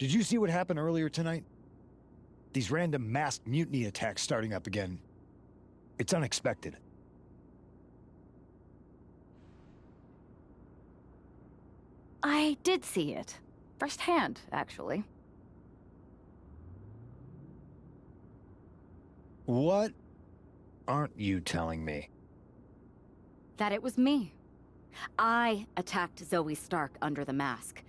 Did you see what happened earlier tonight? These random masked mutiny attacks starting up again. It's unexpected. I did see it. Firsthand, actually. What aren't you telling me? That it was me. I attacked Zoe Stark under the mask.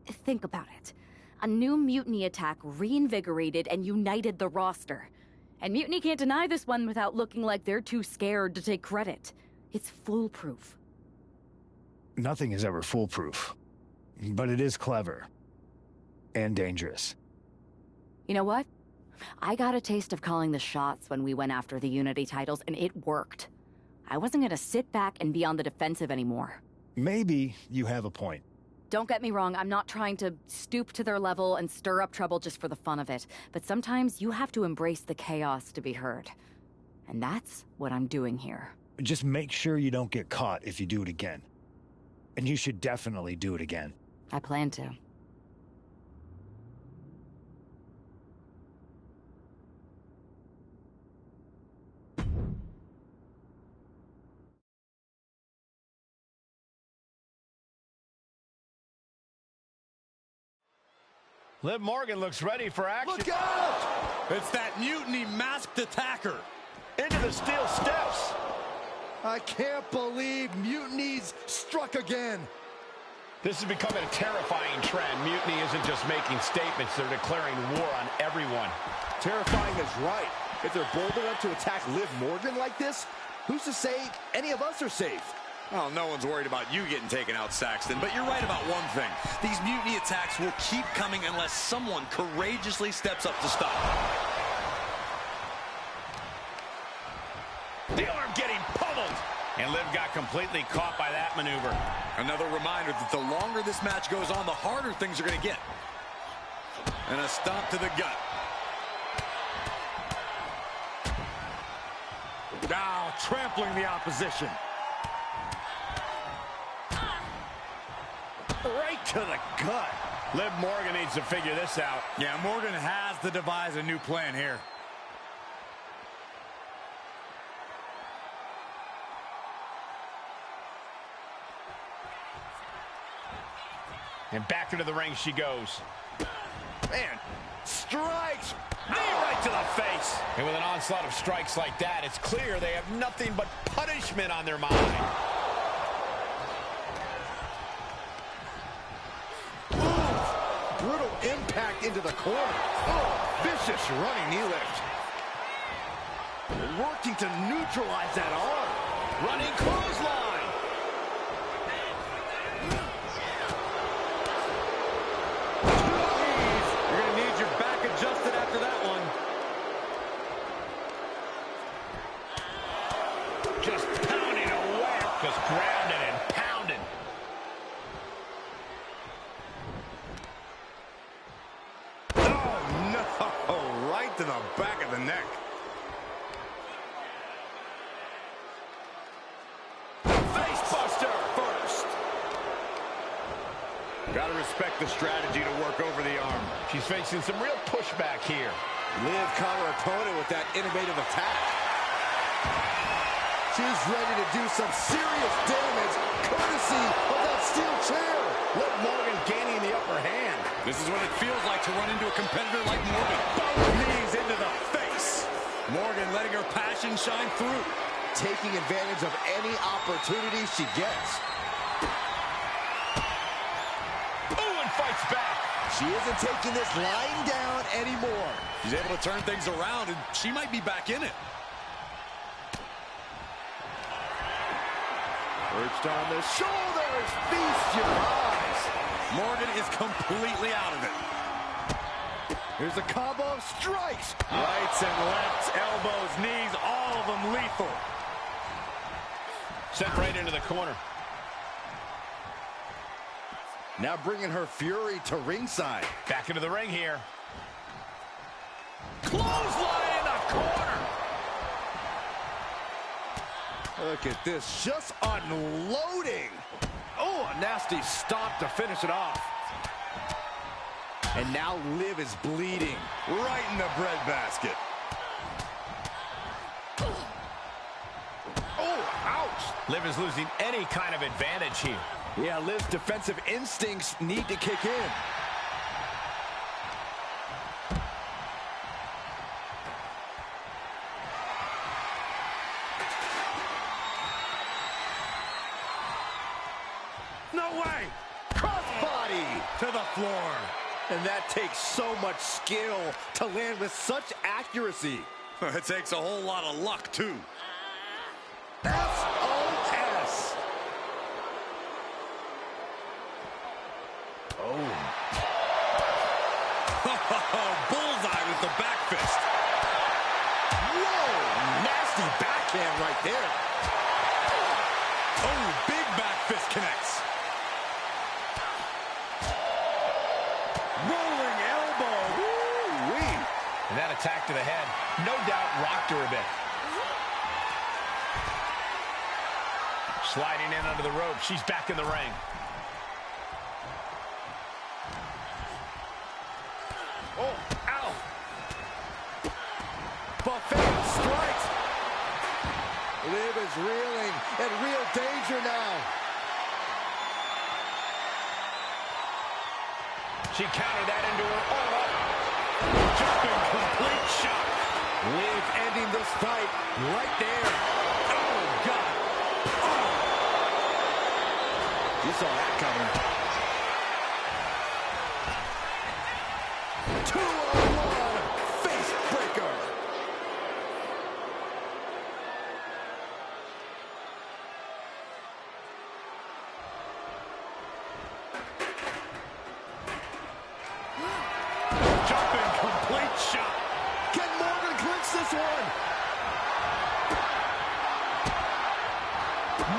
Think about it. A new mutiny attack reinvigorated and united the roster. And Mutiny can't deny this one without looking like they're too scared to take credit. It's foolproof. Nothing is ever foolproof. But it is clever. And dangerous. You know what? I got a taste of calling the shots when we went after the Unity titles, and it worked. I wasn't gonna sit back and be on the defensive anymore. Maybe you have a point. Don't get me wrong, I'm not trying to stoop to their level and stir up trouble just for the fun of it. But sometimes you have to embrace the chaos to be heard. And that's what I'm doing here. Just make sure you don't get caught if you do it again. And you should definitely do it again. I plan to. Liv Morgan looks ready for action. Look out! It's that Mutiny masked attacker. Into the steel steps. I can't believe Mutiny's struck again. This is becoming a terrifying trend. Mutiny isn't just making statements, they're declaring war on everyone. Terrifying is right. If they're bold enough to attack Liv Morgan like this, who's to say any of us are safe? Well, no one's worried about you getting taken out, Saxton, but you're right about one thing. These mutiny attacks will keep coming unless someone courageously steps up to stop. The arm getting pummeled. And Liv got completely caught by that maneuver. Another reminder that the longer this match goes on, the harder things are going to get. And a stomp to the gut. Now trampling the opposition. Right to the gut. Liv Morgan needs to figure this out. Yeah, Morgan has to devise a new plan here. And back into the ring she goes. Man, strikes. Knee right to the face. And with an onslaught of strikes like that, it's clear they have nothing but punishment on their mind. Brutal impact into the corner. Oh, vicious running knee lift. Working to neutralize that arm. Running clothesline. Jeez, you're going to need your back adjusted after that one. Just pounding away. Just grounded and pounded. Oh, right to the back of the neck. Face buster first. Gotta respect the strategy to work over the arm. She's facing some real pushback here. Liv caught her opponent with that innovative attack. She's ready to do some serious damage, courtesy of that steel chair. Liv Morgan gaining the upper hand. This is what it feels like to run into a competitor like Morgan. Both knees into the face. Morgan letting her passion shine through. Taking advantage of any opportunity she gets. Ooh, and fights back. She isn't taking this lying down anymore. She's able to turn things around, and she might be back in it. Perched on the shoulders, feast your eyes. Morgan is completely out of it. Here's a combo of strikes. Rights and lefts, elbows, knees, all of them lethal. Sent right into the corner. Now bringing her fury to ringside. Back into the ring here. Clothesline in the corner. Look at this, just unloading. Oh, a nasty stomp to finish it off. And now Liv is bleeding. Right in the breadbasket. Oh, ouch. Liv is losing any kind of advantage here. Yeah, Liv's defensive instincts need to kick in. No way! Crossbody to the floor. And that takes so much skill to land with such accuracy. It takes a whole lot of luck, too. SOS. Oh. Bullseye with the back fist. Whoa, nasty backhand right there. Oh, big back fist connects. Rolling elbow. Woo-wee. And that attack to the head, no doubt, rocked her a bit. Sliding in under the rope. She's back in the ring. Oh, ow. Buffet strikes. Liv is reeling, in real danger now. She countered that into her own. Jumping complete shot. Liv ending this fight right there. Oh, God. Oh. You saw that coming. 2-on-1 face breaker. Jumping complete shot. Can Morgan clinch this one?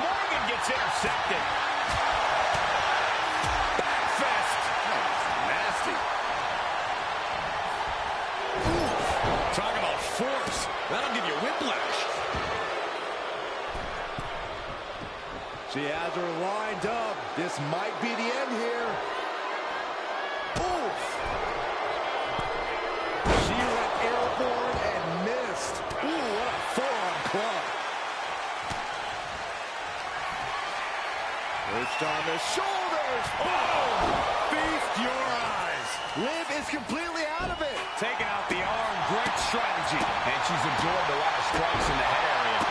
Morgan gets intercepted. Back fist. Nasty. Ooh. Talk about force. That'll give you whiplash. She has her lined up. This might be the end here. Oof. She went airborne and missed. Ooh, what a forearm club. Perched on the shoulders. Oh! Feast your eyes. Liv is completely out of it. Taking out the arm. Great strategy. And she's absorbed a lot of strikes in the head area.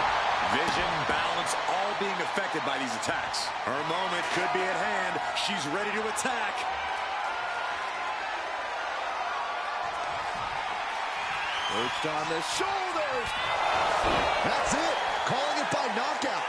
Vision, balance, all being affected by these attacks. Her moment could be at hand. She's ready to attack. Perched on the shoulders. That's it. Calling it by knockout.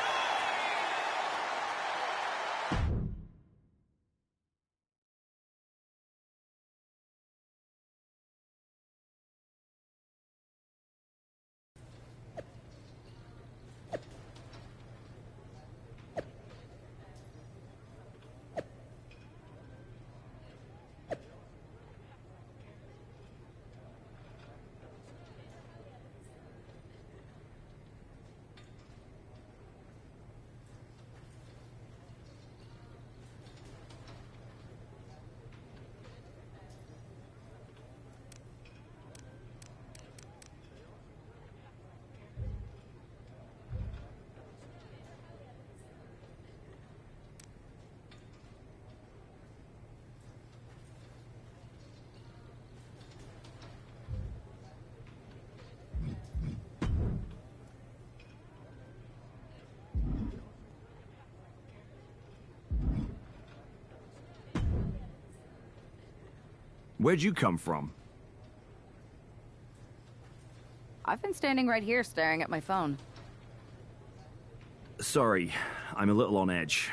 Where'd you come from? I've been standing right here staring at my phone. Sorry, I'm a little on edge.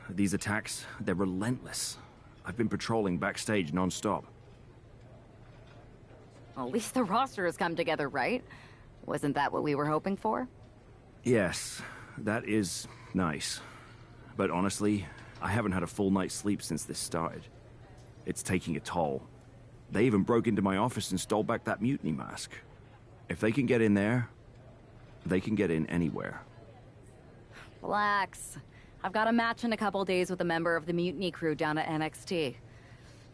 These attacks, they're relentless. I've been patrolling backstage non-stop. Well, at least the roster has come together, right? Wasn't that what we were hoping for? Yes, that is nice. But honestly, I haven't had a full night's sleep since this started. It's taking a toll. They even broke into my office and stole back that mutiny mask. If they can get in there, they can get in anywhere. Relax. I've got a match in a couple days with a member of the Mutiny crew down at NXT.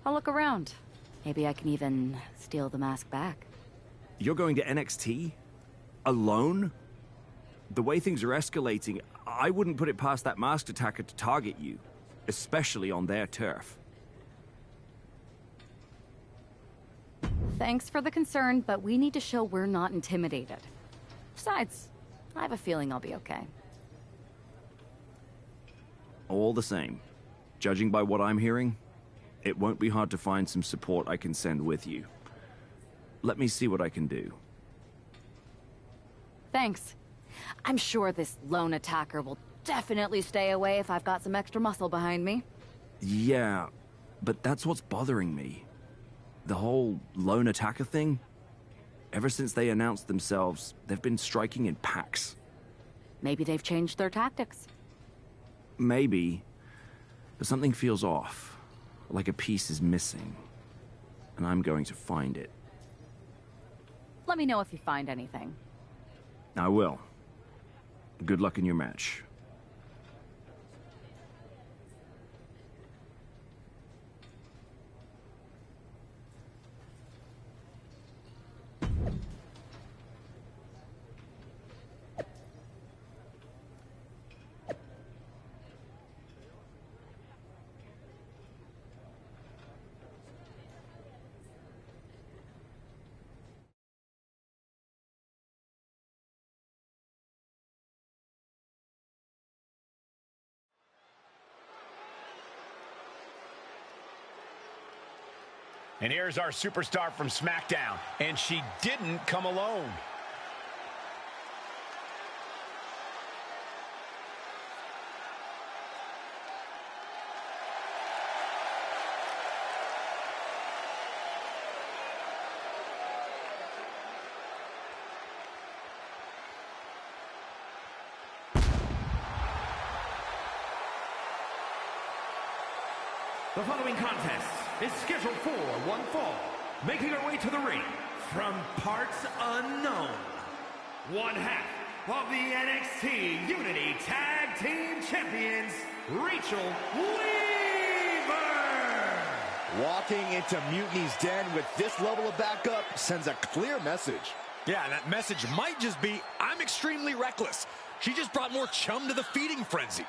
I'll look around. Maybe I can even steal the mask back. You're going to NXT? Alone? The way things are escalating, I wouldn't put it past that masked attacker to target you, especially on their turf. Thanks for the concern, but we need to show we're not intimidated. Besides, I have a feeling I'll be okay. All the same, judging by what I'm hearing, it won't be hard to find some support I can send with you. Let me see what I can do. Thanks. I'm sure this lone attacker will definitely stay away if I've got some extra muscle behind me. Yeah, but that's what's bothering me. The whole lone attacker thing? Ever since they announced themselves, they've been striking in packs. Maybe they've changed their tactics. Maybe, but something feels off. Like a piece is missing. And I'm going to find it. Let me know if you find anything. I will. Good luck in your match. And here's our superstar from SmackDown. And she didn't come alone. The following contest is scheduled for one fall. Making her way to the ring from parts unknown, one half of the NXT Unity Tag Team Champions, Rachel Weaver! Walking into Mutiny's den with this level of backup sends a clear message. Yeah, and that message might just be, I'm extremely reckless. She just brought more chum to the feeding frenzy.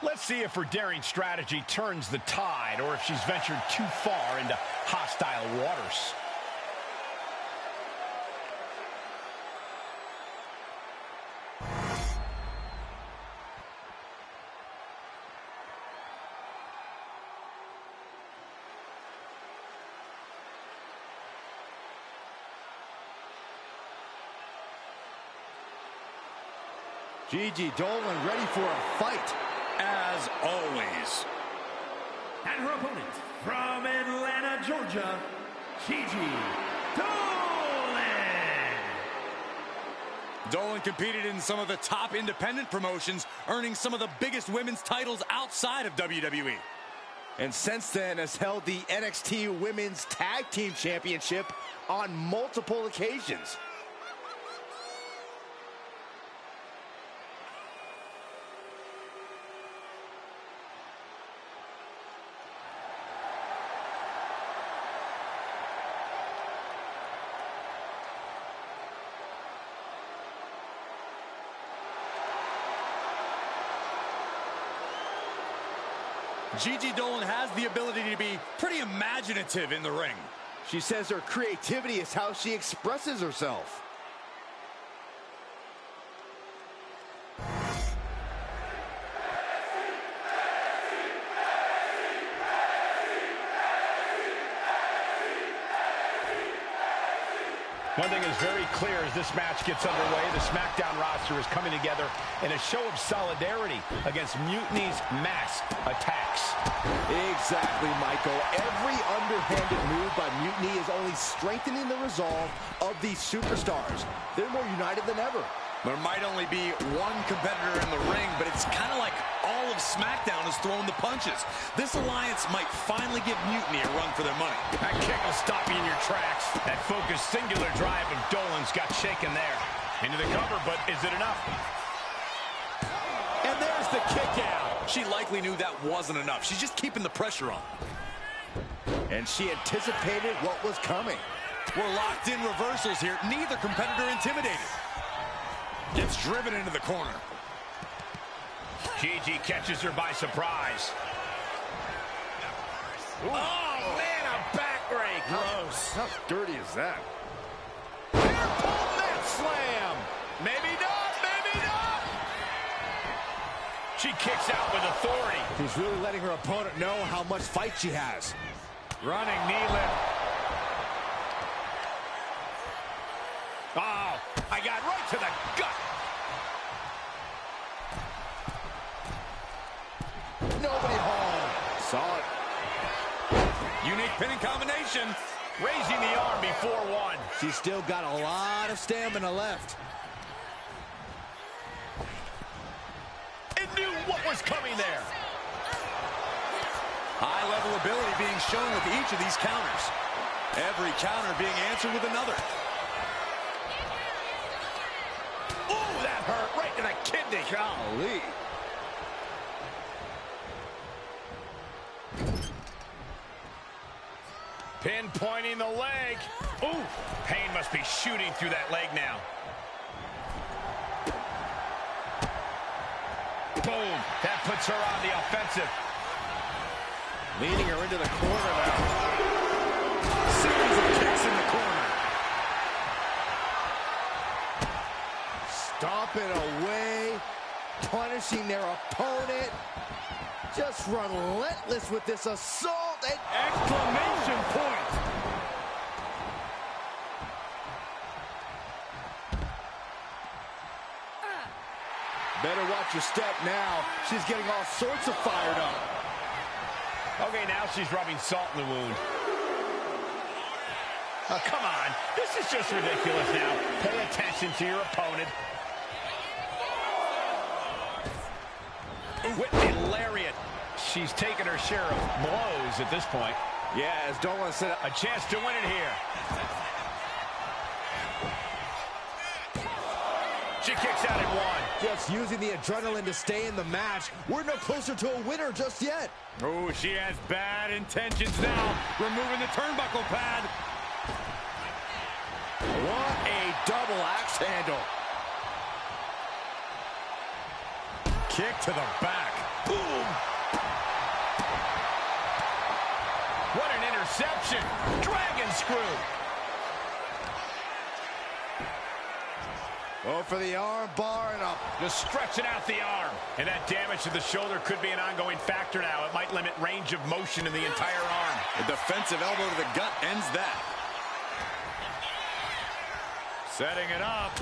Let's see if her daring strategy turns the tide or if she's ventured too far into hostile waters. Gigi Dolan ready for a fight. As always. And her opponent from Atlanta, Georgia, Gigi Dolan. Dolan competed in some of the top independent promotions, earning some of the biggest women's titles outside of WWE. And since then has held the NXT Women's Tag Team Championship on multiple occasions. Gigi Dolan has the ability to be pretty imaginative in the ring. She says her creativity is how she expresses herself. One thing is very clear as this match gets underway, the SmackDown roster is coming together in a show of solidarity against Mutiny's masked attacks. Exactly, Michael. Every underhanded move by Mutiny is only strengthening the resolve of these superstars. They're more united than ever. There might only be one competitor in the ring, but it's kind of like all of SmackDown is throwing the punches. This alliance might finally give Mutiny a run for their money. That kick will stop you in your tracks. That focused singular drive of Dolan's got shaken there. Into the cover, but is it enough? And there's the kick out. She likely knew that wasn't enough. She's just keeping the pressure on. And she anticipated what was coming. We're locked in reversals here. Neither competitor intimidated. Gets driven into the corner. Gigi catches her by surprise. Ooh. Oh, man, a backbreak. Gross. How dirty is that? Pull net slam. Maybe not, maybe not. She kicks out with authority. She's really letting her opponent know how much fight she has. Running knee lift. Oh, I got right to the gut. Nobody home. Saw it. Unique pinning combination. Raising the arm before one. She's still got a lot of stamina left. It knew what was coming there. High-level ability being shown with each of these counters. Every counter being answered with another. Ooh, that hurt right to the kidney. Golly. Pinpointing the leg. Ooh, pain must be shooting through that leg now. Boom, that puts her on the offensive. Leading her into the corner now. Series of kicks in the corner. Stomping away, punishing their opponent. Just relentless with this assault and Exclamation point. better watch your step now. She's getting all sorts of fired up. Okay, now she's rubbing salt in the wound. Oh, come on. This is just ridiculous now. Pay attention to your opponent. Whitney lariat. She's taken her share of blows at this point. Yeah, as Dolan said, A chance to win it here. She kicks out at one. just using the adrenaline to stay in the match. We're no closer to a winner just yet. Oh, she has bad intentions now. Removing the turnbuckle pad. What a double axe handle. Kick to the back. Boom. What an interception. Dragon screw. Go for the arm bar and up. Just stretching out the arm. And that damage to the shoulder could be an ongoing factor now. It might limit range of motion in the entire arm. A defensive elbow to the gut ends that. Setting it up.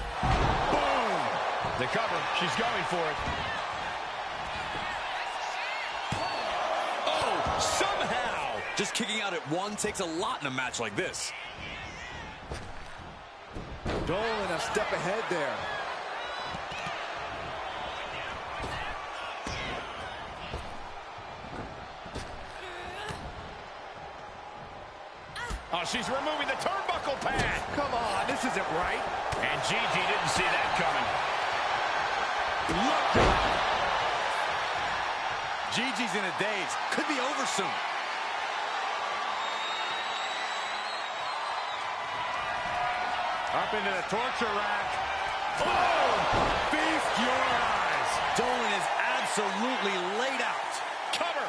Boom. The cover. She's going for it. Oh, somehow. Just kicking out at one takes a lot in a match like this. Dolan a step ahead there. Oh, she's removing the turnbuckle pad. Come on, this isn't right. And Gigi didn't see that coming. Look out. Gigi's in a daze. Could be over soon. Up into the torture rack. Oh! Feast your eyes. Dolan is absolutely laid out. Cover.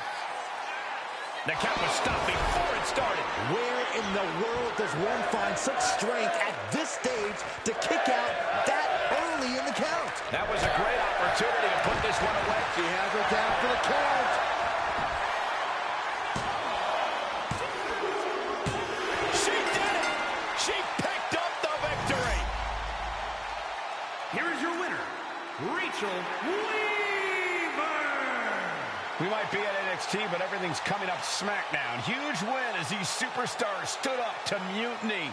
The count was stopped before it started. Where in the world does one find such strength at this stage to kick out that early in the count? That was a great opportunity to put this one away. She has her down for the count. She did it. She picked up the victory. Marshall Weaver. We might be at NXT, but everything's coming up SmackDown. Huge win as these superstars stood up to Mutiny.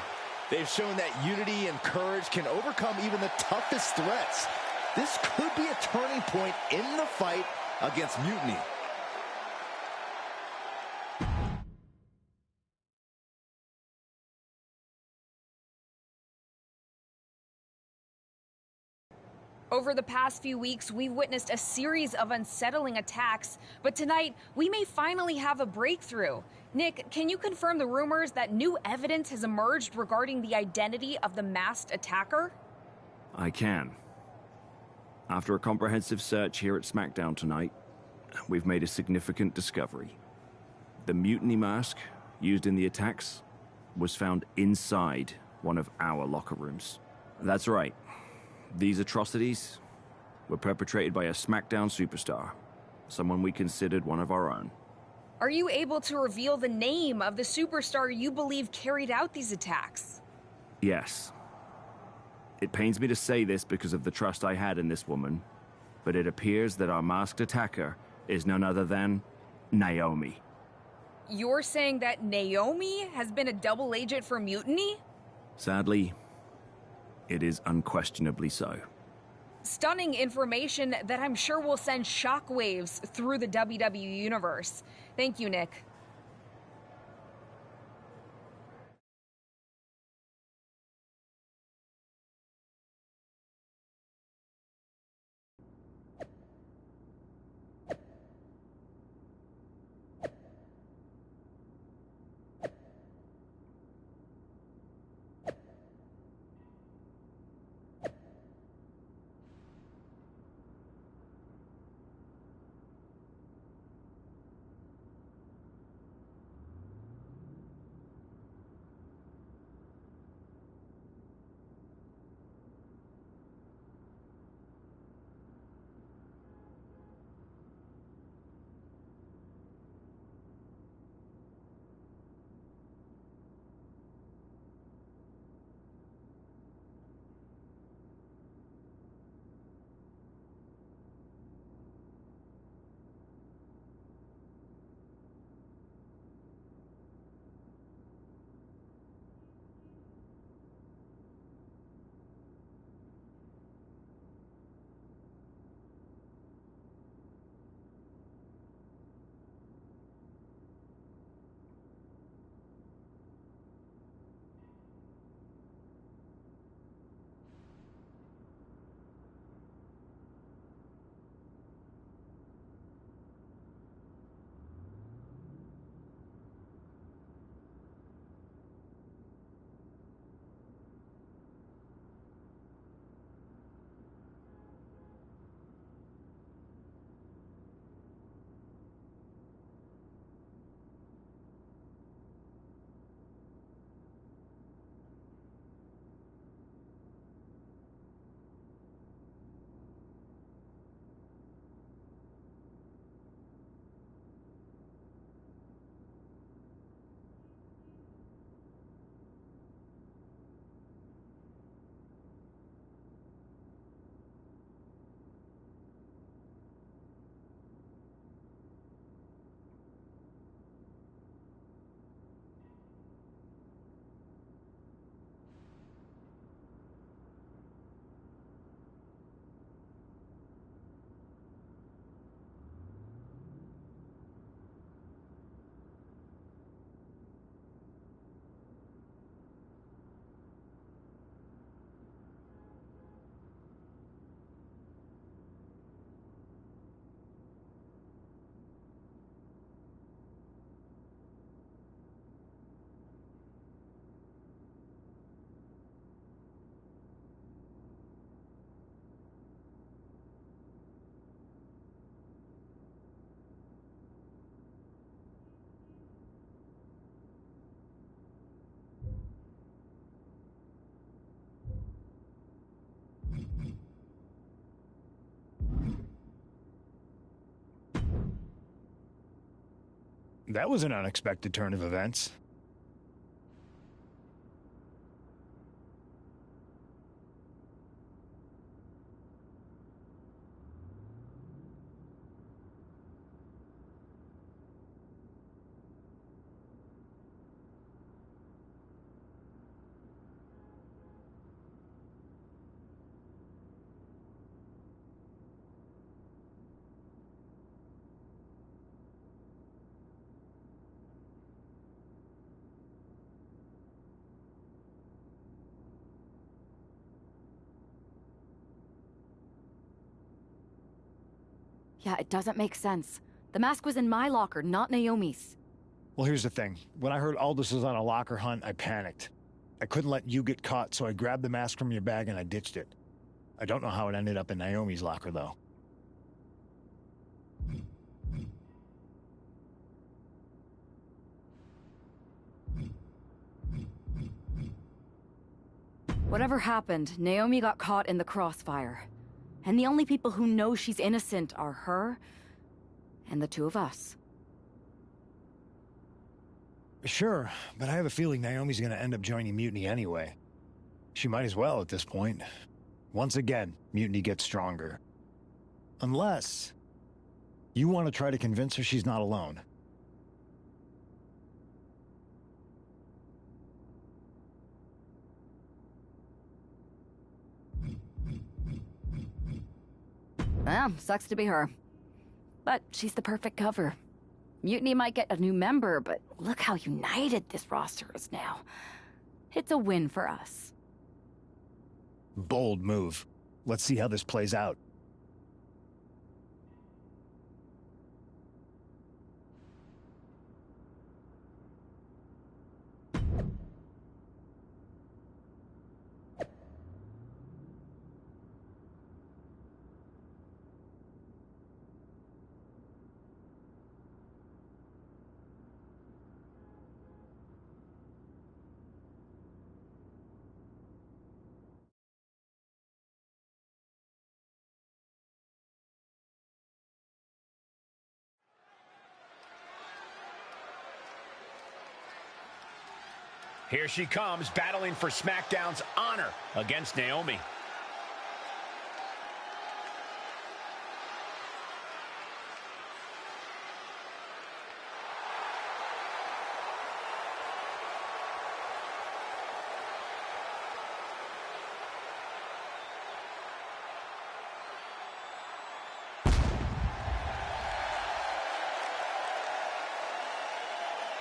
They've shown that unity and courage can overcome even the toughest threats. This could be a turning point in the fight against Mutiny. Over the past few weeks, we've witnessed a series of unsettling attacks, but tonight, we may finally have a breakthrough. Nick, can you confirm the rumors that new evidence has emerged regarding the identity of the masked attacker? I can. After a comprehensive search here at SmackDown tonight, we've made a significant discovery. The Mutiny mask used in the attacks was found inside one of our locker rooms. That's right. These atrocities were perpetrated by a SmackDown superstar, someone we considered one of our own. Are you able to reveal the name of the superstar you believe carried out these attacks? Yes. It pains me to say this because of the trust I had in this woman, but it appears that our masked attacker is none other than Naomi. You're saying that Naomi has been a double agent for Mutiny? Sadly, it is unquestionably so. Stunning information that I'm sure will send shockwaves through the WWE universe. Thank you, Nick. That was an unexpected turn of events. Yeah, it doesn't make sense. The mask was in my locker, not Naomi's. Well, here's the thing. When I heard Aldous was on a locker hunt, I panicked. I couldn't let you get caught, so I grabbed the mask from your bag and I ditched it. I don't know how it ended up in Naomi's locker, though. Whatever happened, Naomi got caught in the crossfire. And the only people who know she's innocent are her and the two of us. Sure, but I have a feeling Naomi's gonna end up joining Mutiny anyway. She might as well at this point. Once again, Mutiny gets stronger. Unless you want to try to convince her she's not alone. Well, sucks to be her. But she's the perfect cover. Mutiny might get a new member, but look how united this roster is now. It's a win for us. Bold move. Let's see how this plays out. Here she comes, battling for SmackDown's honor against Naomi.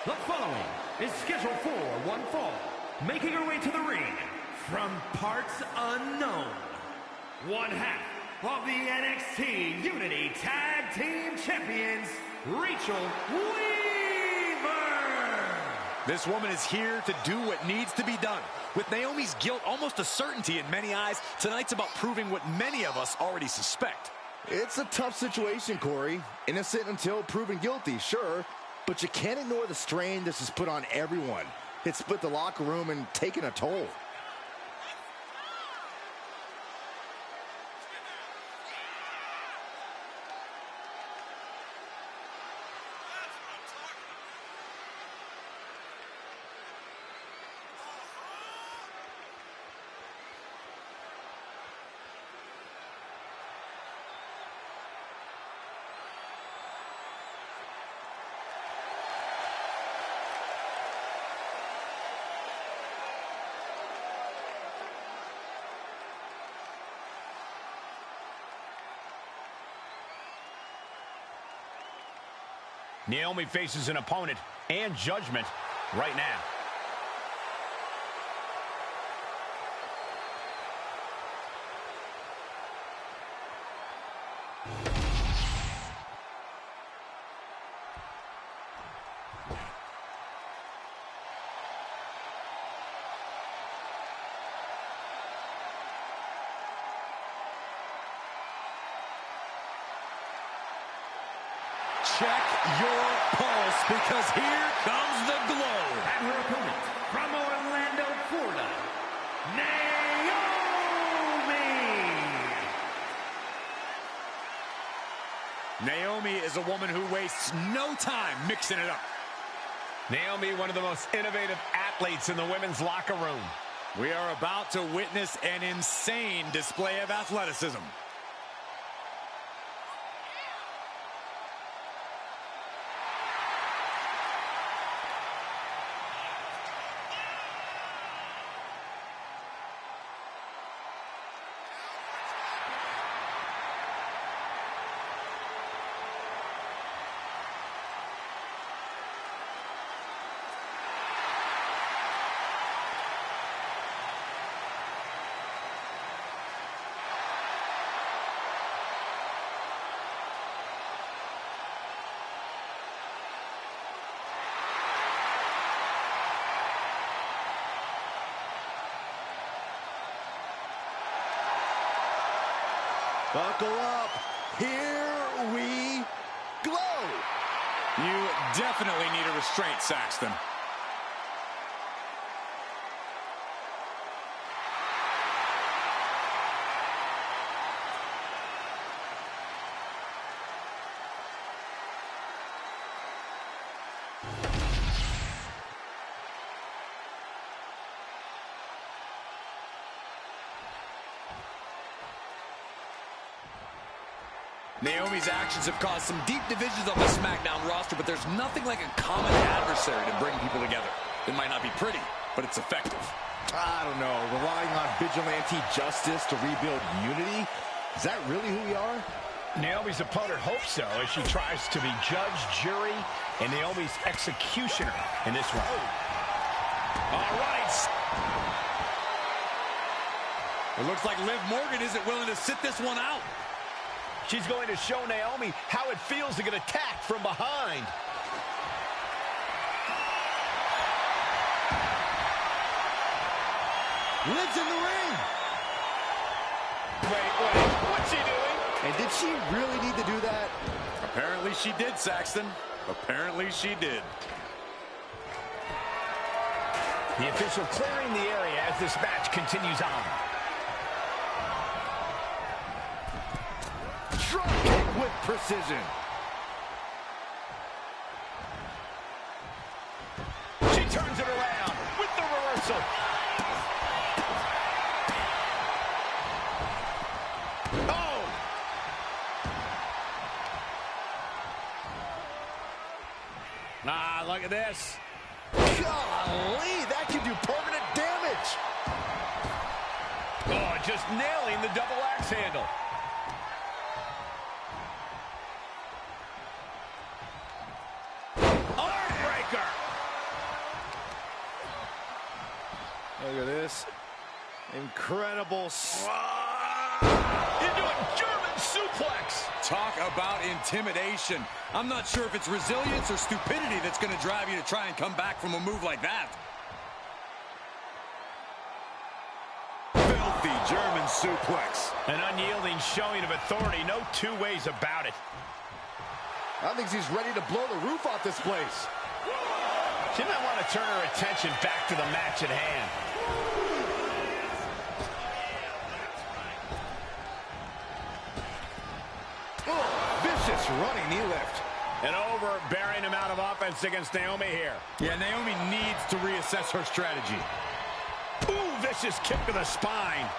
The following is scheduled for one fall, making her way to the ring from parts unknown. One half of the NXT Unity Tag Team Champions, Rachel Weaver. This woman is here to do what needs to be done. With Naomi's guilt almost a certainty in many eyes, tonight's about proving what many of us already suspect. It's a tough situation, Corey. Innocent until proven guilty, sure. But you can't ignore the strain this has put on everyone. It's split the locker room and taken a toll. Naomi faces an opponent and judgment right now. Check your pulse, because here comes the glow. And her opponent from Orlando, Florida, Naomi. Naomi is a woman who wastes no time mixing it up. Naomi, one of the most innovative athletes in the women's locker room. We are about to witness an insane display of athleticism. Buckle up. Here we go. You definitely need a restraint, Saxton. Naomi's actions have caused some deep divisions on the SmackDown roster, but there's nothing like a common adversary to bring people together. It might not be pretty, but it's effective. I don't know. Relying on vigilante justice to rebuild unity? Is that really who we are? Naomi's opponent hopes so, as she tries to be judge, jury, and Naomi's executioner in this one. All right. It looks like Liv Morgan isn't willing to sit this one out. She's going to show Naomi how it feels to get attacked from behind. Liv's in the ring. Wait, what's she doing? And did she really need to do that? Apparently she did, Saxton. Apparently she did. The official clearing the area as this match continues on. Drop kick with precision. She turns it around with the reversal. Oh! Ah, look at this. Golly, that can do permanent damage. Oh, just nailing the double axe handle. Look at this. Incredible. Into a German suplex. Talk about intimidation. I'm not sure if it's resilience or stupidity that's going to drive you to try and come back from a move like that. Filthy German suplex. An unyielding showing of authority. No two ways about it. I think she's ready to blow the roof off this place. She might want to turn her attention back to the match at hand. Oh, vicious running knee lift. An overbearing amount of offense against Naomi here. Yeah, Naomi needs to reassess her strategy. Ooh, vicious kick to the spine.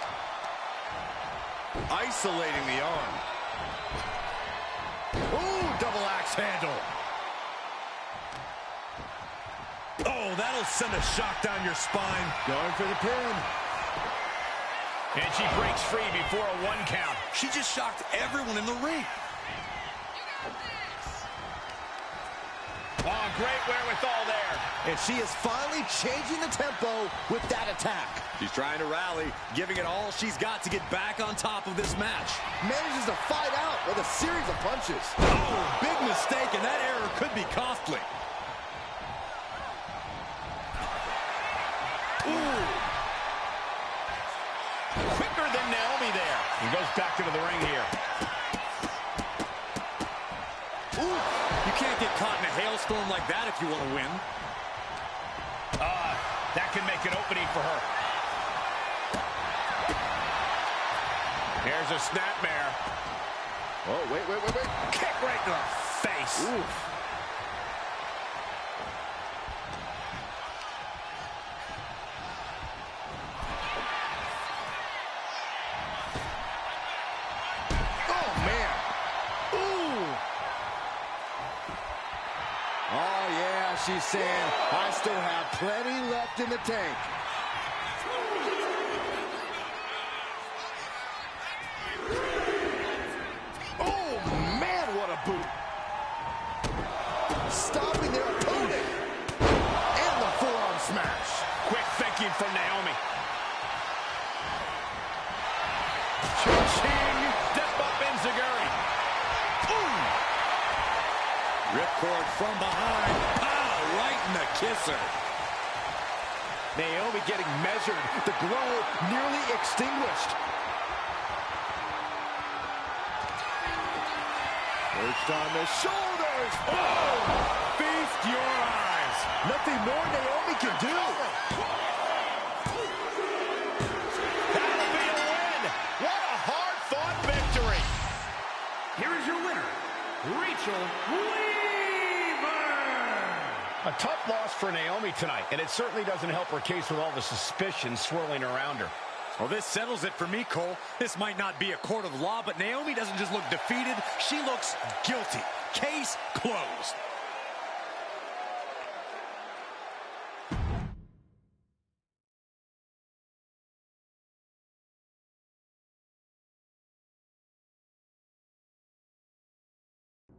Isolating the arm. Ooh, double axe handle. Oh, that'll send a shock down your spine. Going for the pin. And she breaks free before a 1 count. She just shocked everyone in the ring. Oh, great wherewithal there. And she is finally changing the tempo with that attack. She's trying to rally, giving it all she's got to get back on top of this match. Manages to fight out with a series of punches. Oh, big mistake, and that error could be costly. Ooh. Quicker than Naomi there. He goes back into the ring here. Ooh, you can't get caught in a hailstorm like that if you want to win. That can make an opening for her. Here's a snapmare. Oh, wait. Kick right to the face. Oof. She's saying, I still have plenty left in the tank. Oh, man, what a boot. Stopping their opponent. And the forearm smash. Quick thinking from Naomi. Cha-ching. Step up Enziguri. Boom. Ripcord from behind. Right in the kisser. Naomi getting measured. The glow nearly extinguished. Perched on the shoulders. Oh! Feast your eyes. Nothing more Naomi can do. That'll be a win. What a hard-fought victory. Here is your winner, Rachel Weaver. A tough loss for Naomi tonight, and it certainly doesn't help her case with all the suspicion swirling around her. Well, this settles it for me, Cole. This might not be a court of law, but Naomi doesn't just look defeated. She looks guilty. Case closed.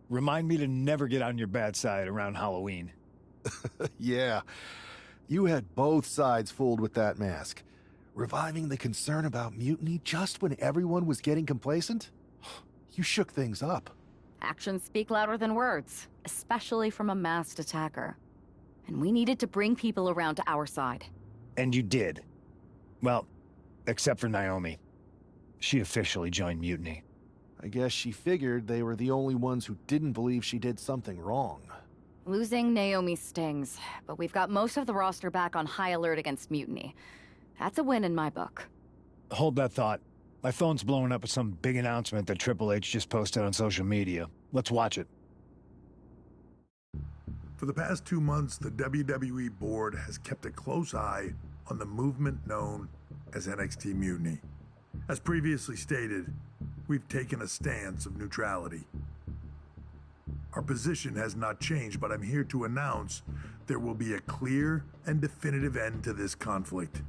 Remind me to never get on your bad side around Halloween. Yeah, you had both sides fooled with that mask. Reviving the concern about mutiny just when everyone was getting complacent? You shook things up. Actions speak louder than words, especially from a masked attacker. And we needed to bring people around to our side. And you did. Well, except for Naomi. She officially joined Mutiny. I guess she figured they were the only ones who didn't believe she did something wrong. Losing Naomi stings, but we've got most of the roster back on high alert against Mutiny. That's a win in my book. Hold that thought. My phone's blowing up with some big announcement that Triple H just posted on social media. Let's watch it. For the past 2 months, the WWE board has kept a close eye on the movement known as NXT Mutiny. As previously stated, we've taken a stance of neutrality. Our position has not changed, but I'm here to announce there will be a clear and definitive end to this conflict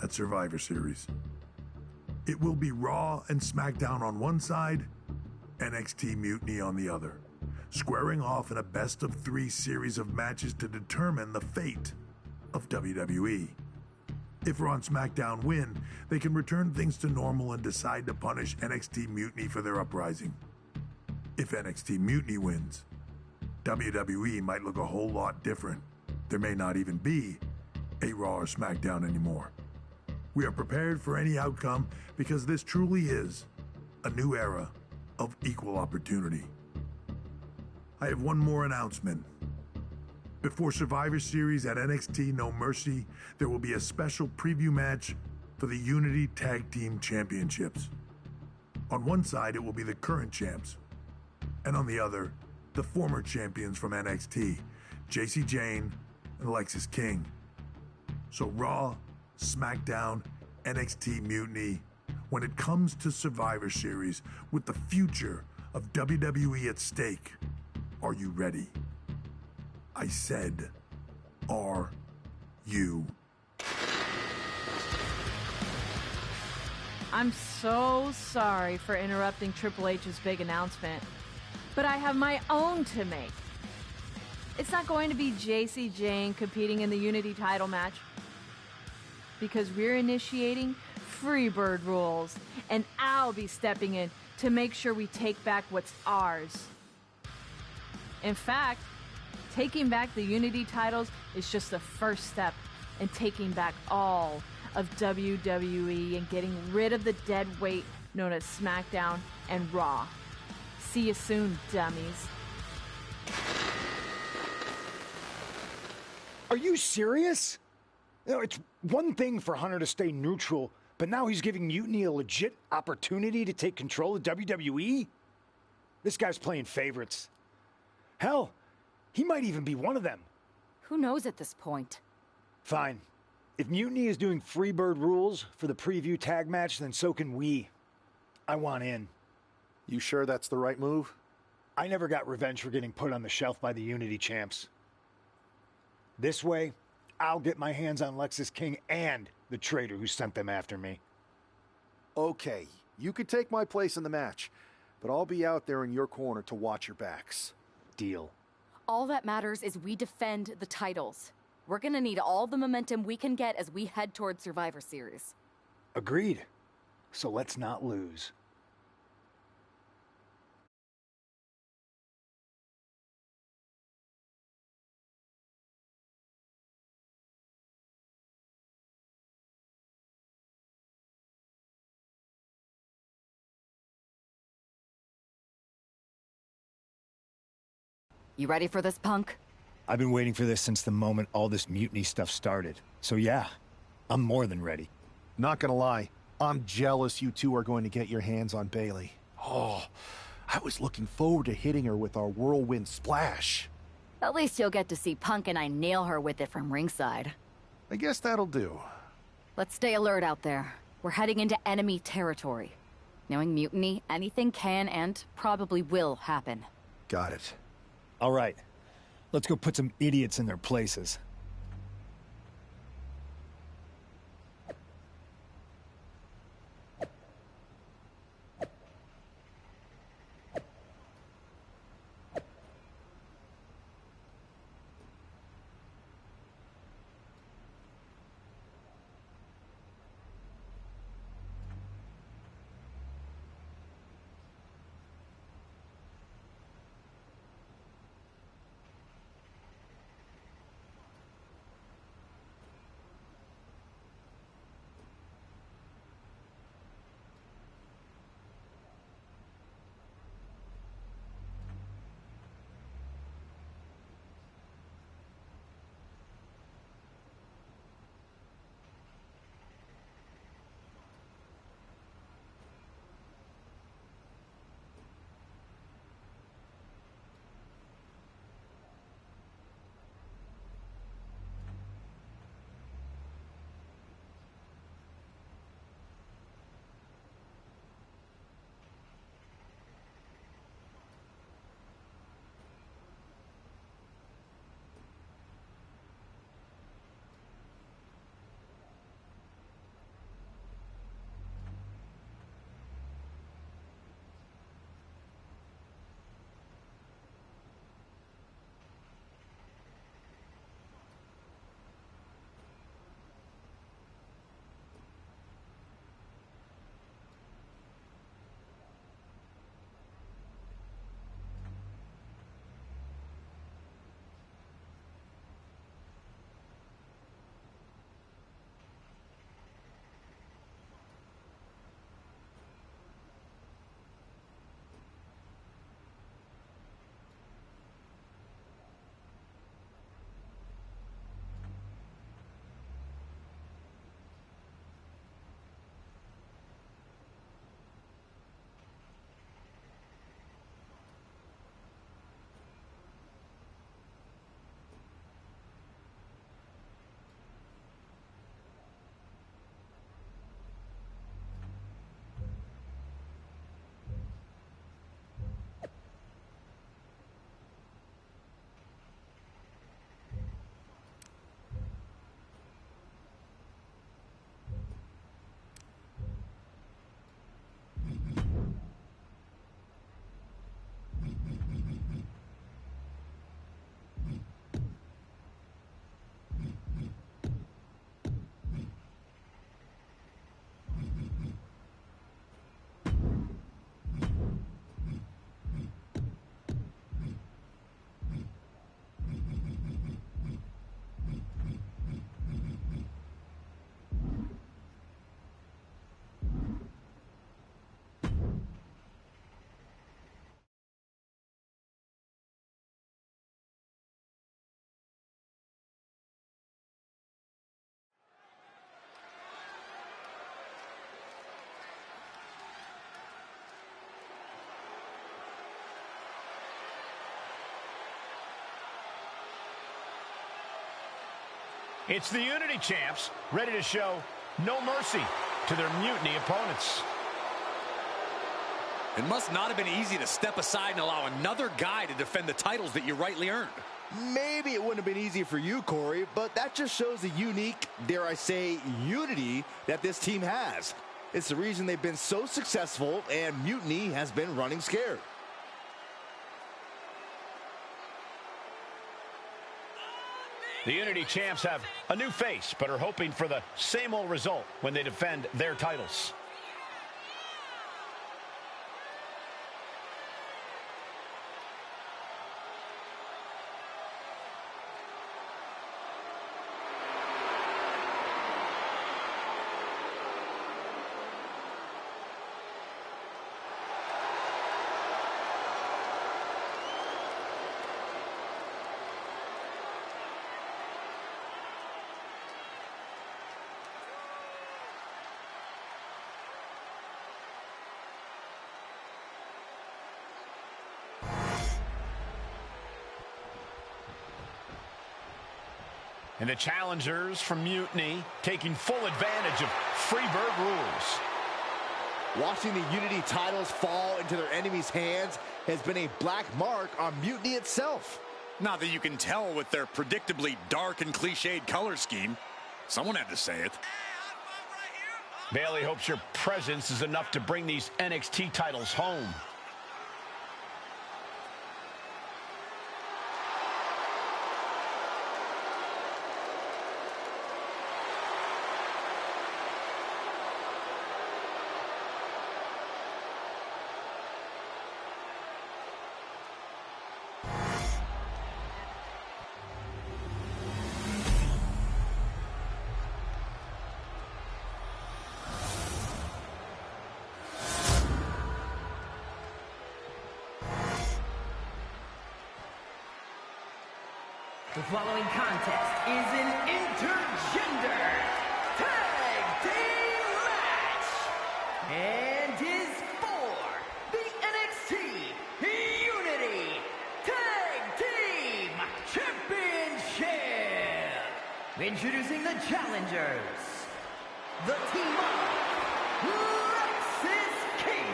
at Survivor Series. It will be Raw and SmackDown on one side, NXT Mutiny on the other, squaring off in a best-of-3 series of matches to determine the fate of WWE. If Raw and SmackDown win, they can return things to normal and decide to punish NXT Mutiny for their uprising. If NXT Mutiny wins, WWE might look a whole lot different. There may not even be a Raw or SmackDown anymore. We are prepared for any outcome because this truly is a new era of equal opportunity. I have one more announcement. Before Survivor Series at NXT No Mercy, there will be a special preview match for the Unity Tag Team Championships. On one side, it will be the current champs, and on the other, the former champions from NXT, Jacy Jayne and Lexis King. So Raw, SmackDown, NXT Mutiny, when it comes to Survivor Series with the future of WWE at stake, are you ready? I said, are you? I'm so sorry for interrupting Triple H's big announcement, but I have my own to make. It's not going to be Jacy Jayne competing in the Unity title match, because we're initiating Freebird rules, and I'll be stepping in to make sure we take back what's ours. In fact, taking back the Unity titles is just the first step in taking back all of WWE and getting rid of the dead weight known as SmackDown and Raw. See you soon, dummies. Are you serious? You know, it's one thing for Hunter to stay neutral, but now he's giving Mutiny a legit opportunity to take control of WWE? This guy's playing favorites. Hell, he might even be one of them. Who knows at this point? Fine. If Mutiny is doing Freebird rules for the preview tag match, then so can we. I want in. You sure that's the right move? I never got revenge for getting put on the shelf by the Unity champs. This way, I'll get my hands on Lexis King and the traitor who sent them after me. Okay, you could take my place in the match, but I'll be out there in your corner to watch your backs. Deal. All that matters is we defend the titles. We're gonna need all the momentum we can get as we head towards Survivor Series. Agreed. So let's not lose. You ready for this, Punk? I've been waiting for this since the moment all this mutiny stuff started. So yeah, I'm more than ready. Not gonna lie, I'm jealous you two are going to get your hands on Bailey. Oh, I was looking forward to hitting her with our whirlwind splash. At least you'll get to see Punk and I nail her with it from ringside. I guess that'll do. Let's stay alert out there. We're heading into enemy territory. Knowing mutiny, anything can and probably will happen. Got it. All right, let's go put some idiots in their places. It's the Unity Champs, ready to show no mercy to their mutiny opponents. It must not have been easy to step aside and allow another guy to defend the titles that you rightly earned. Maybe it wouldn't have been easy for you, Corey, but that just shows the unique, dare I say, unity that this team has. It's the reason they've been so successful, and Mutiny has been running scared. The Unity Champs have a new face, but are hoping for the same old result when they defend their titles. And the challengers from Mutiny taking full advantage of Freebird rules. Watching the Unity titles fall into their enemies' hands has been a black mark on Mutiny itself. Not that you can tell with their predictably dark and cliched color scheme. Someone had to say it. Bayley hopes your presence is enough to bring these NXT titles home. The following contest is an intergender tag team match and is for the NXT Unity Tag Team Championship. Introducing the challengers, the team of Lexis King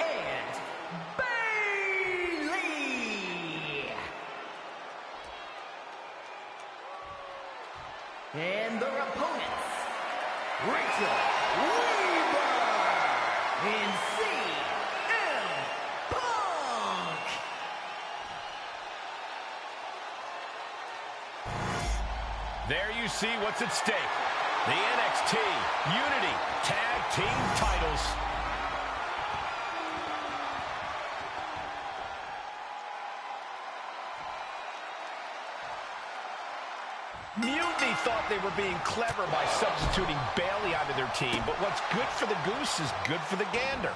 and Bayley. And their opponents, Rachel Weaver and CM Punk. There you see what's at stake. The NXT Unity Tag Team titles. Mutiny thought they were being clever by substituting Bayley out of their team, but what's good for the goose is good for the gander.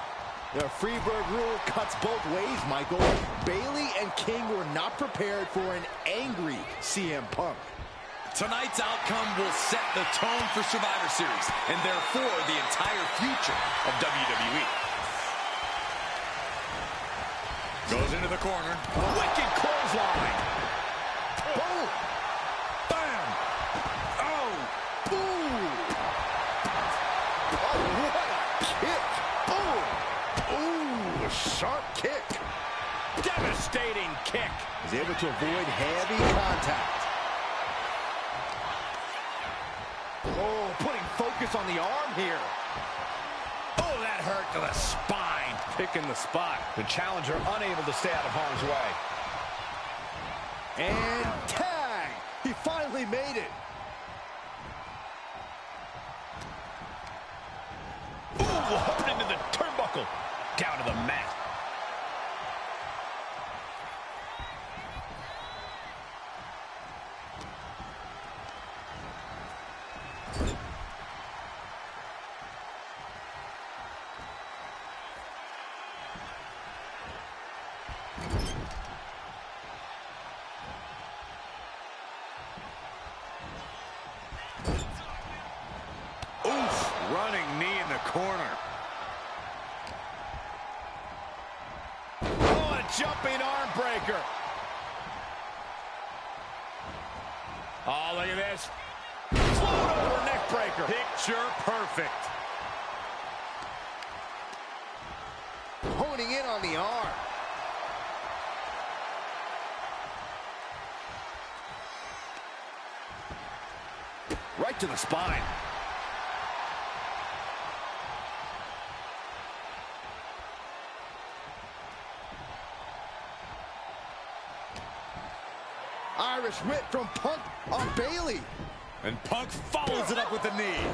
The Freebird rule cuts both ways, Michael. Bayley and King were not prepared for an angry CM Punk. Tonight's outcome will set the tone for Survivor Series, and therefore the entire future of WWE. Goes into the corner. Wicked clothesline. Boom! Bam! Oh! Ooh! Oh, what a kick! Boom! Ooh, a sharp kick. Devastating kick. He's able to avoid heavy contact. Oh, putting focus on the arm here. Oh, that hurt to the spine. Picking the spot. The challenger unable to stay out of harm's way. And tag! He finally made it. Ooh, hooked into the turnbuckle. Down to the mat. Running knee in the corner. Oh, a jumping arm breaker. Oh, look at this. Float over neck breaker. Picture perfect. Honing in on the arm. Right to the spine. Irish whip from Punk on Bayley. And Punk follows it up with the knee.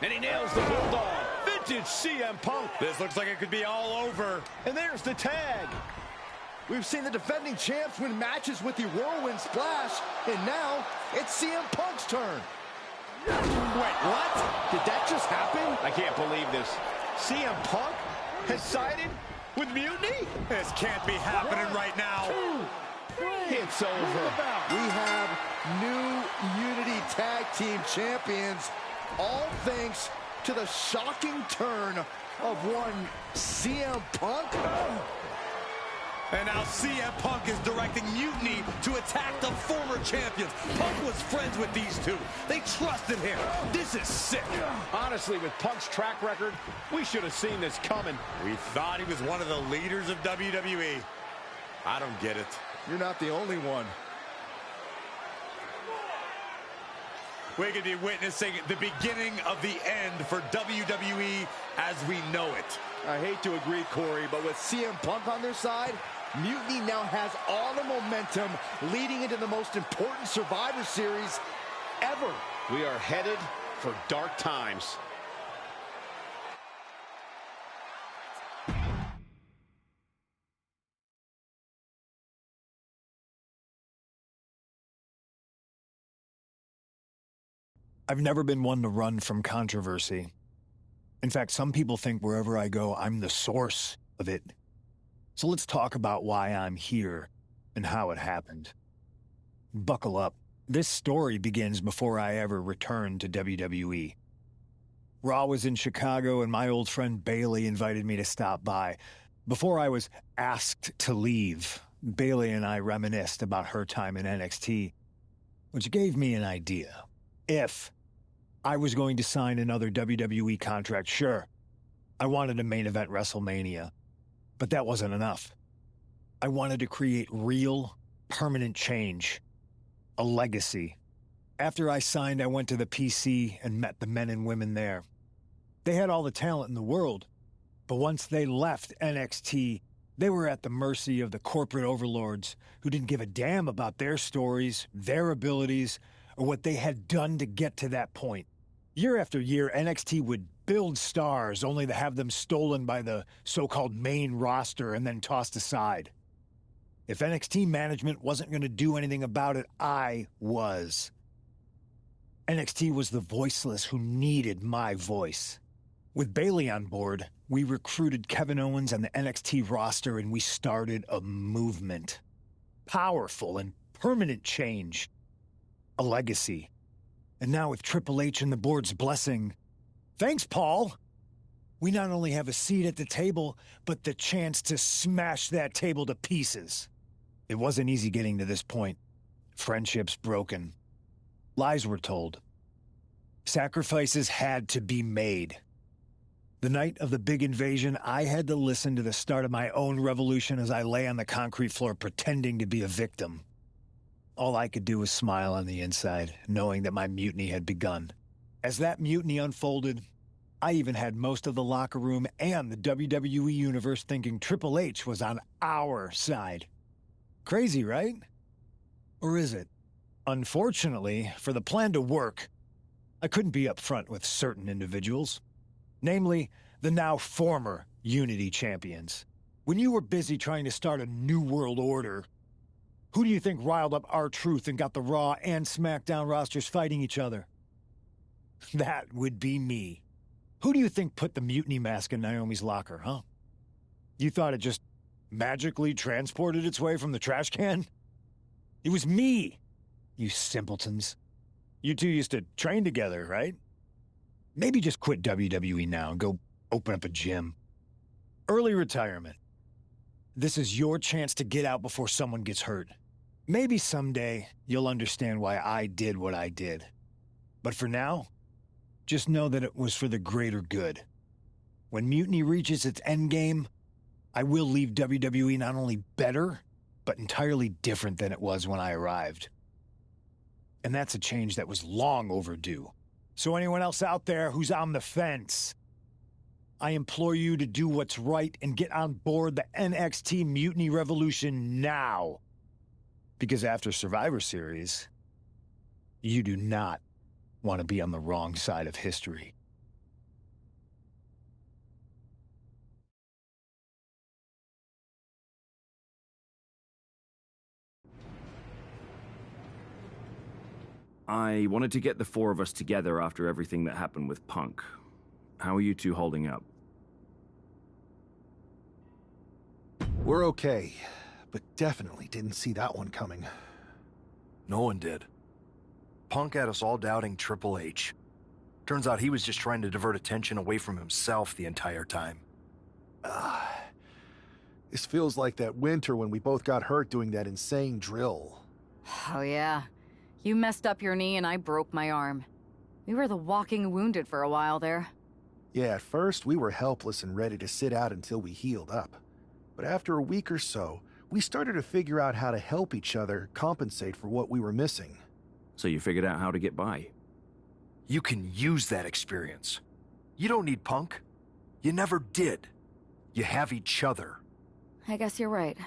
And he nails the Bulldog. Vintage CM Punk. This looks like it could be all over. And there's the tag. We've seen the defending champs win matches with the Whirlwind Splash, and now it's CM Punk's turn. Wait, what? Did that just happen? I can't believe this. CM Punk has sided with Mutiny? This can't be happening right now. It's over. We have new Unity Tag Team Champions, all thanks to the shocking turn of one CM Punk. And now CM Punk is directing Mutiny to attack the former champions. Punk was friends with these two. They trusted him. This is sick. Honestly, with Punk's track record, we should have seen this coming. We thought he was one of the leaders of WWE. I don't get it. You're not the only one. We could be witnessing the beginning of the end for WWE as we know it. I hate to agree, Corey, but with CM Punk on their side, Mutiny now has all the momentum leading into the most important Survivor Series ever. We are headed for dark times. I've never been one to run from controversy. In fact, some people think wherever I go, I'm the source of it. So let's talk about why I'm here and how it happened. Buckle up. This story begins before I ever returned to WWE. Raw was in Chicago and my old friend Bayley invited me to stop by. Before I was asked to leave, Bayley and I reminisced about her time in NXT, which gave me an idea. If I was going to sign another WWE contract, sure, I wanted to main event WrestleMania, but that wasn't enough. I wanted to create real, permanent change, a legacy. After I signed, I went to the PC and met the men and women there. They had all the talent in the world, but once they left NXT, they were at the mercy of the corporate overlords who didn't give a damn about their stories, their abilities, or what they had done to get to that point. Year after year, NXT would build stars only to have them stolen by the so-called main roster and then tossed aside. If NXT management wasn't going to do anything about it, I was. NXT was the voiceless who needed my voice. With Bayley on board, we recruited Kevin Owens and the NXT roster and we started a movement. Powerful and permanent change. A legacy. And now with Triple H and the board's blessing, thanks, Paul! We not only have a seat at the table, but the chance to smash that table to pieces. It wasn't easy getting to this point. Friendships broken. Lies were told. Sacrifices had to be made. The night of the big invasion, I had to listen to the start of my own revolution as I lay on the concrete floor pretending to be a victim. All I could do was smile on the inside, knowing that my mutiny had begun. As that mutiny unfolded, I even had most of the locker room and the WWE Universe thinking Triple H was on our side. Crazy, right? Or is it? Unfortunately, for the plan to work, I couldn't be upfront with certain individuals. Namely, the now former Unity champions. When you were busy trying to start a new world order, who do you think riled up R-Truth and got the Raw and SmackDown rosters fighting each other? That would be me. Who do you think put the mutiny mask in Naomi's locker, huh? You thought it just magically transported its way from the trash can? It was me, you simpletons. You two used to train together, right? Maybe just quit WWE now and go open up a gym. Early retirement. This is your chance to get out before someone gets hurt. Maybe someday you'll understand why I did what I did. But for now, just know that it was for the greater good. When Mutiny reaches its endgame, I will leave WWE not only better, but entirely different than it was when I arrived. And that's a change that was long overdue. So anyone else out there who's on the fence, I implore you to do what's right and get on board the NXT Mutiny Revolution now. Because after Survivor Series, you do not want to be on the wrong side of history. I wanted to get the four of us together after everything that happened with Punk. How are you two holding up? We're okay, but definitely didn't see that one coming. No one did. Punk had us all doubting Triple H. Turns out he was just trying to divert attention away from himself the entire time. This feels like that winter when we both got hurt doing that insane drill. Oh yeah. You messed up your knee and I broke my arm. We were the walking wounded for a while there. Yeah, at first we were helpless and ready to sit out until we healed up. But after a week or so, we started to figure out how to help each other compensate for what we were missing. So you figured out how to get by? You can use that experience. You don't need Punk. You never did. You have each other. I guess you're right.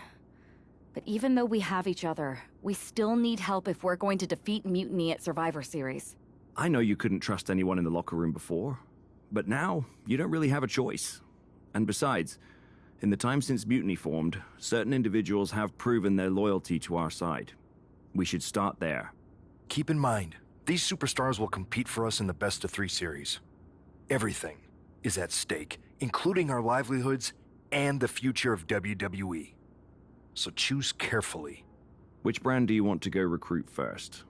But even though we have each other, we still need help if we're going to defeat Mutiny at Survivor Series. I know you couldn't trust anyone in the locker room before, but now you don't really have a choice. And besides, in the time since Mutiny formed, certain individuals have proven their loyalty to our side. We should start there. Keep in mind, these superstars will compete for us in the best-of-3 series. Everything is at stake, including our livelihoods and the future of WWE. So choose carefully. Which brand do you want to go recruit first?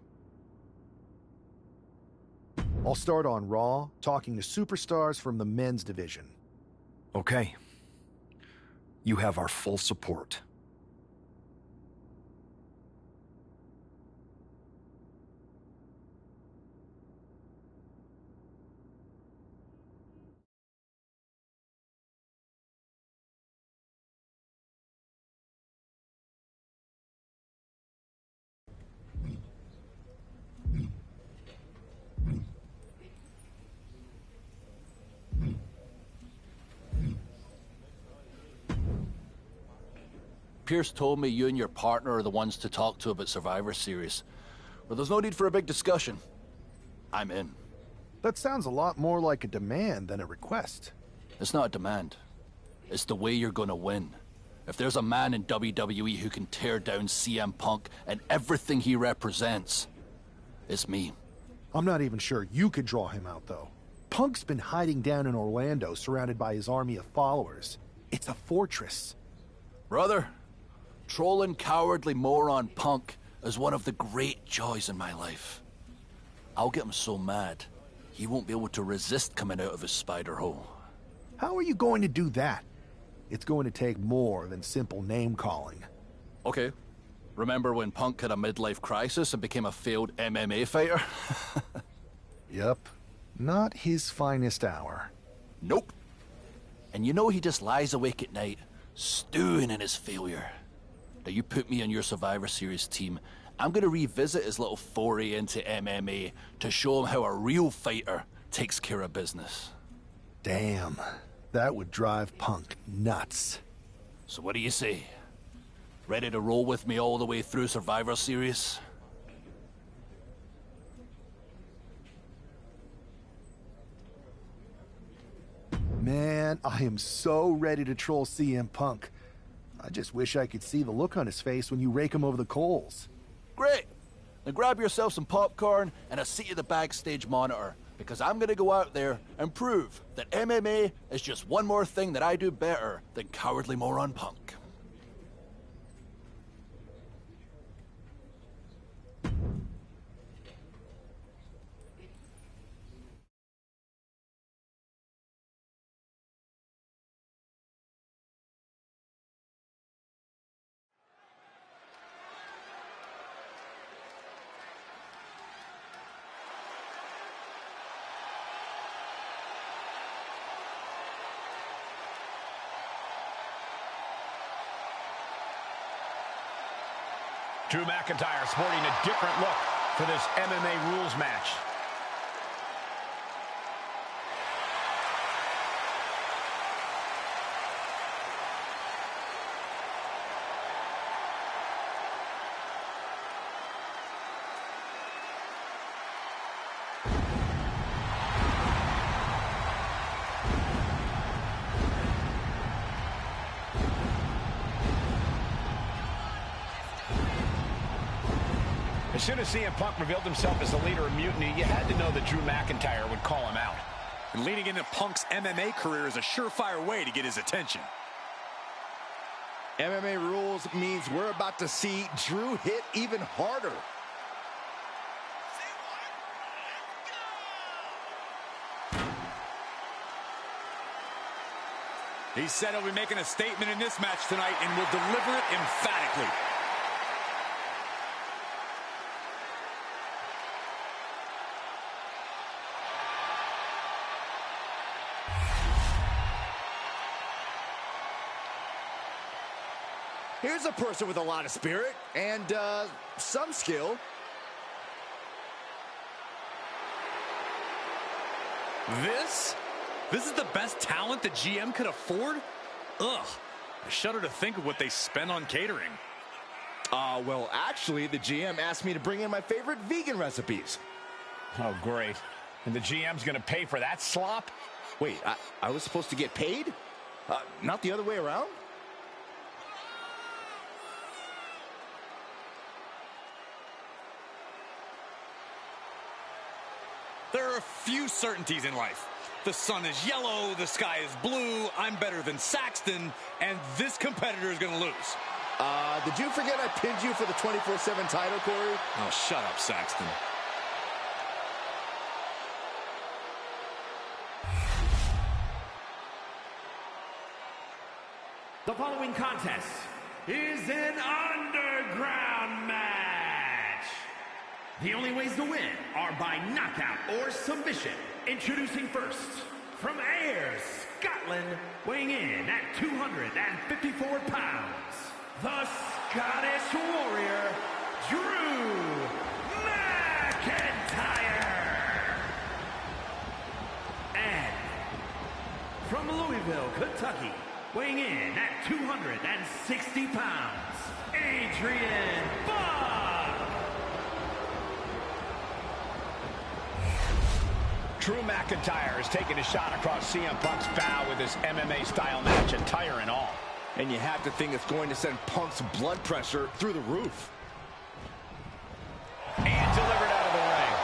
I'll start on Raw, talking to superstars from the men's division. Okay. You have our full support. Pierce told me you and your partner are the ones to talk to about Survivor Series. Well, there's no need for a big discussion. I'm in. That sounds a lot more like a demand than a request. It's not a demand. It's the way you're gonna win. If there's a man in WWE who can tear down CM Punk and everything he represents, it's me. I'm not even sure you could draw him out, though. Punk's been hiding down in Orlando, surrounded by his army of followers. It's a fortress. Brother, trolling cowardly moron Punk is one of the great joys in my life. I'll get him so mad, he won't be able to resist coming out of his spider hole. How are you going to do that? It's going to take more than simple name-calling. Okay. Remember when Punk had a midlife crisis and became a failed MMA fighter? Yep. Not his finest hour. Nope. And you know he just lies awake at night, stewing in his failure. Now you put me on your Survivor Series team, I'm gonna revisit his little foray into MMA to show him how a real fighter takes care of business. Damn. That would drive Punk nuts. So what do you say? Ready to roll with me all the way through Survivor Series? Man, I am so ready to troll CM Punk. I just wish I could see the look on his face when you rake him over the coals. Great! Then grab yourself some popcorn and a seat at the backstage monitor, because I'm gonna go out there and prove that MMA is just one more thing that I do better than cowardly moron Punk. Drew McIntyre sporting a different look for this MMA rules match. As soon as CM Punk revealed himself as the leader of Mutiny, you had to know that Drew McIntyre would call him out. And leading into Punk's MMA career is a surefire way to get his attention. MMA rules means we're about to see Drew hit even harder. He said he'll be making a statement in this match tonight and will deliver it emphatically. Here's a person with a lot of spirit and some skill. This is the best talent the GM could afford? Ugh. I shudder to think of what they spend on catering. Well, actually, the GM asked me to bring in my favorite vegan recipes. Oh, great. And the GM's gonna pay for that slop? Wait, I was supposed to get paid? Not the other way around? There are a few certainties in life. The sun is yellow, the sky is blue, I'm better than Saxton, and this competitor is gonna lose. Did you forget I pinned you for the 24/7 title, Corey? Oh, shut up, Saxton. The following contest is an underground match. The only ways to win are by knockout or submission. Introducing first, from Ayr, Scotland, weighing in at 254 pounds, the Scottish Warrior, Drew McIntyre. And from Louisville, Kentucky, weighing in at 260 pounds, Adrian Buck. Drew McIntyre is taking a shot across CM Punk's bow with his MMA-style match attire and all. And you have to think it's going to send Punk's blood pressure through the roof. And delivered out of the ring.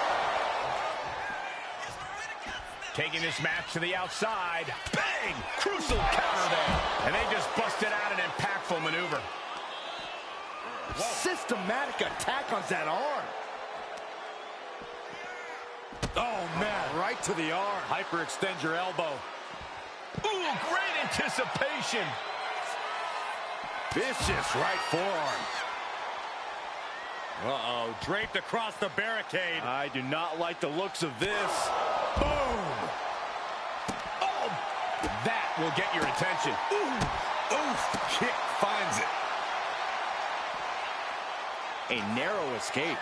Taking this match to the outside. Bang! Crucial counter there. And they just busted out an impactful maneuver. Systematic attack on that arm. Oh, man, right to the arm. Hyperextend your elbow. Ooh, great anticipation. Vicious right forearm. Uh-oh, draped across the barricade. I do not like the looks of this. Boom! Oh, that will get your attention. Ooh, oof, kick finds it. A narrow escape.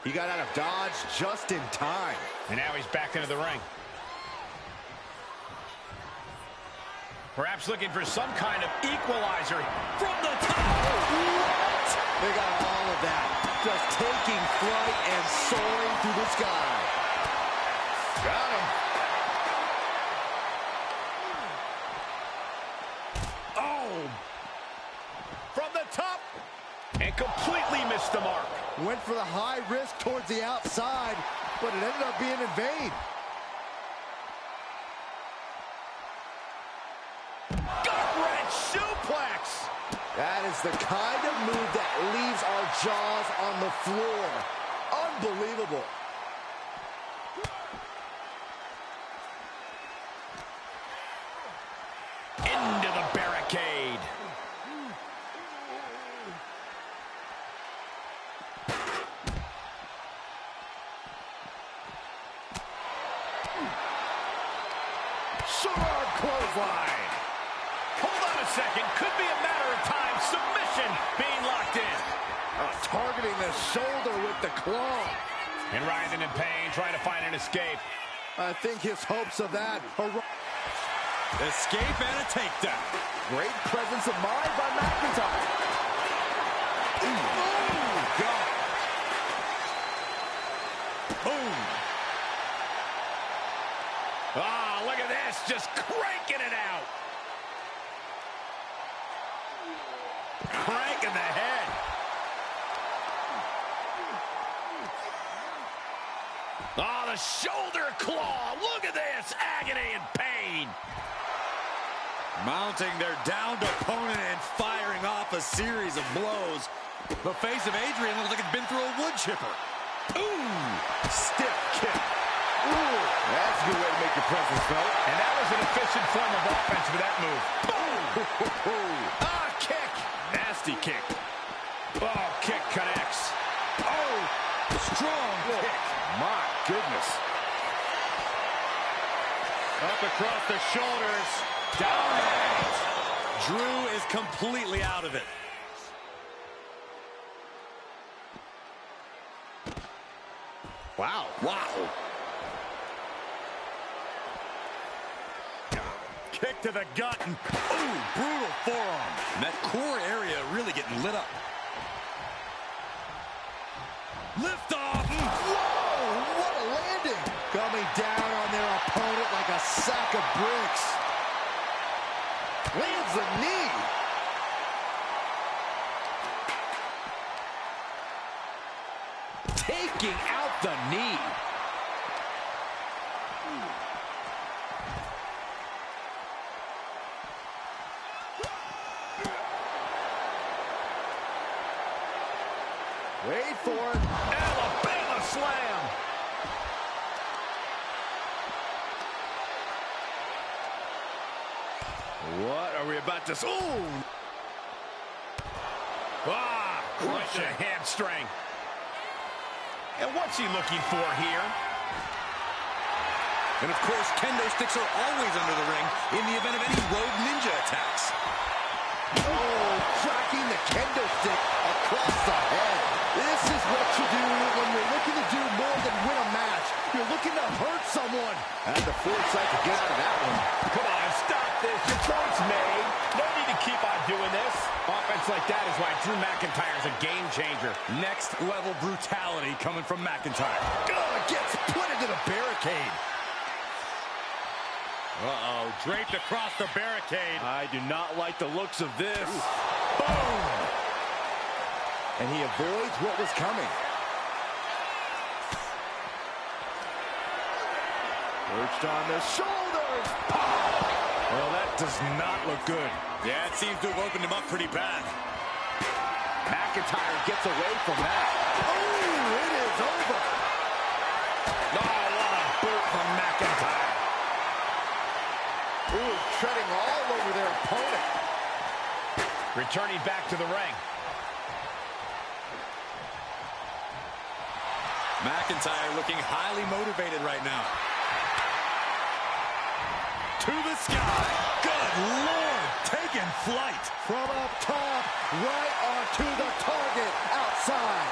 He got out of dodge just in time. And now he's back into the ring. Perhaps looking for some kind of equalizer from the top. What? They got all of that. Just taking flight and soaring through the sky. Got him. Oh! From the top. And completely missed the mark. Went for the high risk towards the outside, but it ended up being in vain. Gut-wrench suplex. That is the kind of move that leaves our jaws on the floor. Unbelievable. Into the barricade. Short clothesline. Hold on a second. Could be a matter of time. Submission being locked in. Targeting the shoulder with the claw. And writhing in pain, trying to find an escape. I think his hopes of that are... Escape and a takedown. Great presence of mind by McIntyre. Oh, God. Boom. Ah, look at this, just cranking it out. Cranking the head. Ah, the shoulder claw. Look at this, agony and pain. Mounting their downed opponent and firing off a series of blows. The face of Adrian looks like it's been through a wood chipper. Ooh, stiff kick. Ooh, that's a good way to make your presence felt. And that was an efficient form of offense for that move. Boom! Ah, kick. Nasty kick. Oh, kick connects. Oh, strong kick. My goodness. Up across the shoulders. Down and out. Drew is completely out of it. Wow. Wow. Kick to the gut. And, ooh, brutal forearm. And that core area really getting lit up. Lift off. Whoa, what a landing. Coming down on their opponent like a sack of bricks. Lands a knee. Taking out the knee. Wait for it. Alabama slam. What are we about to... Ooh! Ah, right to the hamstring. And what's he looking for here? And of course, kendo sticks are always under the ring in the event of any rogue ninja attacks. Oh, tracking the kendo stick across the head. This is what you do when you're looking to do more than win a match. You're looking to hurt someone. Had the foresight to get out of that one. Come on, stop this. Your point's made. No need to keep on doing this. Offense like that is why Drew McIntyre is a game changer. Next level brutality coming from McIntyre. Gets put into the barricade. Uh-oh, draped across the barricade. I do not like the looks of this. Boom! And he avoids what was coming. Perched on the shoulders. Pow! Well, that does not look good. Yeah, it seems to have opened him up pretty bad. McIntyre gets away from that. Oh, it is over. Oh, what a boot from McIntyre. Ooh, treading all over their opponent. Returning back to the ring. McIntyre looking highly motivated right now. To the sky. Good Lord, taking flight. From up top, right onto the target outside.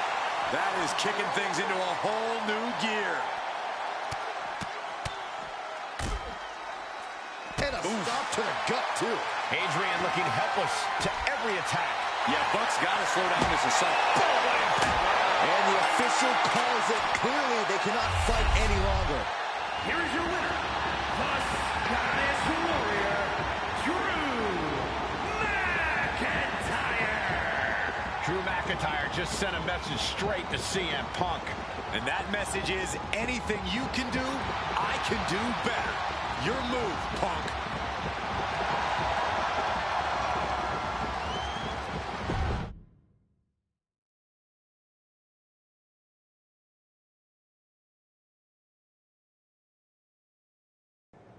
That is kicking things into a whole new gear. And a stop to the gut, too. Adrian looking helpless to every attack. Yeah, Buck's got to slow down this assault. And the official calls it. Clearly, they cannot fight any longer. Here is your winner, the Scottish Warrior, Drew McIntyre. Drew McIntyre just sent a message straight to CM Punk. And that message is, anything you can do, I can do better. Your move, Punk.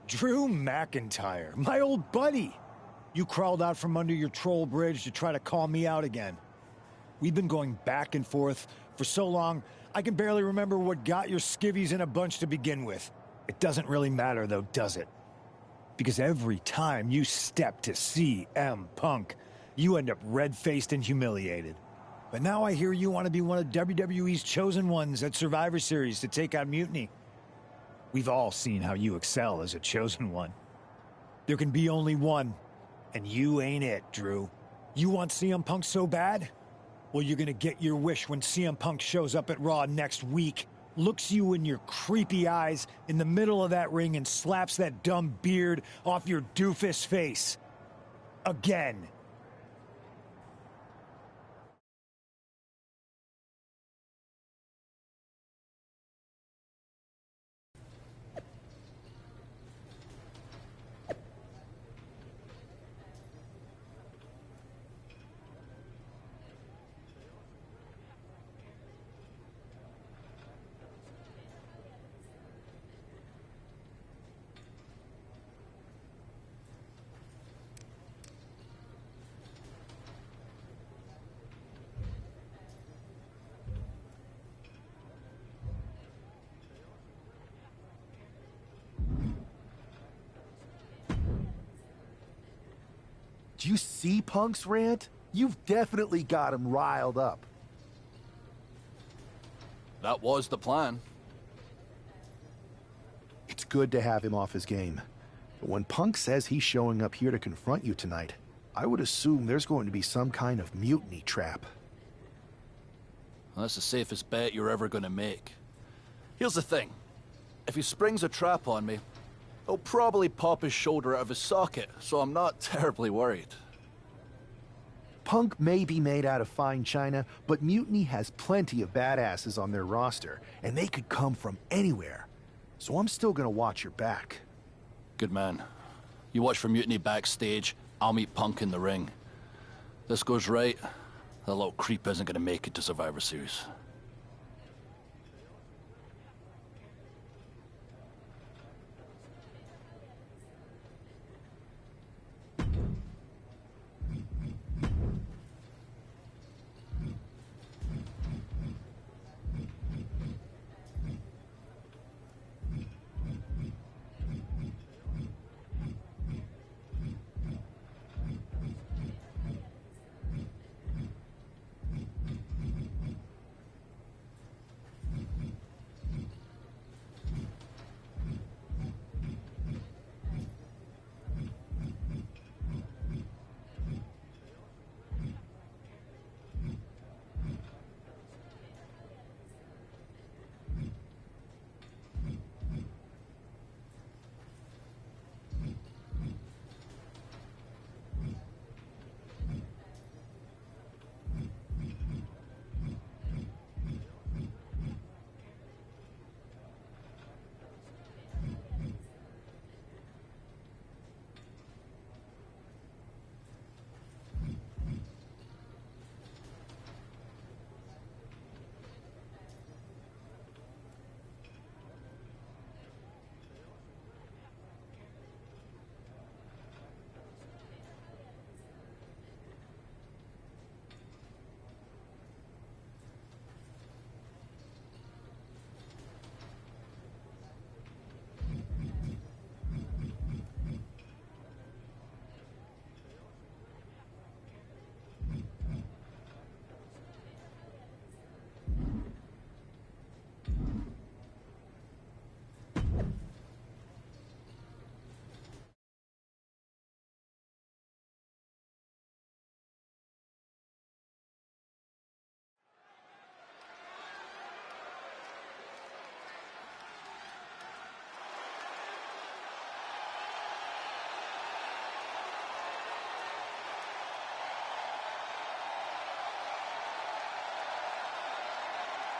Drew McIntyre, my old buddy. You crawled out from under your troll bridge to try to call me out again. We've been going back and forth for so long, I can barely remember what got your skivvies in a bunch to begin with. It doesn't really matter though, does it? Because every time you step to CM Punk, you end up red-faced and humiliated. But now I hear you want to be one of WWE's chosen ones at Survivor Series to take out Mutiny. We've all seen how you excel as a chosen one. There can be only one, and you ain't it, Drew. You want CM Punk so bad? Well, you're gonna get your wish when CM Punk shows up at Raw next week, looks you in your creepy eyes in the middle of that ring and slaps that dumb beard off your doofus face. Again. Do you see Punk's rant? You've definitely got him riled up. That was the plan. It's good to have him off his game. But when Punk says he's showing up here to confront you tonight, I would assume there's going to be some kind of mutiny trap. That's the safest bet you're ever gonna make. Here's the thing. If he springs a trap on me, he'll probably pop his shoulder out of his socket, so I'm not terribly worried. Punk may be made out of fine china, but Mutiny has plenty of badasses on their roster, and they could come from anywhere. So I'm still gonna watch your back. Good man. You watch for Mutiny backstage, I'll meet Punk in the ring. This goes right, that little creep isn't gonna make it to Survivor Series.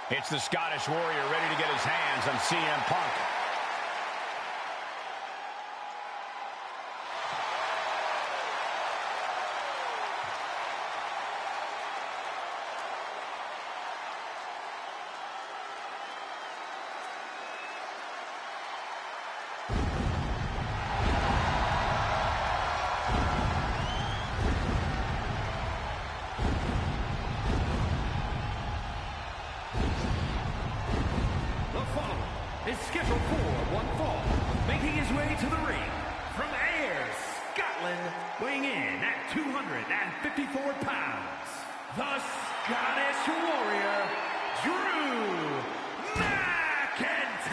It's the Scottish Warrior ready to get his hands on CM Punk. Is scheduled for one fall, making his way to the ring from Ayr, Scotland, weighing in at 254 pounds, the Scottish Warrior, Drew McIntyre.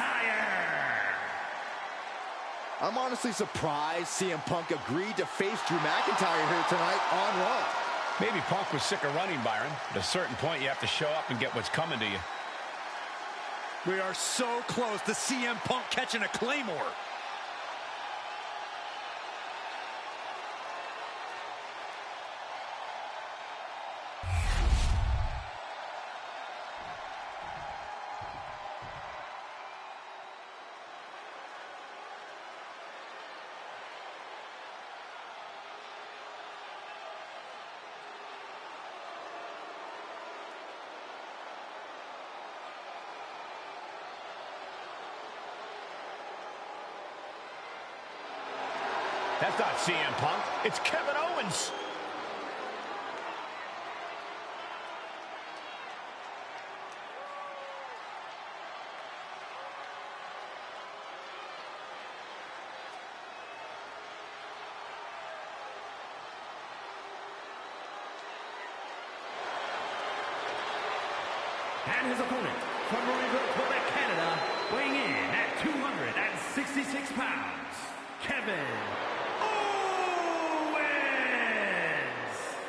I'm honestly surprised CM Punk agreed to face Drew McIntyre here tonight on Raw. Maybe Punk was sick of running, Byron. At a certain point, you have to show up and get what's coming to you. We are so close to CM Punk catching a Claymore. That's not CM Punk. It's Kevin Owens. And his opponent, from Louisville, Quebec, Canada, weighing in at 266 pounds, Kevin Owens!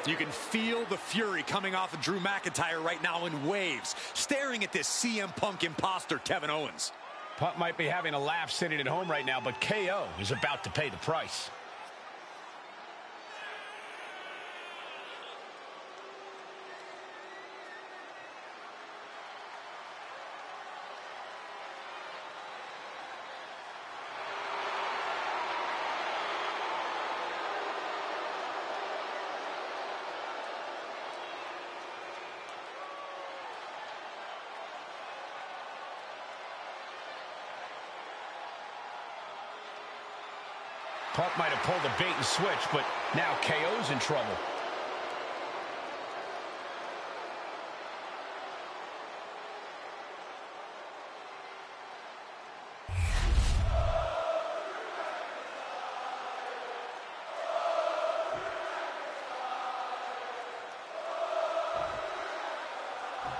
You can feel the fury coming off of Drew McIntyre right now in waves, staring at this CM Punk imposter, Kevin Owens. Punk might be having a laugh sitting at home right now, but KO is about to pay the price. Punk might have pulled a bait and switch, but now KO's in trouble.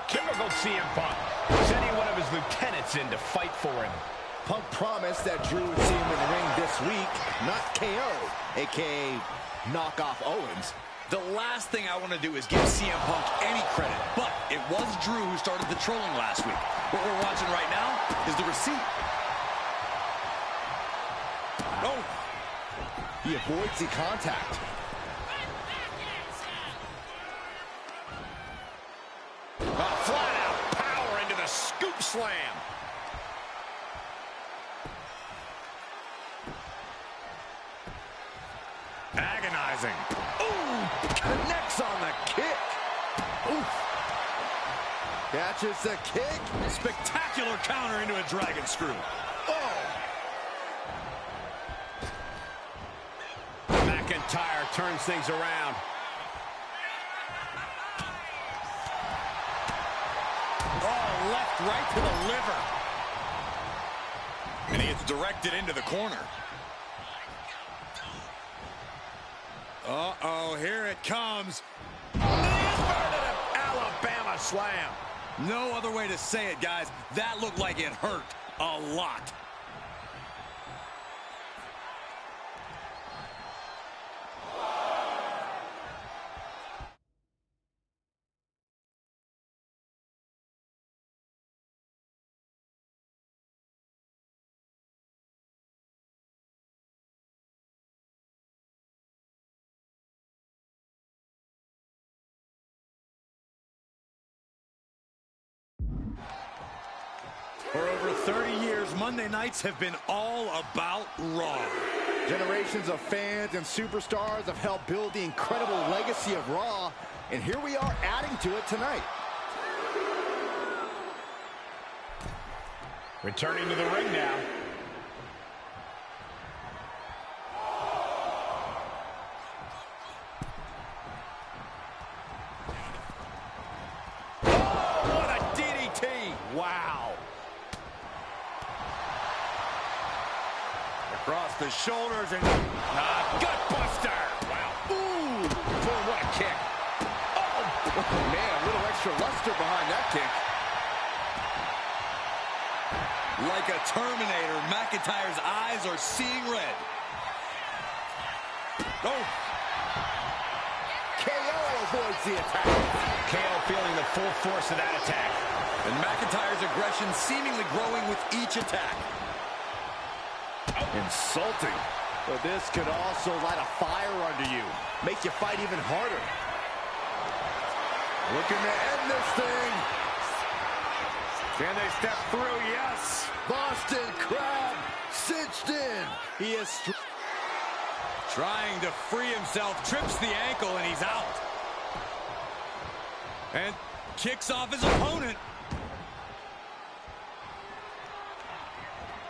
Typical CM Punk, sending one of his lieutenants in to fight for him. Punk promised that Drew would see him in the ring this week, not KO, a.k.a. knock off Owens. The last thing I want to do is give CM Punk any credit, but it was Drew who started the trolling last week. What we're watching right now is the receipt. Oh! He avoids the contact. Flat out power into the scoop slam. Agonizing. Ooh! Connects on the kick. Oof. Catches the kick. Spectacular counter into a dragon screw. Oh! McIntyre turns things around. Oh, left right to the liver. And he is directed into the corner. Uh-oh, here it comes. Alabama slam. No other way to say it, guys. That looked like it hurt a lot. For over 30 years, Monday nights have been all about Raw. Generations of fans and superstars have helped build the incredible legacy of Raw, and here we are adding to it tonight. Returning to the ring now. Oh, what a DDT! Wow. Across the shoulders and gut buster. Wow. Ooh, boy, what a kick. Oh, man, a little extra luster behind that kick. Like a Terminator, McIntyre's eyes are seeing red. Oh. KO avoids the attack. KO feeling the full force of that attack. And McIntyre's aggression seemingly growing with each attack. Insulting. But this could also light a fire under you. Make you fight even harder. Looking to end this thing. Can they step through? Yes. Boston Crab cinched in. He is trying to free himself, trips the ankle, and he's out. And kicks off his opponent.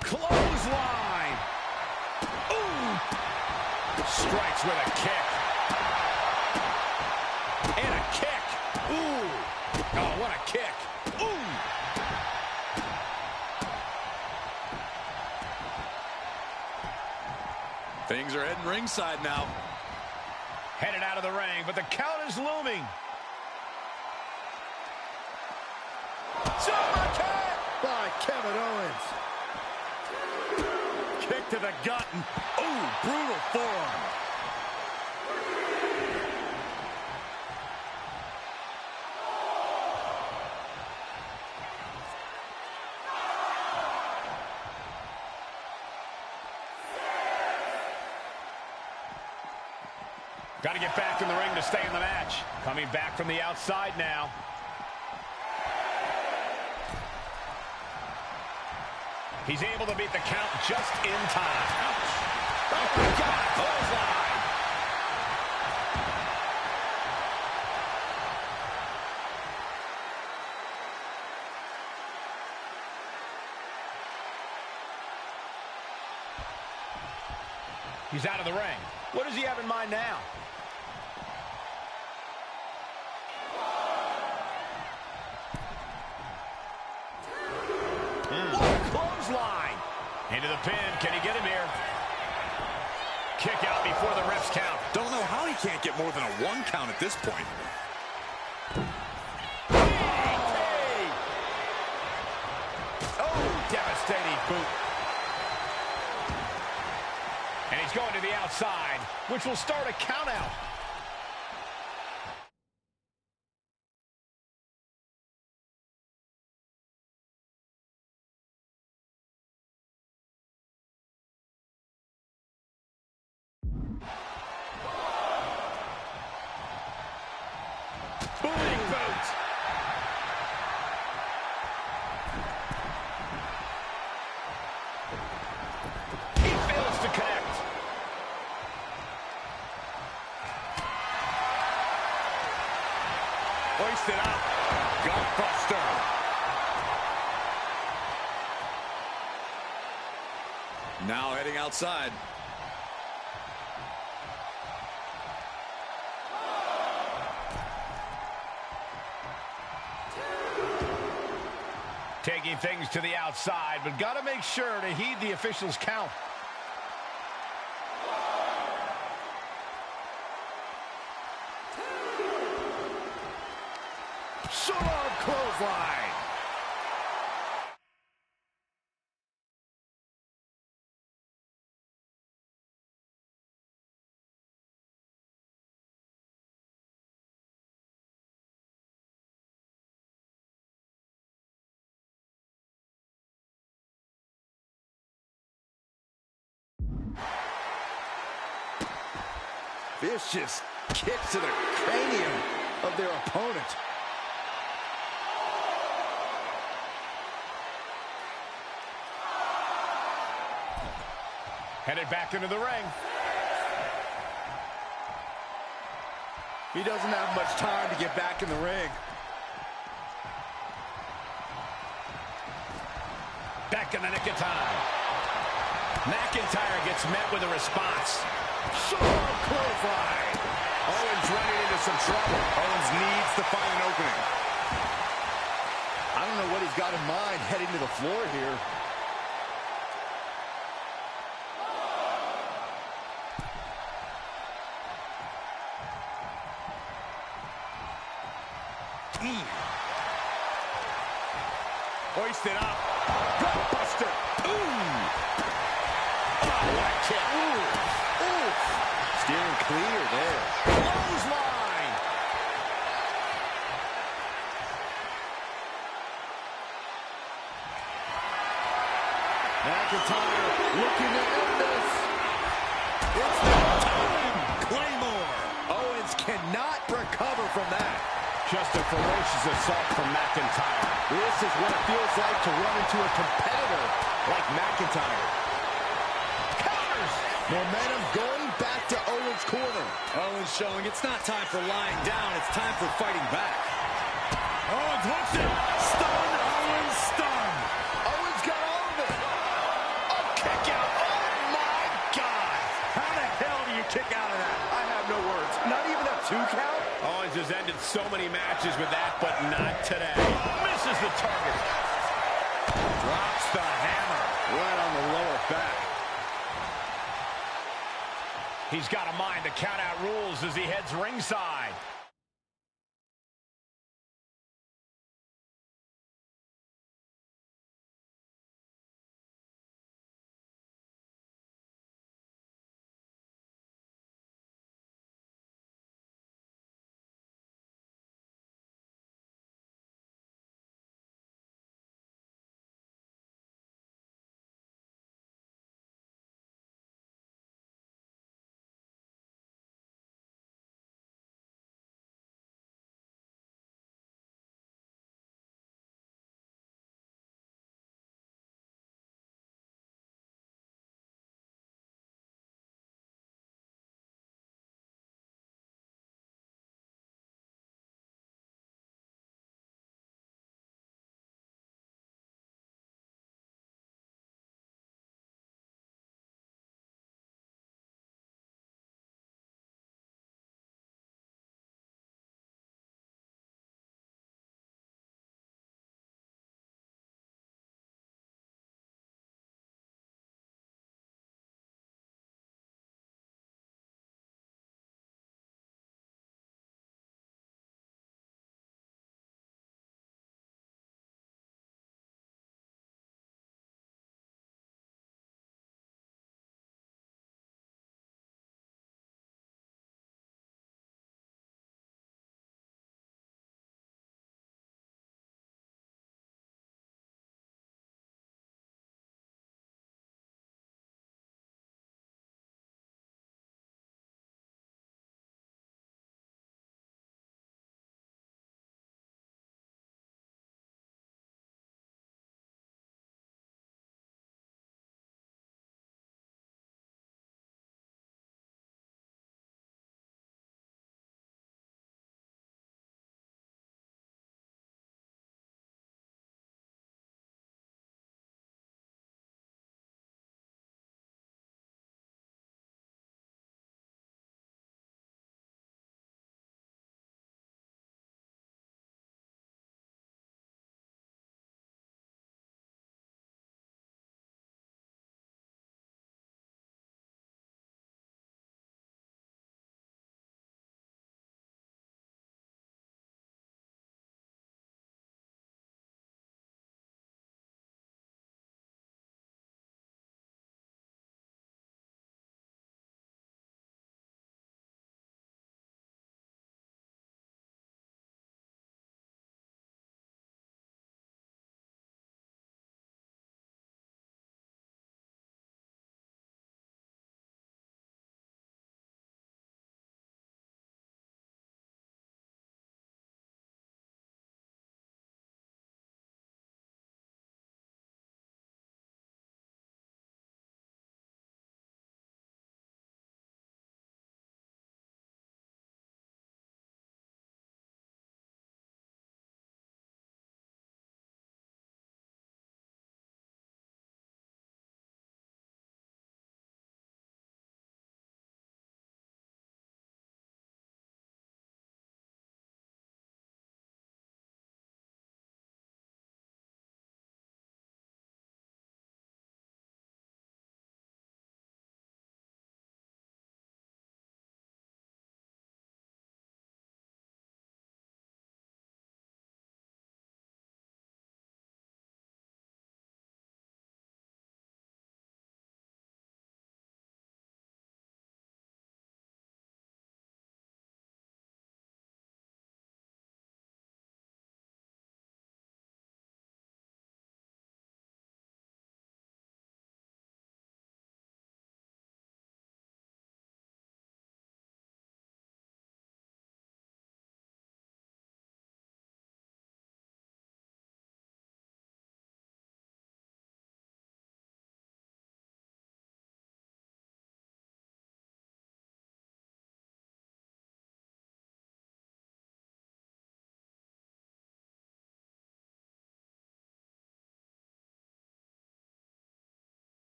Clothesline. Ooh. Strikes with a kick. And a kick. Ooh. Oh, what a kick. Ooh. Things are heading ringside now. Headed out of the ring, but the count is looming. Super kick by Kevin Owens. Kick to the gut. Ooh, brutal forearm. Got to get back in the ring to stay in the match. Coming back from the outside now. He's able to beat the count just in time. Ouch. Oh, my God. Clothesline. He's out of the ring. What does he have in mind now? Clothesline. Into the pin. Can he get him here? Kick out before the ref's count. Don't know how he can't get more than a 1 count at this point. Hey! Oh, devastating boot. And he's going to the outside, which will start a count out. Booting boot. He fails to connect. Hoisted up. Gutbuster. Now heading outside. Taking things to the outside, but got to make sure to heed the official's count. Short clothesline. Vicious kick to the cranium of their opponent. Headed back into the ring. He doesn't have much time to get back in the ring. Back in the nick of time. McIntyre gets met with a response. Short clothesline. Owens running into some trouble. Owens needs to find an opening. I don't know what he's got in mind heading to the floor here. Hoisted up. Gutbuster. Ooh. Oh, what a kick. Ooh. Ooh. Steering clear there. Clothesline. McIntyre looking to end this. It's the time. Claymore. Owens cannot recover from that. Just a ferocious assault from McIntyre. This is what it feels like to run into a competitor like McIntyre. Counters. Momentum going back to Owens' corner. Owens showing it's not time for lying down, it's time for fighting back. Owens hooks it. Stun. Owens stun. Owens got all of it. A kick out. Oh, my God. How the hell do you kick out of that? I have no words. Not even a 2 count? Owens has ended so many matches with that, but not today. Misses the target. Drops the hammer. Right on the lower back. He's got a mind to count out rules as he heads ringside.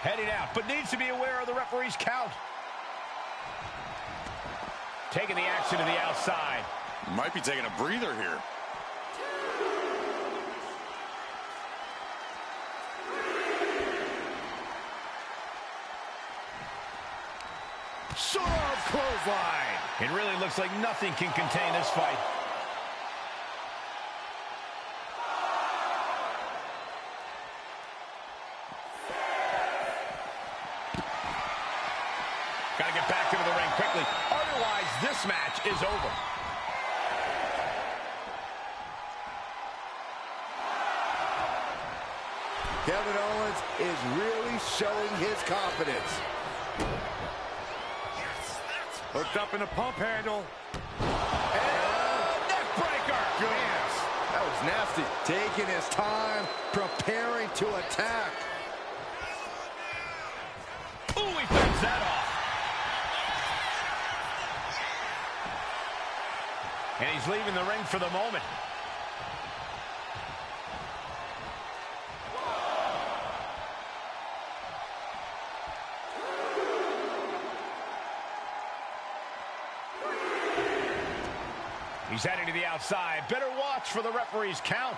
Heading out, but needs to be aware of the referee's count. Taking the action to the outside. Might be taking a breather here. Short arm clothesline. It really looks like nothing can contain this fight. Got to get back into the ring quickly. Otherwise, this match is over. Kevin Owens is really showing his confidence. Hooked up in a pump handle. And neck breaker. Goodness, that was nasty. Taking his time, preparing to attack. Ooh, he fends that off. And he's leaving the ring for the moment. He's heading to the outside. Better watch for the referee's count.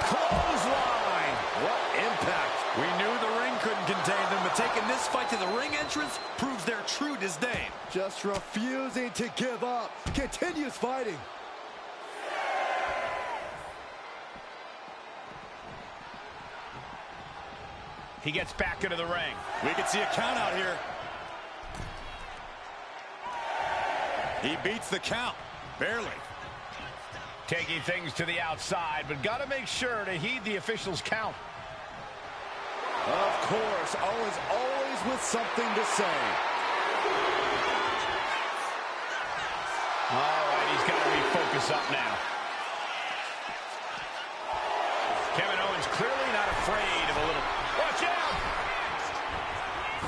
Clothesline. What impact. We knew the ring couldn't contain them, but taking this fight to the ring entrance proves their true disdain. Just refusing to give up. Continues fighting. He gets back into the ring. We can see a count out here. He beats the count. Barely. Taking things to the outside, but got to make sure to heed the official's count. Of course, Owens always with something to say. All right, he's got to refocus up now. Kevin Owens clearly not afraid of a little... Watch out!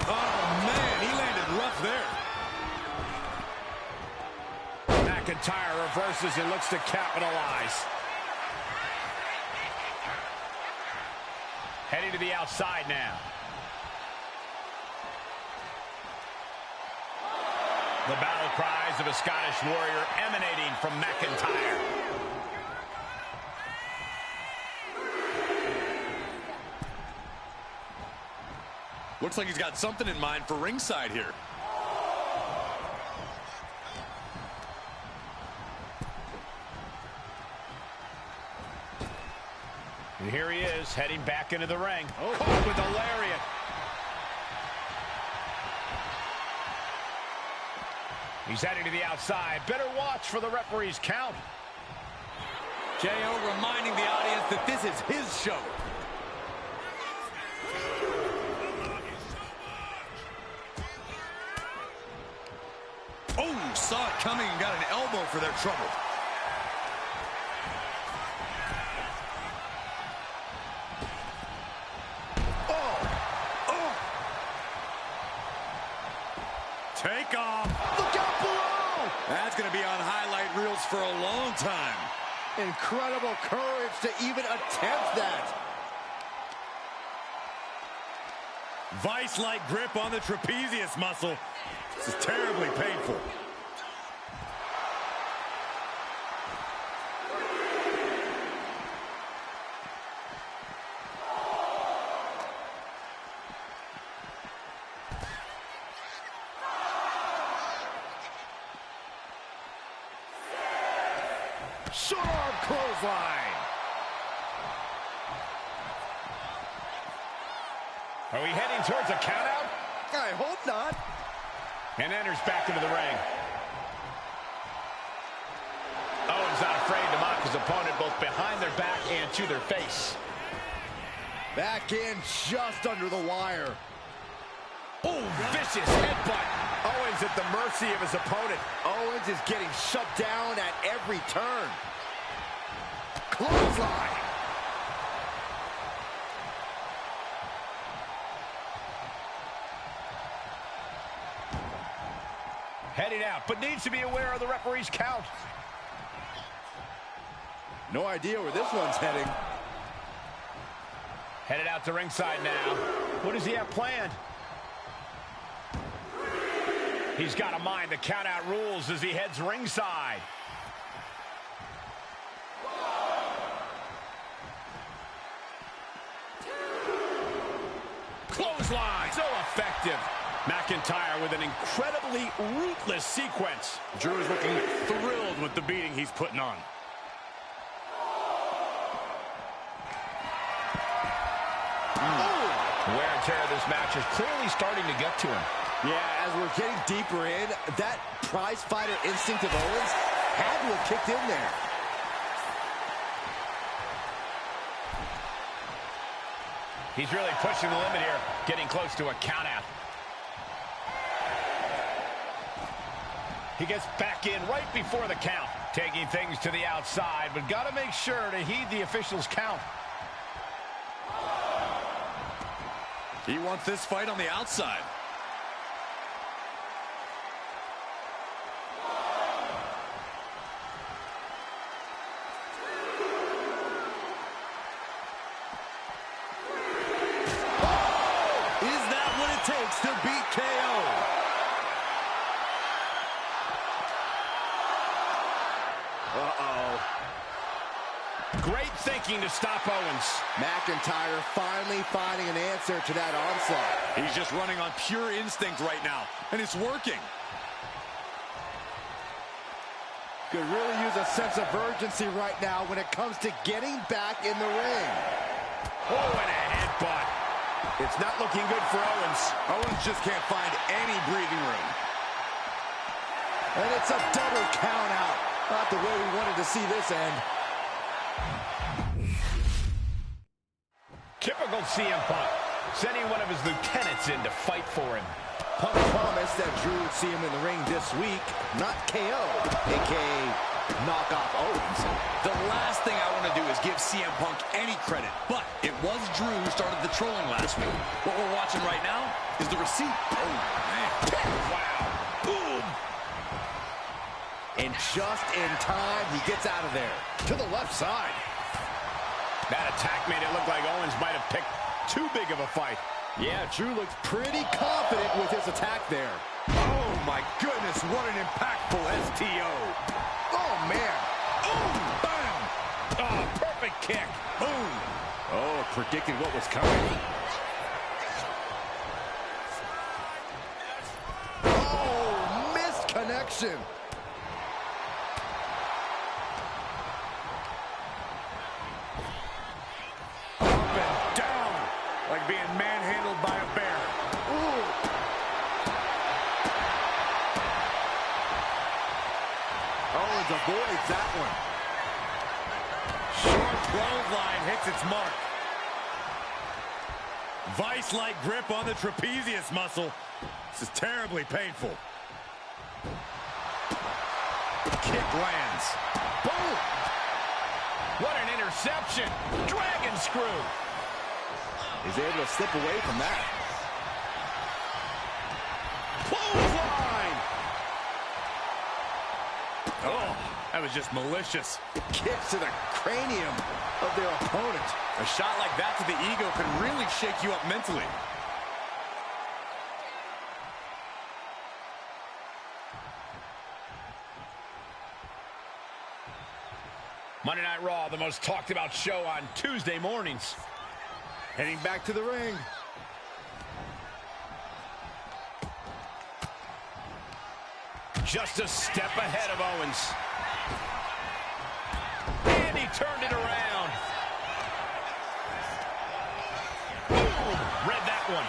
Oh, man, he landed rough there. McIntyre reverses and looks to capitalize. Heading to the outside now. The battle cries of a Scottish warrior emanating from McIntyre. Looks like he's got something in mind for ringside here. And here he is, heading back into the ring. Oh, caught with a lariat. He's heading to the outside. Better watch for the referee's count. J.O. reminding the audience that this is his show. Oh, saw it coming and got an elbow for their trouble. Take off. Look out below! That's going to be on highlight reels for a long time. Incredible courage to even attempt that. Vice-like grip on the trapezius muscle. This is terribly painful. Short arm clothesline. Are we heading towards a countout? I hope not. And enters back into the ring. Owens not afraid to mock his opponent both behind their back and to their face. Back in just under the wire. Oh, vicious headbutt. Owens at the mercy of his opponent. Owens is getting shut down at every turn. Clothesline. Heading out, but needs to be aware of the referee's count. No idea where this one's heading. Headed out to ringside now. What does he have planned? He's got to mind the count-out rules as he heads ringside. Clothesline, so effective. McIntyre with an incredibly ruthless sequence. Drew is looking thrilled with the beating he's putting on. Wear and tear of this match is clearly starting to get to him. Yeah, as we're getting deeper in, that prize fighter instinct of Owens had to have kicked in there. He's really pushing the limit here, getting close to a count-out. He gets back in right before the count, taking things to the outside, but got to make sure to heed the official's count. He wants this fight on the outside. Is that what it takes to beat KO? Uh-oh. Great thinking to stop Owens. McIntyre finally finding an answer to that onslaught. He's just running on pure instinct right now, and it's working. Could really use a sense of urgency right now when it comes to getting back in the ring. Oh, and a headbutt. It's not looking good for Owens. Owens just can't find any breathing room. And it's a double count out. Not the way we wanted to see this end. Typical CM Punk, sending one of his lieutenants in to fight for him. Punk promised that Drew would see him in the ring this week, not KO, a.k.a. knock off Owens. The last thing I want to do is give CM Punk any credit, but it was Drew who started the trolling last week. What we're watching right now is the receipt. Oh, man. Wow. Boom. And just in time, he gets out of there. To the left side. That attack made it look like Owens might have picked too big of a fight. Yeah, Drew looked pretty confident with his attack there. Oh, my goodness, what an impactful STO. Oh, man. Oh, bam. Oh, perfect kick. Boom. Oh, predicted what was coming. Oh, missed connection. Like being manhandled by a bear. Ooh. Owens avoids that one. Short clothesline hits its mark. Vice-like grip on the trapezius muscle. This is terribly painful. Kick lands. Boom! What an interception! Dragon screw! He's able to slip away from that. Clothesline! Oh, that was just malicious. Kicks to the cranium of their opponent. A shot like that to the ego can really shake you up mentally. Monday Night Raw, the most talked about show on Tuesday mornings. Heading back to the ring. Just a step ahead of Owens. And he turned it around. Boom! Read that one.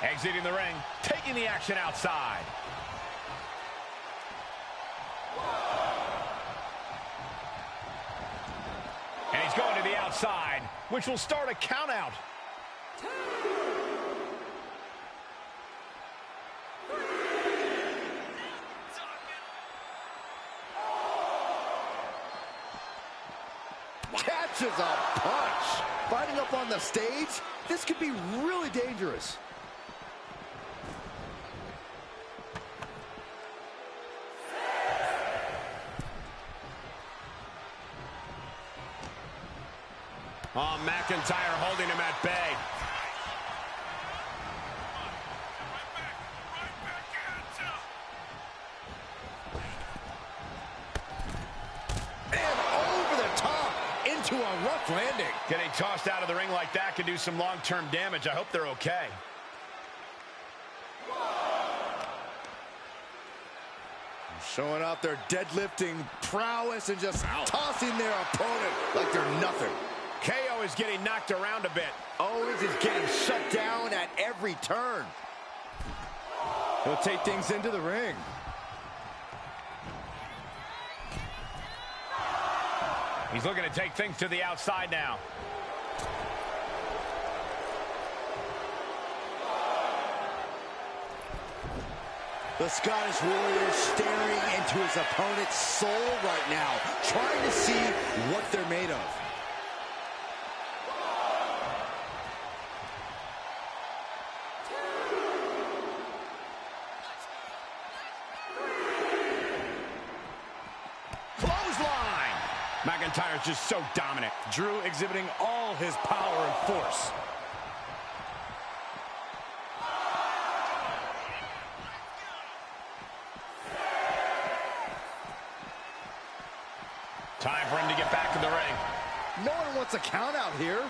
Exiting the ring, taking the action outside. And he's going to the outside, which will start a count out. Catches a punch. Fighting up on the stage, this could be really dangerous. Oh, McIntyre holding him at bay. And over the top into a rough landing. Getting tossed out of the ring like that can do some long-term damage. I hope they're okay. Showing out their deadlifting prowess and just tossing their opponent like they're nothing. KO is getting knocked around a bit. Owens is getting shut down at every turn. He'll take things into the ring. He's looking to take things to the outside now. The Scottish Warrior staring into his opponent's soul right now, trying to see what they're made of. Clothesline! McIntyre's just so dominant. Drew exhibiting all his power and force. Time for him to get back in the ring. No one wants a count out here.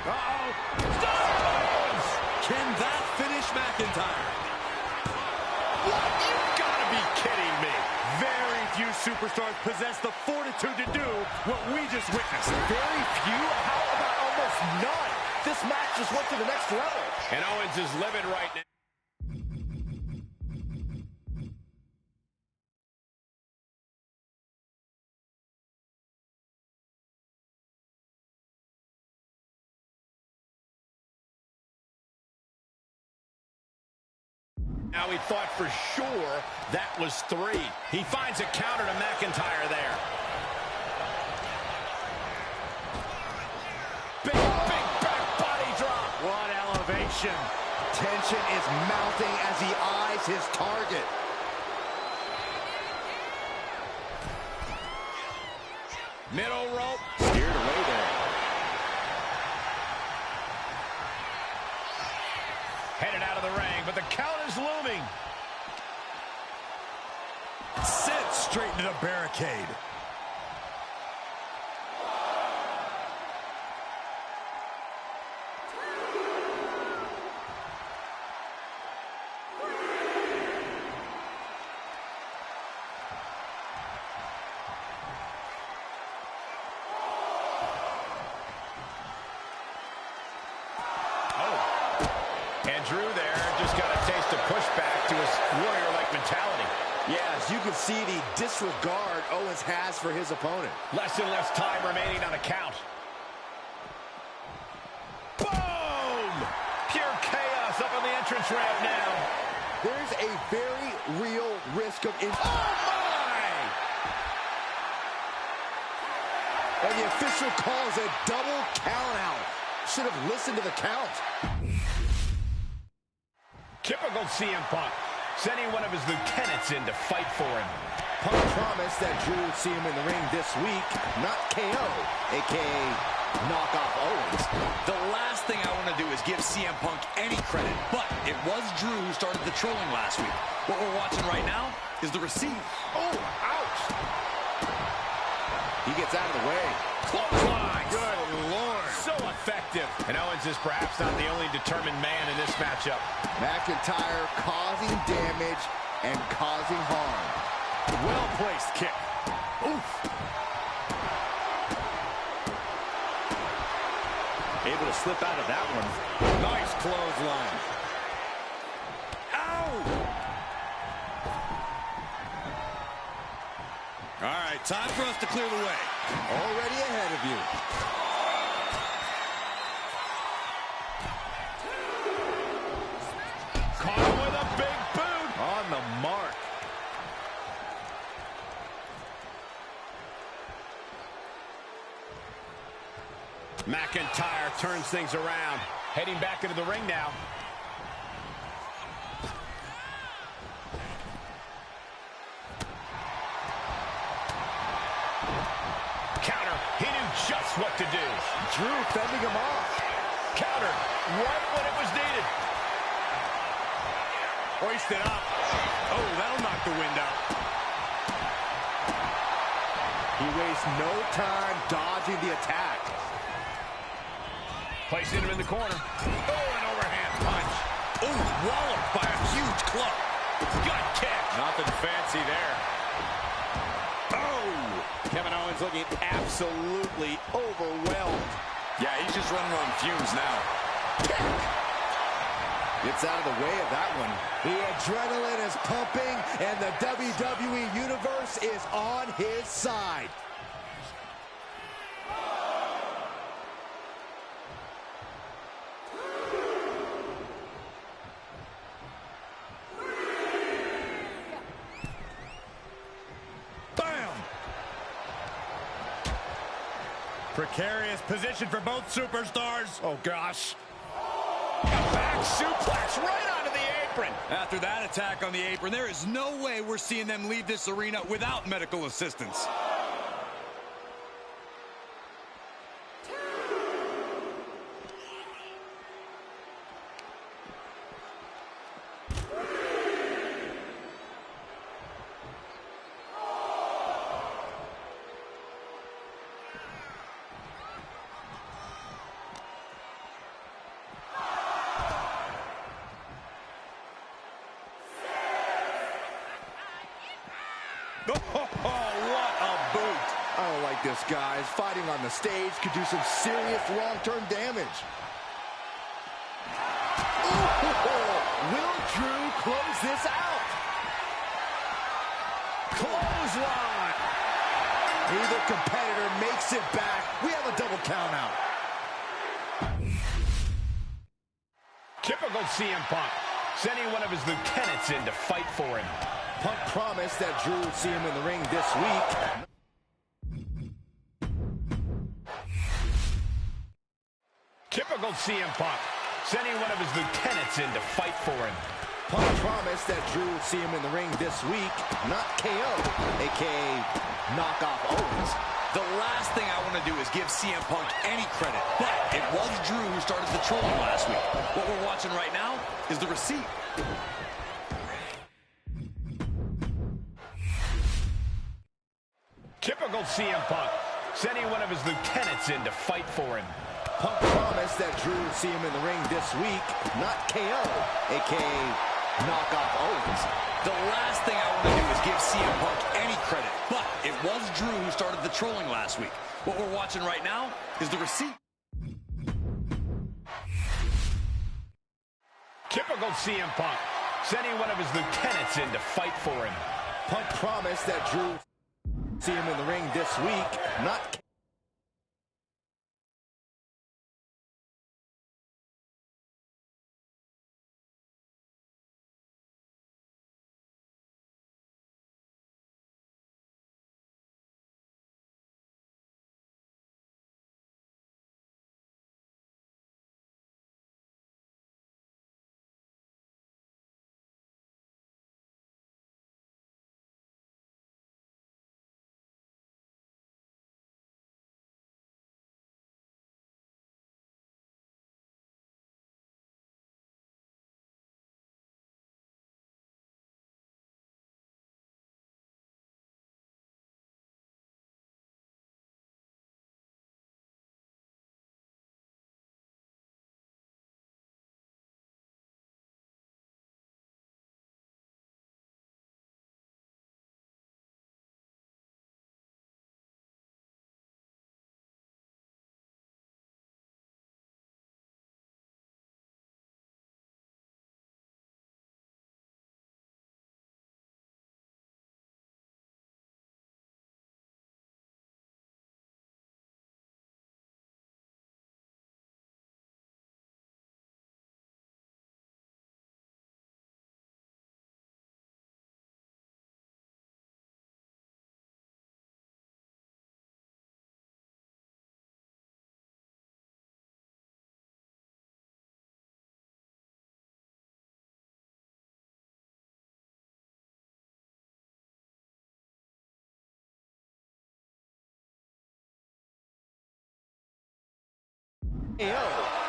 Uh-oh! Stones! Can that finish McIntyre? What? You've got to be kidding me. Very few superstars possess the fortitude to do what we just witnessed. Very few? How about almost none? This match just went to the next level. And Owens is livid right now. Now he thought for sure that was 3. He finds a counter to McIntyre there. Big back body drop. What elevation. Tension is mounting as he eyes his target. Middle rope. Steered away there. Headed out of the ring, but the count is looming. Sent straight into the barricade. got a taste of pushback to his warrior-like mentality. Yeah, as you can see, the disregard Owens has for his opponent. Less and less time remaining on the count. Boom! Pure chaos up on the entrance ramp now. There's a very real risk of injury. Oh, my! And the official calls a double count out. Should have listened to the count. Typical CM Punk, sending one of his lieutenants in to fight for him. Punk promised that Drew would see him in the ring this week, not KO, a.k.a. knock off Owens. The last thing I want to do is give CM Punk any credit, but it was Drew who started the trolling last week. What we're watching right now is the receipt. Oh, ouch! He gets out of the way. Clothesline! Good Lord! So effective. And Owens is perhaps not the only determined man in this matchup. McIntyre causing damage and causing harm. Well-placed kick. Oof! Able to slip out of that one. Nice clothesline. Ow! All right, time for us to clear the way. Already ahead of you. Caught him with a big boot. On the mark. McIntyre turns things around. Heading back into the ring now. Counter. He knew just what to do. Drew fending him off. Counter. Right when it was needed. Hoisted up. Oh, that'll knock the wind out. He wastes no time dodging the attack. Placing him in the corner. Oh, an overhand punch. Oh, walloped by a huge club. Gut kick. Nothing fancy there. Oh! Kevin Owens looking absolutely overwhelmed. Yeah, he's just running on fumes now. Gets out of the way of that one. The adrenaline is pumping, and the WWE Universe is on his side. Bam! Precarious position for both superstars. Oh, gosh. A back suplex right onto the apron. After that attack on the apron, there is no way we're seeing them leave this arena without medical assistance. This guys fighting on the stage could do some serious long-term damage. Ooh, will Drew close this out? Clothesline. Neither competitor makes it back. We have a double count out. Typical CM Punk, sending one of his lieutenants in to fight for him. Punk promised that Drew would see him in the ring this week. Typical CM Punk, sending one of his lieutenants in to fight for him. Punk promised that Drew would see him in the ring this week, not KO, a.k.a. knock off Owens. The last thing I want to do is give CM Punk any credit, but it was Drew who started the trolling last week. What we're watching right now is the receipt. Typical CM Punk, sending one of his lieutenants in to fight for him. Punk promised that Drew would see him in the ring this week, not KO, a.k.a. knock off Owens. The last thing I want to do is give CM Punk any credit, but it was Drew who started the trolling last week. What we're watching right now is the receipt. Typical CM Punk, sending one of his lieutenants in to fight for him. Punk promised that Drew see him in the ring this week, not...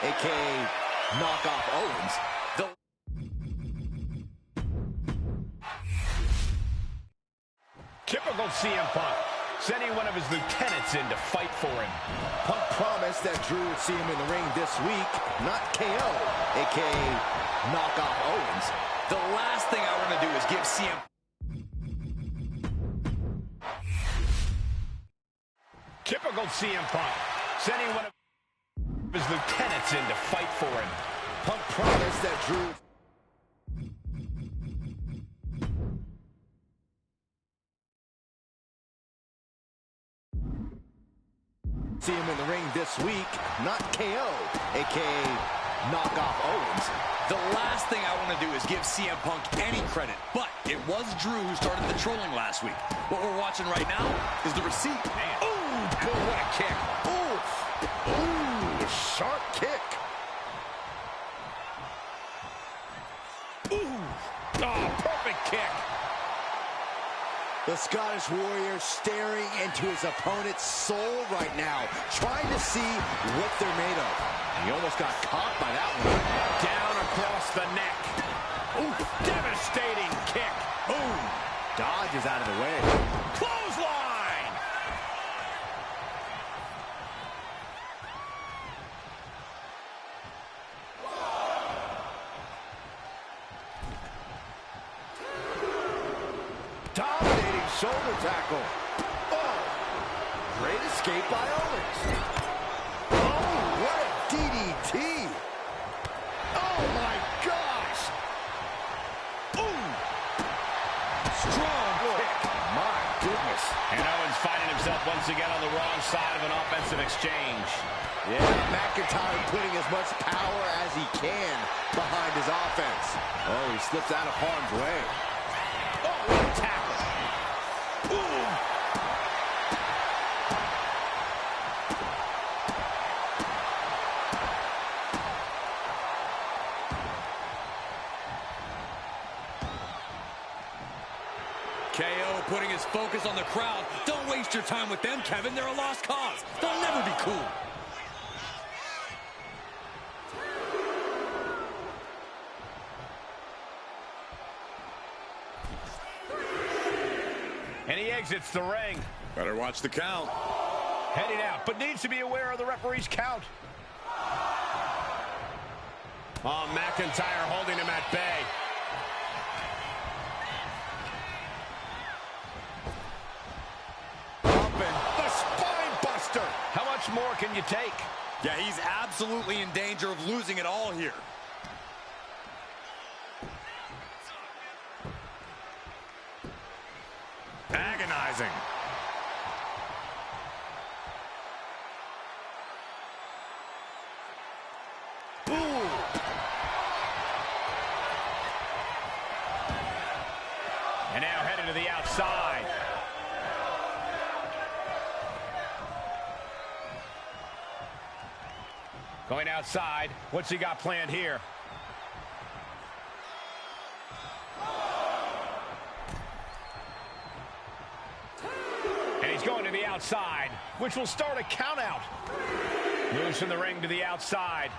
a.k.a. knockoff Owens. Typical CM Punk, sending one of his lieutenants in to fight for him. Punk promised that Drew would see him in the ring this week, not KO, a.k.a. knockoff Owens. The last thing I want to do is give CM... Typical CM Punk, sending one of his lieutenants in to fight for him. Punk promised that Drew... see him in the ring this week, not KO, a.k.a. knockoff Owens. The last thing I want to do is give CM Punk any credit, but it was Drew who started the trolling last week. What we're watching right now is the receipt. Man. Ooh, boy, what a kick. Ooh, sharp kick. Ooh, oh, perfect kick. The Scottish Warrior staring into his opponent's soul right now, trying to see what they're made of. He almost got caught by that one. Down across the neck. Ooh, devastating kick. Boom. Dodges out of the way. Clothesline. Dominating shoulder tackle. Oh, great escape by Owens. Oh, what a DDT. Oh, my gosh. Ooh. Strong kick. My goodness. And Owens finding himself once again on the wrong side of an offensive exchange. Yeah, McIntyre putting as much power as he can behind his offense. Oh, he slips out of harm's way. Oh, what a tackle. Ooh. KO putting his focus on the crowd. Don't waste your time with them, Kevin. They're a lost cause. They'll never be cool. And he exits the ring. Better watch the count. Heading out, but needs to be aware of the referee's count. Oh, McIntyre holding him at bay. The spine buster. How much more can you take? Yeah, he's absolutely in danger of losing it all here. mesmerizing. And now headed to the outside. Going outside. What's he got planned here? And he's going to the outside, which will start a count out. Moves from the ring to the outside.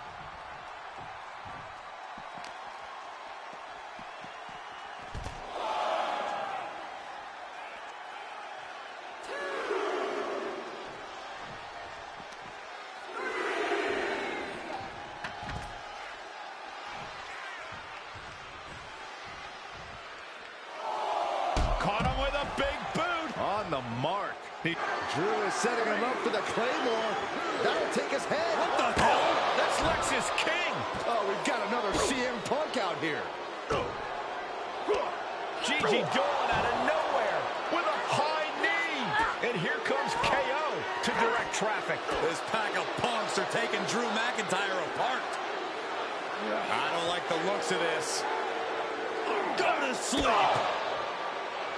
Caught him with a big boot. On the mark. Drew is setting him up for the Claymore. That'll take his head. What the hell? That's Lexis King. Oh, we've got another CM Punk out here. Gigi Dolan out of nowhere with a high knee. And here comes KO to direct traffic. This pack of punks are taking Drew McIntyre apart. I don't like the looks of this. Go to sleep.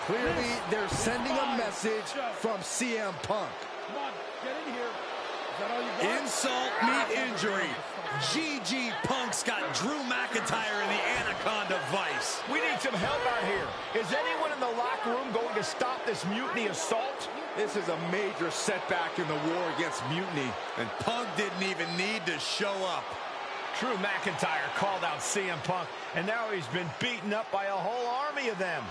Clearly, they're sending a message from CM Punk. Come on, get in here. Is that all you got? Insult meet injury. GG Punk's got Drew McIntyre in the Anaconda Vice. We need some help out here. Is anyone in the locker room going to stop this mutiny assault? This is a major setback in the war against Mutiny. And Punk didn't even need to show up. Drew McIntyre called out CM Punk, and now he's been beaten up by a whole army of them.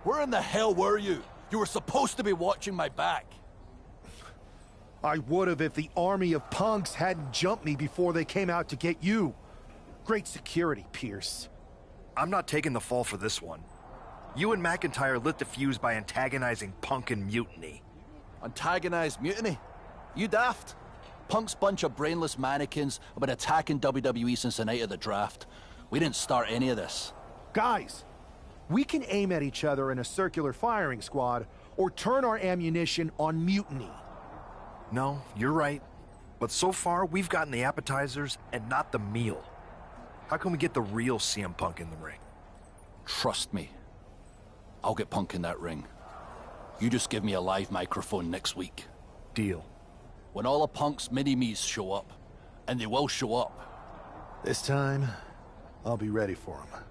Where in the hell were you? You were supposed to be watching my back. I would have if the army of punks hadn't jumped me before they came out to get you. Great security, Pierce. I'm not taking the fall for this one. You and McIntyre lit the fuse by antagonizing Punk and Mutiny. Antagonized Mutiny? You daft? Punk's bunch of brainless mannequins have been attacking WWE since the night of the draft. We didn't start any of this. Guys, we can aim at each other in a circular firing squad or turn our ammunition on Mutiny. No, you're right. But so far, we've gotten the appetizers and not the meal. How can we get the real CM Punk in the ring? Trust me. I'll get Punk in that ring. You just give me a live microphone next week. Deal. When all of Punk's mini-me's show up, and they will show up. This time, I'll be ready for them.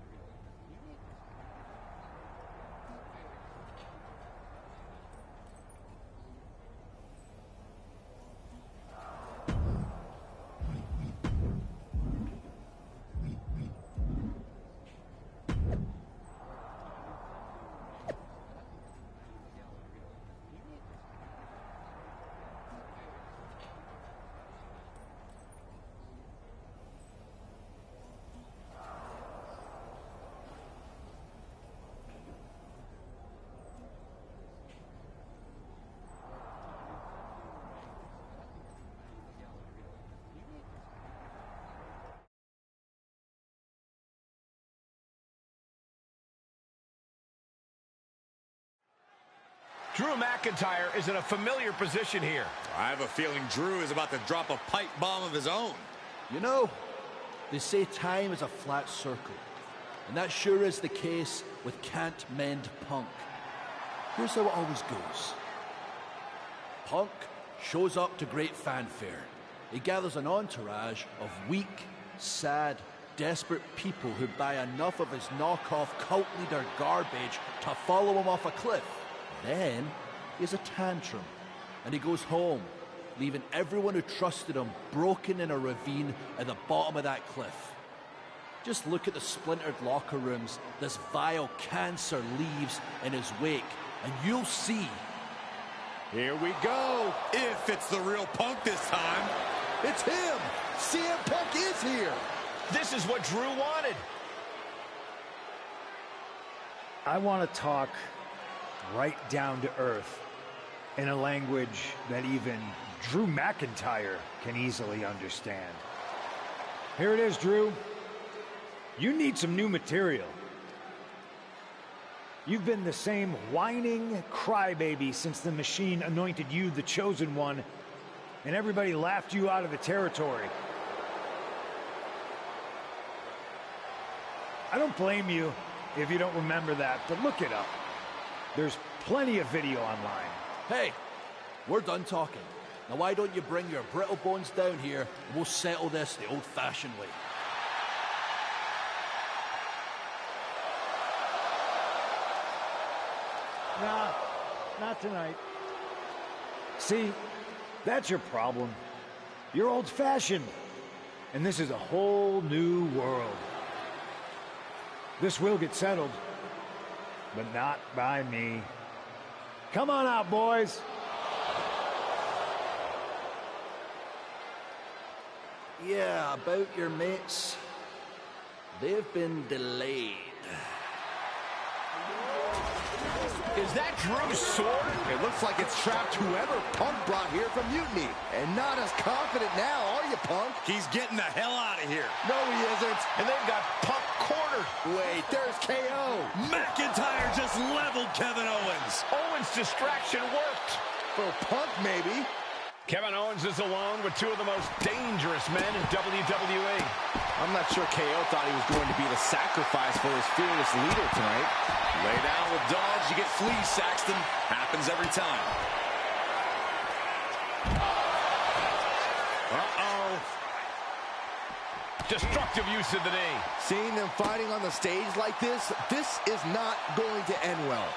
Drew McIntyre is in a familiar position here. I have a feeling Drew is about to drop a pipe bomb of his own. You know, they say time is a flat circle. And that sure is the case with Can't Mend Punk. Here's how it always goes. Punk shows up to great fanfare. He gathers an entourage of weak, sad, desperate people who buy enough of his knockoff cult leader garbage to follow him off a cliff. Then he has a tantrum, and he goes home, leaving everyone who trusted him broken in a ravine at the bottom of that cliff. Just look at the splintered locker rooms this vile cancer leaves in his wake, and you'll see. Here we go. If it's the real Punk this time. It's him. CM Punk is here. This is what Drew wanted. I want to talk right down to earth in a language that even Drew McIntyre can easily understand. Here it is, Drew. You need some new material. You've been the same whining crybaby since the Machine anointed you the Chosen One, and everybody laughed you out of the territory. I don't blame you if you don't remember that, but look it up. There's plenty of video online. Hey, we're done talking. Now why don't you bring your brittle bones down here and we'll settle this the old-fashioned way. Nah, not tonight. See, that's your problem. You're old-fashioned, and this is a whole new world. This will get settled, but not by me. Come on out, boys. Yeah, about your mates. They've been delayed. Is that Drew's sword? It looks like it's trapped whoever Punk brought here from Mutiny. And not as confident now, are you, Punk? He's getting the hell out of here. No, he isn't. And they've got Punk cornered. Wait, there's KO. McIntyre just leveled Kevin Owens. Owens' distraction worked. For Punk, maybe. Kevin Owens is alone with two of the most dangerous men in WWE. I'm not sure KO thought he was going to be the sacrifice for his fearless leader tonight. Lay down with dodge, you get fleas, Saxton. Happens every time. Uh-oh. Destructive use of the knee. Seeing them fighting on the stage like this is not going to end well.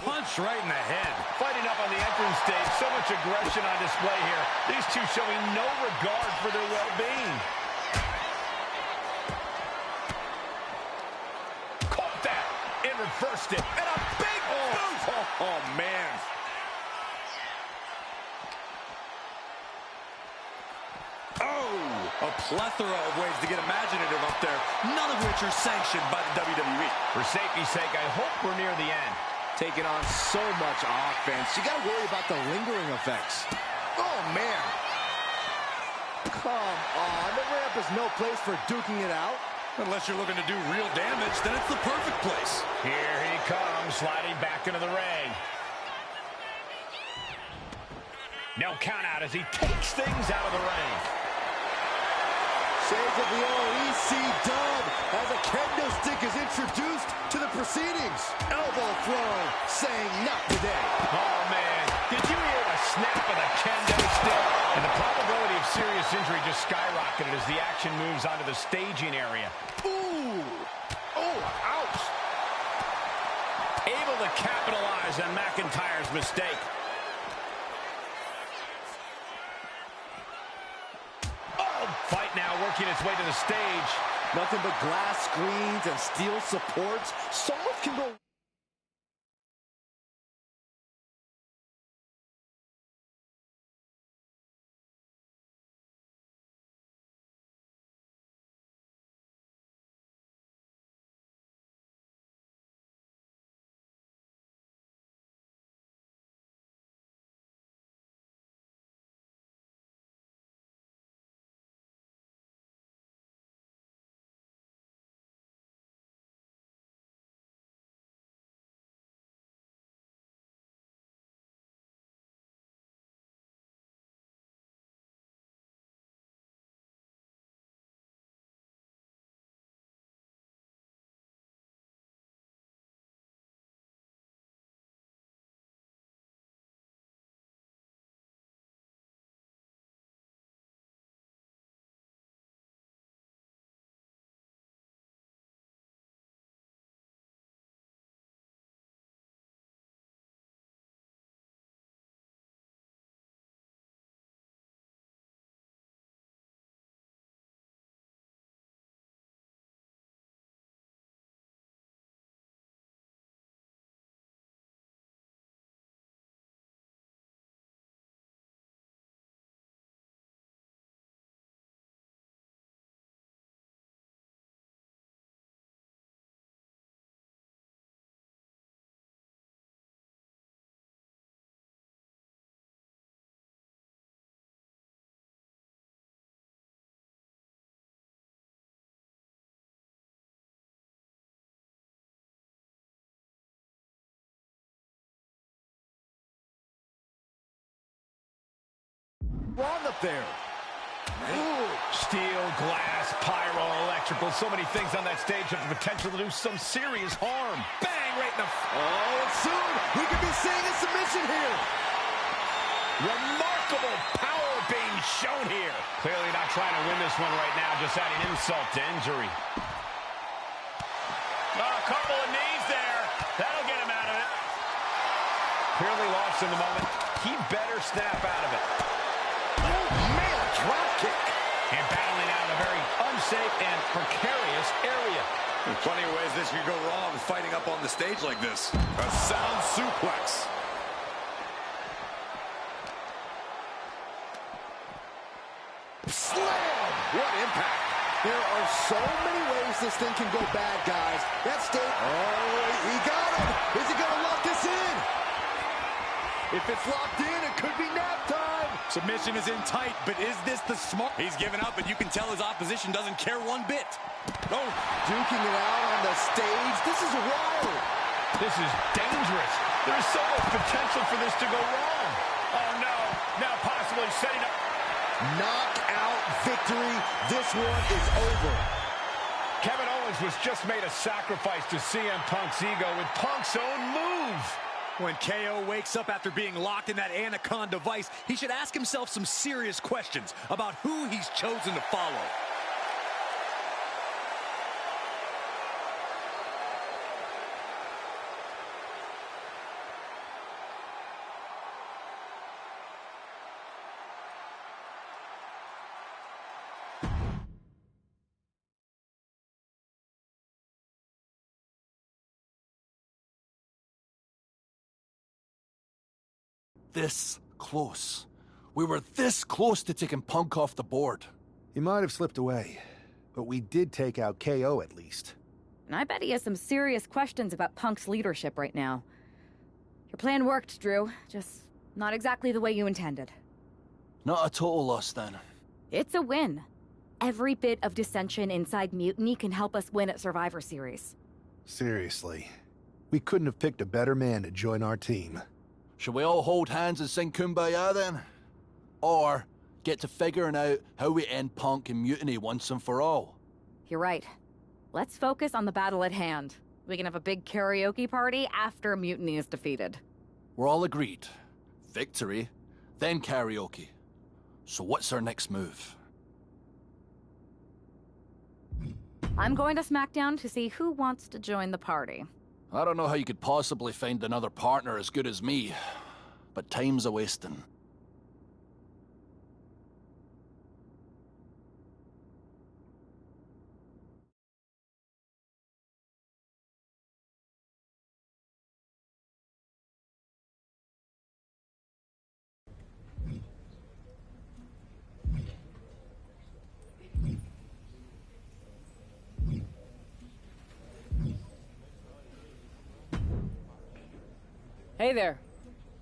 Punch right in the head. Fighting up on the entrance stage. So much aggression on display here. These two showing no regard for their well-being. Caught that. And reversed it. And a big boot. Oh, man. Oh, a plethora of ways to get imaginative up there, none of which are sanctioned by the WWE. For safety's sake, I hope we're near the end. Taking on so much offense. You got to worry about the lingering effects. Oh, man. Come on. The ramp is no place for duking it out. Unless you're looking to do real damage, then it's the perfect place. Here he comes, sliding back into the ring. No count out as he takes things out of the ring. Shades of the OEC dub as a kendo stick is introduced to the proceedings. Elbow throw, saying not today. Oh, man. Did you hear the snap of the kendo stick? And the probability of serious injury just skyrocketed as the action moves onto the staging area. Ooh. Oh, ouch. Able to capitalize on McIntyre's mistake. Fight now working its way to the stage. Nothing but glass screens and steel supports. So much can go wrong up there? Ooh. Steel, glass, pyro, electrical, so many things on that stage have the potential to do some serious harm. Bang, right in the... Oh, and soon we could be seeing a submission here. Remarkable power being shown here. Clearly not trying to win this one right now, just adding insult to injury. Oh, a couple of knees there. That'll get him out of it. Clearly lost in the moment. He better snap out of it. Oh, man, a drop kick. And battling out of a very unsafe and precarious area. Plenty of ways this could go wrong fighting up on the stage like this. A sound suplex. Slam! What impact. There are so many ways this thing can go bad, guys. That stage... Oh, he got him. Is he going to lock this in? If it's locked in, it could be nap time. Submission is in tight, but is this the smart... He's given up, but you can tell his opposition doesn't care one bit. Oh, duking it out on the stage. This is wild. This is dangerous. There's so much potential for this to go wrong. Oh, no. Now possibly setting up... Knockout victory. This one is over. Kevin Owens was just made a sacrifice to CM Punk's ego with Punk's own move. When KO wakes up after being locked in that Anaconda vice, he should ask himself some serious questions about who he's chosen to follow. This close. We were this close to taking Punk off the board. He might have slipped away, but we did take out KO at least. And I bet he has some serious questions about Punk's leadership right now. Your plan worked, Drew. Just not exactly the way you intended. Not a total loss, then. It's a win. Every bit of dissension inside Mutiny can help us win at Survivor Series. Seriously. We couldn't have picked a better man to join our team. Shall we all hold hands and sing Kumbaya, then? Or get to figuring out how we end Punk and Mutiny once and for all? You're right. Let's focus on the battle at hand. We can have a big karaoke party after Mutiny is defeated. We're all agreed. Victory, then karaoke. So what's our next move? I'm going to SmackDown to see who wants to join the party. I don't know how you could possibly find another partner as good as me, but time's a-wasting. Hey there.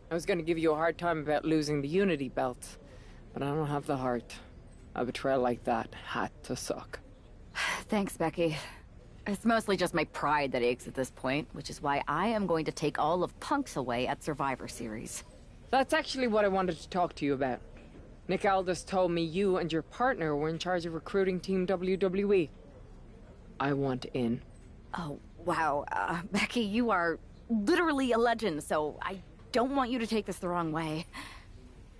I was gonna give you a hard time about losing the Unity belt, but I don't have the heart. A betrayal like that had to suck. Thanks, Becky. It's mostly just my pride that aches at this point, which is why I am going to take all of Punk's away at Survivor Series. That's actually what I wanted to talk to you about. Nick Aldis told me you and your partner were in charge of recruiting Team WWE. I want in. Oh, wow. Becky, you are literally a legend, so I don't want you to take this the wrong way.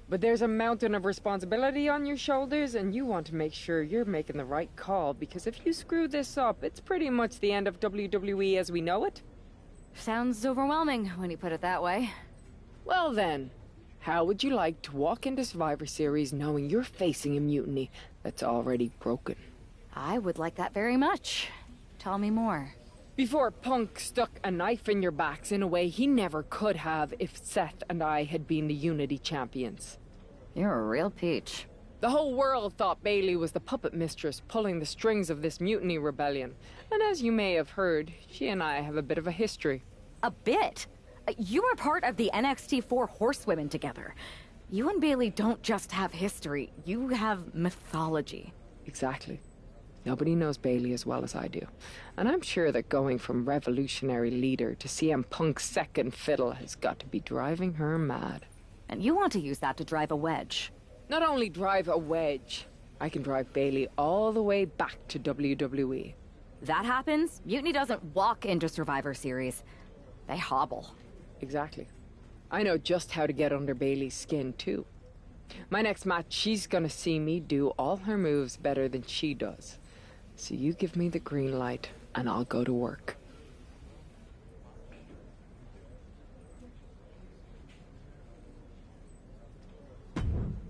But there's a mountain of responsibility on your shoulders, and you want to make sure you're making the right call, because if you screw this up, it's pretty much the end of WWE as we know it. Sounds overwhelming when you put it that way. Well then, how would you like to walk into Survivor Series knowing you're facing a mutiny that's already broken? I would like that very much. Tell me more. Before Punk stuck a knife in your backs in a way he never could have if Seth and I had been the Unity champions. You're a real peach. The whole world thought Bayley was the puppet mistress pulling the strings of this mutiny rebellion. And as you may have heard, she and I have a bit of a history. A bit? You were part of the NXT 4 Horsewomen together. You and Bayley don't just have history, you have mythology. Exactly. Nobody knows Bayley as well as I do. And I'm sure that going from revolutionary leader to CM Punk's second fiddle has got to be driving her mad. And you want to use that to drive a wedge. Not only drive a wedge, I can drive Bailey all the way back to WWE. That happens, Mutiny doesn't walk into Survivor Series. They hobble. Exactly. I know just how to get under Bailey's skin, too. My next match, she's gonna see me do all her moves better than she does. So you give me the green light, and I'll go to work.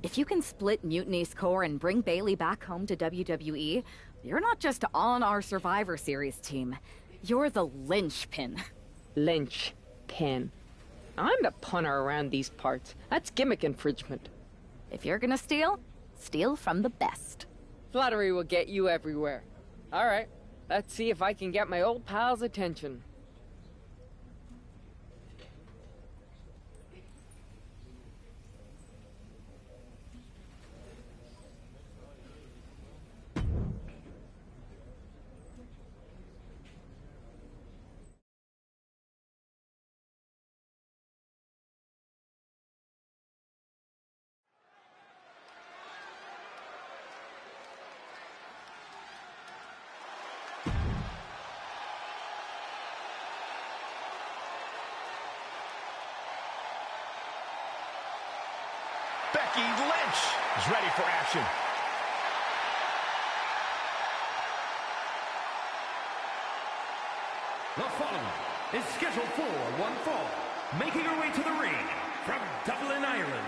If you can split Mutiny's core and bring Bailey back home to WWE, you're not just on our Survivor Series team. You're the linchpin. Linchpin. I'm the punter around these parts. That's gimmick infringement. If you're gonna steal, steal from the best. Flattery will get you everywhere. All right, let's see if I can get my old pal's attention. Becky Lynch is ready for action. The following is scheduled for one fall. Making her way to the ring from Dublin, Ireland,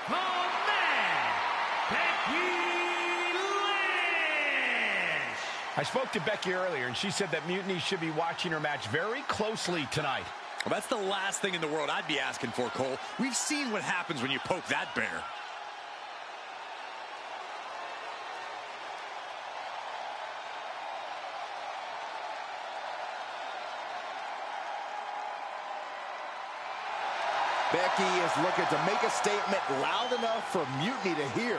the man, Becky Lynch! I spoke to Becky earlier, and she said that Mutiny should be watching her match very closely tonight. Well, that's the last thing in the world I'd be asking for, Cole. We've seen what happens when you poke that bear. Becky is looking to make a statement loud enough for Mutiny to hear.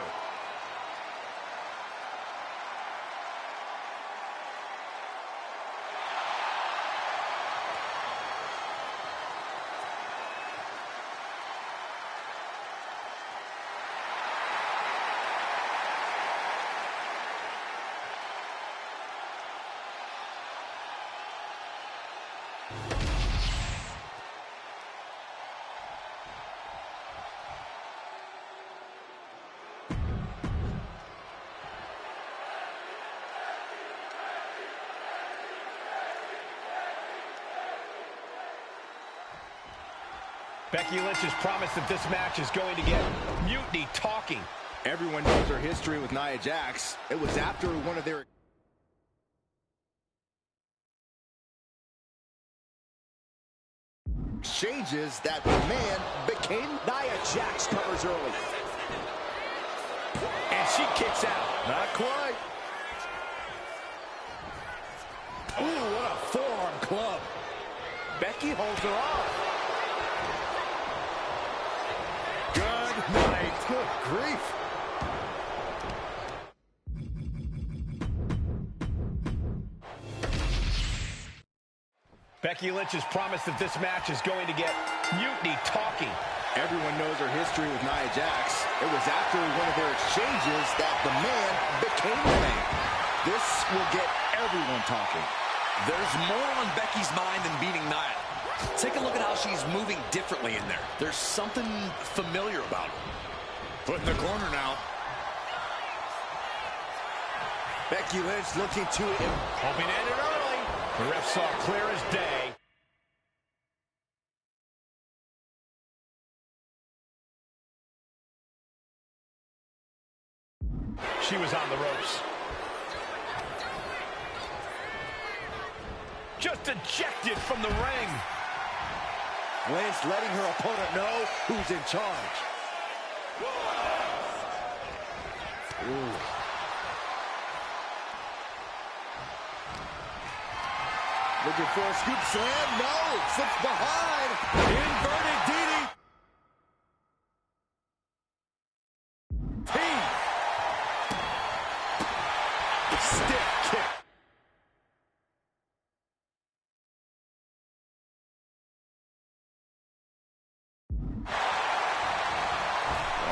Becky Lynch has promised that this match is going to get Mutiny talking. Everyone knows her history with Nia Jax. It was after one of their exchanges that the man became. Nia Jax covers early. And she kicks out. Not quite. Ooh, what a forearm club. Becky holds her off. Good night. Good grief. Becky Lynch has promised that this match is going to get Mutiny talking. Everyone knows her history with Nia Jax. It was after one of their exchanges that the man became the man. This will get everyone talking. There's more on Becky's mind than beating Nia. Take a look at how she's moving differently in there. There's something familiar about her. Put in the corner now. Becky Lynch looking to him. Hoping to end it early. The ref saw clear as day. She was on the ropes. Just ejected from the ring. Lynch letting her opponent know who's in charge. Ooh. Looking for a scoop slam. No. Slips behind. Inverted DDT. Stiff kick.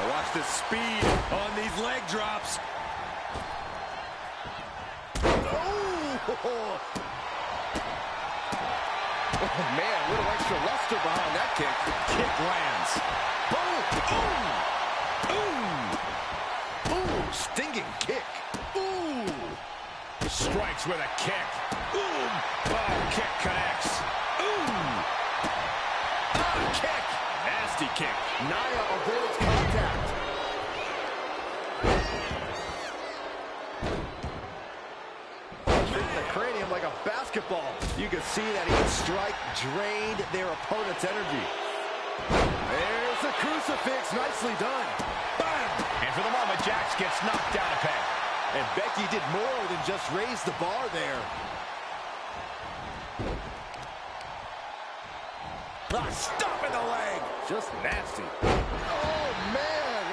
Watch this the speed on these leg drops. Oh, man, a little extra luster behind that kick. Kick lands. Boom! Ooh! Ooh, stinging kick. Ooh! Strikes with a kick. Ooh! Oh, kick connects. Ooh! Ah, kick! Nasty kick. Nia avoids contact. Hitting the cranium like a basketball. You can see that each strike drained their opponent's energy. There's the crucifix. Nicely done. Bam! And for the moment, Jax gets knocked down a peg. And Becky did more than just raise the bar there. Stop in the leg. Just nasty. Oh, man.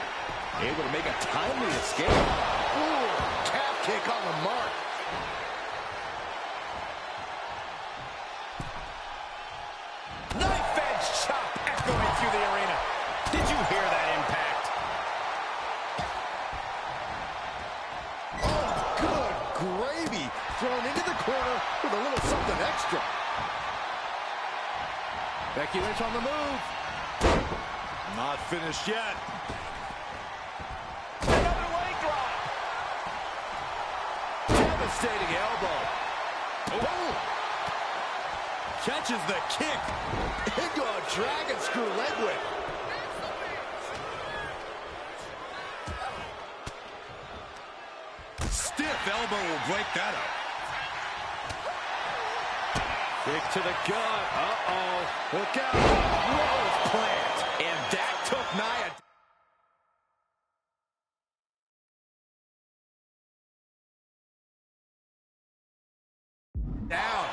Able to make a timely escape. Ooh, calf kick on the mark. Knife edge chop echoing through the arena. Did you hear that impact? Oh, good gravy. Thrown into the corner with a little something extra. Becky Lynch on the move. Not finished yet. Another leg drop. Devastating elbow. Oh. Catches the kick. Into a dragon screw leg whip. Stiff elbow will break that up. Kick to the gut. Uh-oh. Look out. Rose plant. And that took Nia. Down.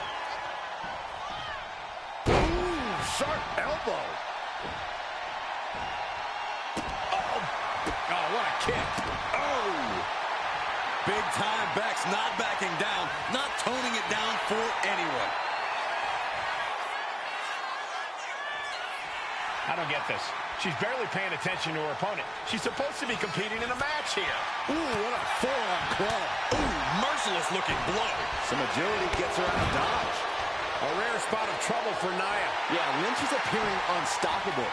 Ooh, sharp elbow. Oh, what a kick. Oh! Big time Bex not backing down, not toning it down for anyone. I don't get this. She's barely paying attention to her opponent. She's supposed to be competing in a match here. Ooh, what a forearm club. Ooh, merciless looking blow. Some agility gets her out of dodge. A rare spot of trouble for Nia. Yeah, Lynch is appearing unstoppable.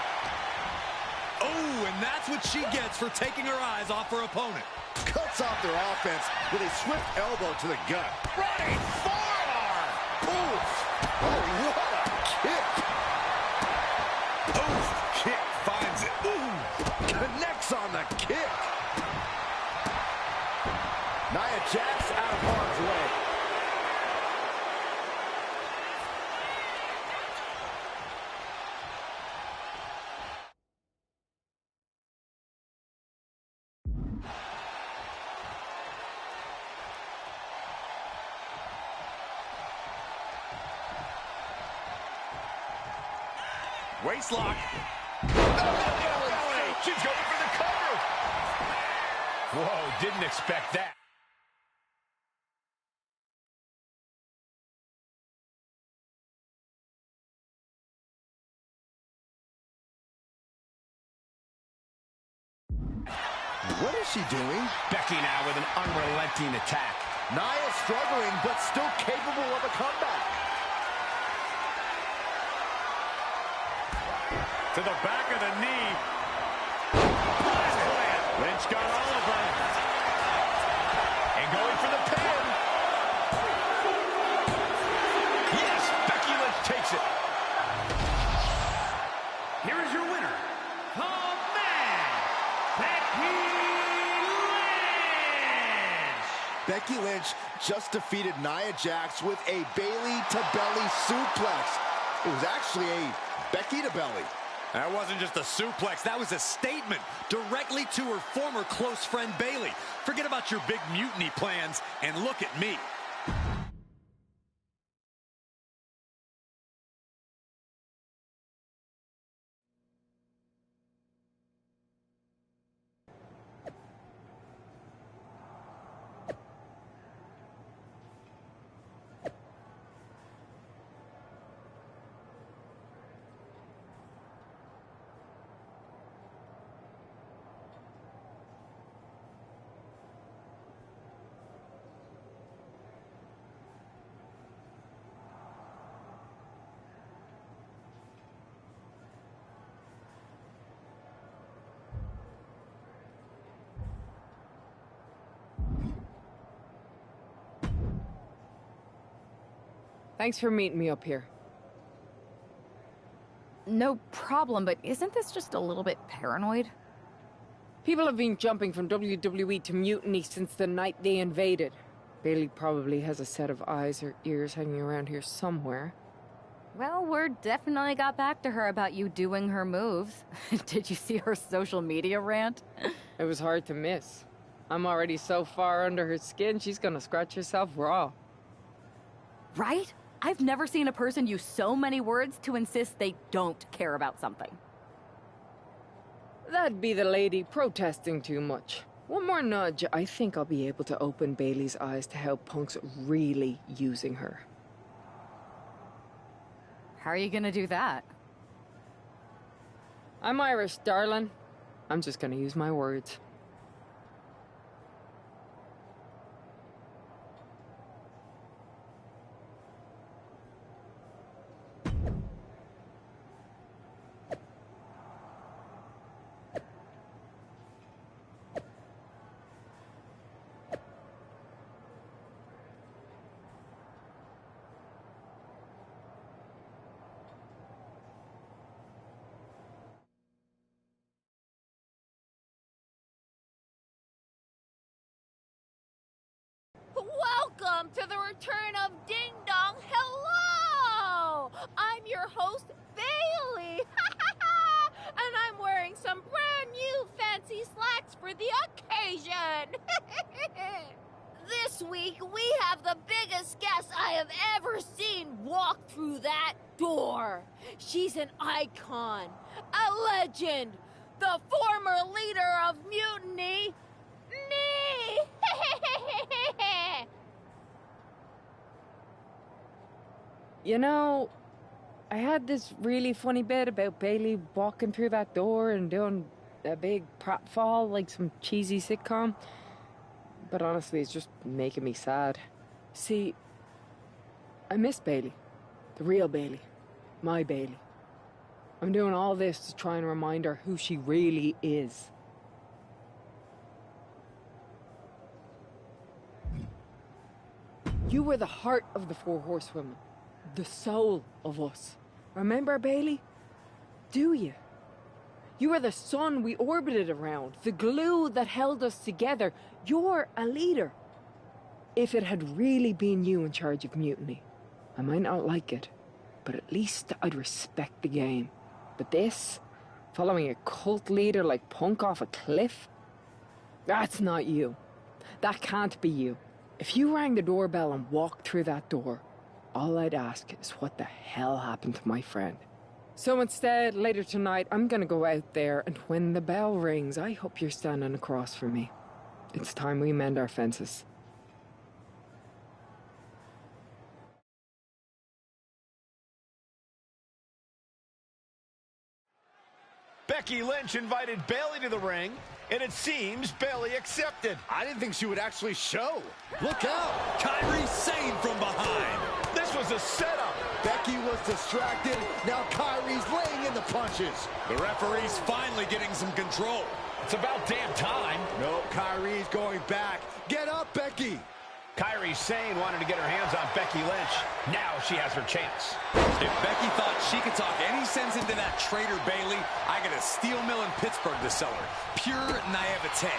Oh, and that's what she gets for taking her eyes off her opponent. Cuts off their offense with a swift elbow to the gut. Running forearm. Ooh, oh, what a kick. Oh, kick finds it. Ooh, connects on the kick. Nia Jax out of harm's way. Waistlock. She's going for the cover. Whoa, didn't expect that. What is she doing? Becky now with an unrelenting attack. Nia struggling, but still capable of a comeback. To the back of the knee. Lynch got all of her. And going for the pin. Yes, Becky Lynch takes it. Here is your winner, the man, Becky Lynch. Becky Lynch just defeated Nia Jax with a Bayley-to-belly suplex. It was actually a Becky-to-belly. That wasn't just a suplex, that was a statement directly to her former close friend Bayley. Forget about your big mutiny plans and look at me. Thanks for meeting me up here. No problem, but isn't this just a little bit paranoid? People have been jumping from WWE to Mutiny since the night they invaded. Bailey probably has a set of eyes or ears hanging around here somewhere. Well, word definitely got back to her about you doing her moves. Did you see her social media rant? It was hard to miss. I'm already so far under her skin, she's gonna scratch herself raw. Right? I've never seen a person use so many words to insist they don't care about something. That'd be the lady protesting too much. One more nudge, I think I'll be able to open Bailey's eyes to how Punk's really using her. How are you gonna do that? I'm Irish, darling. I'm just gonna use my words. Welcome to the return of Ding Dong. Hello! I'm your host, Bailey. And I'm wearing some brand new fancy slacks for the occasion. This week, we have the biggest guest I have ever seen walk through that door. She's an icon, a legend, the former leader of Mutiny, me! You know, I had this really funny bit about Bailey walking through that door and doing a big pratfall like some cheesy sitcom. But honestly, it's just making me sad. See, I miss Bailey. The real Bailey. My Bailey. I'm doing all this to try and remind her who she really is. You were the heart of the Four Horsewomen. The soul of us. Remember, Bailey? Do you? You were the sun we orbited around, the glue that held us together. You're a leader. If it had really been you in charge of Mutiny, I might not like it, but at least I'd respect the game. But this, following a cult leader like Punk off a cliff, that's not you. That can't be you. If you rang the doorbell and walked through that door, all I'd ask is what the hell happened to my friend. So instead, later tonight, I'm gonna go out there, and when the bell rings, I hope you're standing across from me. It's time we mend our fences. Becky Lynch invited Bailey to the ring, and it seems Bailey accepted. I didn't think she would actually show. Look out! Kairi Sane from behind. This was a setup. Becky was distracted. Now Kairi's laying in the punches. The referee's finally getting some control. It's about damn time. No, Kairi's going back. Get up, Becky. Kairi Sane wanted to get her hands on Becky Lynch. Now she has her chance. If Becky thought she could talk any sense into that traitor Bailey, I got a steel mill in Pittsburgh to sell her. Pure naivete.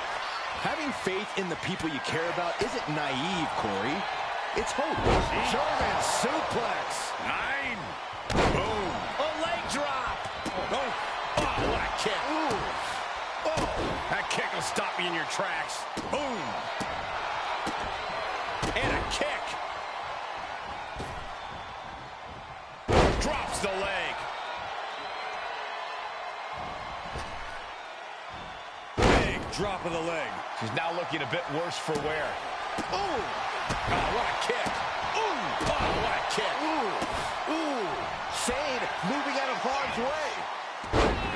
Having faith in the people you care about isn't naive, Corey. It's hope. German suplex. 9. Boom. A leg drop. Oh, what a kick. Ooh. Oh, that kick will stop you in your tracks. Boom. And a kick. Drops the leg. Big drop of the leg. She's now looking a bit worse for wear. Ooh. Oh, what a kick. Ooh. Oh, what a kick. Ooh. Ooh. Sane moving out of harm's way.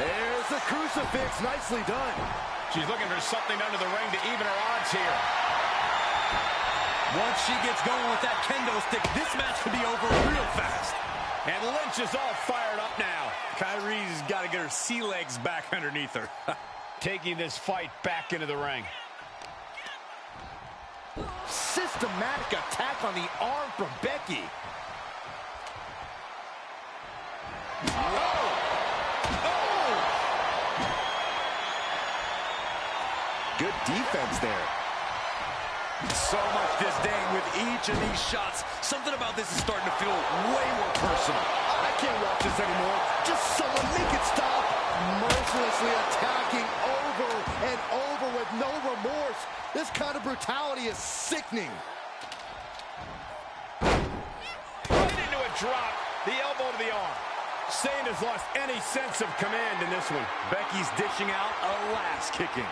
There's the crucifix. Nicely done. She's looking for something under the ring to even her odds here. Once she gets going with that kendo stick, this match could be over real fast. And Lynch is all fired up now. Kairi's got to get her sea legs back underneath her. Taking this fight back into the ring. Systematic attack on the arm from Becky. Good defense there. So much disdain with each of these shots. Something about this is starting to feel way more personal. I can't watch this anymore. Just someone make it stop. Mercilessly attacking over and over with no remorse. This kind of brutality is sickening. Right into a drop. The elbow to the arm. Sane has lost any sense of command in this one. Becky's dishing out a last kicking.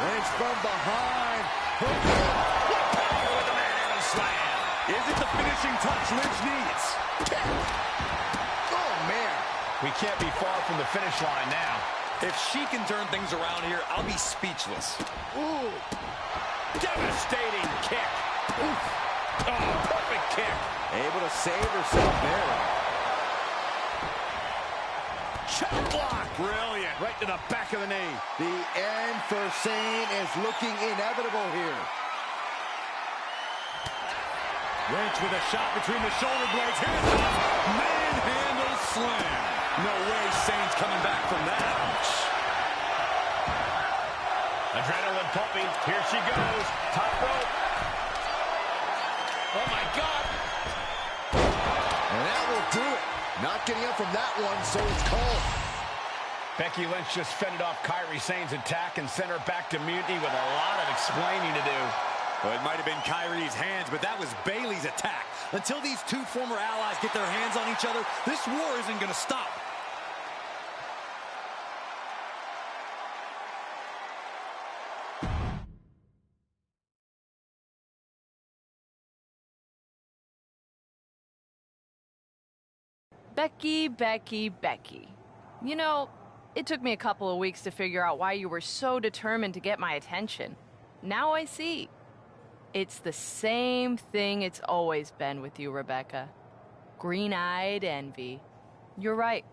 Lynch from behind. What power with the manhandle slam. Is it the finishing touch Lynch needs? Oh, man. We can't be far from the finish line now. If she can turn things around here, I'll be speechless. Ooh. Devastating kick. Oof. Oh, perfect kick. Able to save herself there. Chop block. Brilliant. Right to the back of the knee. The end for Sane is looking inevitable here. Lynch with a shot between the shoulder blades. Here's the manhandle slam. No way Sane's coming back from that. Adrenaline pumping. Here she goes. Top rope. Oh, my God. And that will do it. Not getting up from that one, so it's called. Becky Lynch just fended off Kairi Sane's attack and sent her back to Mutiny with a lot of explaining to do. Well, it might have been Kairi's hands, but that was Bayley's attack. Until these two former allies get their hands on each other, this war isn't going to stop. Becky, Becky, Becky. You know, it took me a couple of weeks to figure out why you were so determined to get my attention. Now I see. It's the same thing it's always been with you, Rebecca. Green-eyed envy. You're right.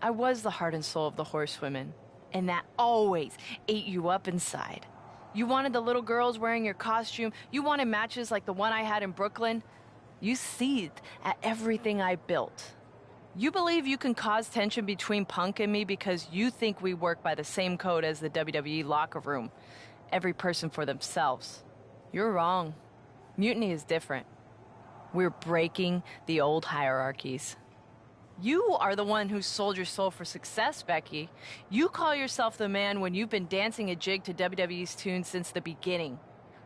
I was the heart and soul of the Horsewomen, and that always ate you up inside. You wanted the little girls wearing your costume. You wanted matches like the one I had in Brooklyn. You seethed at everything I built. You believe you can cause tension between Punk and me because you think we work by the same code as the WWE locker room. Every person for themselves. You're wrong. Mutiny is different. We're breaking the old hierarchies. You are the one who sold your soul for success, Becky. You call yourself the man when you've been dancing a jig to WWE's tune since the beginning.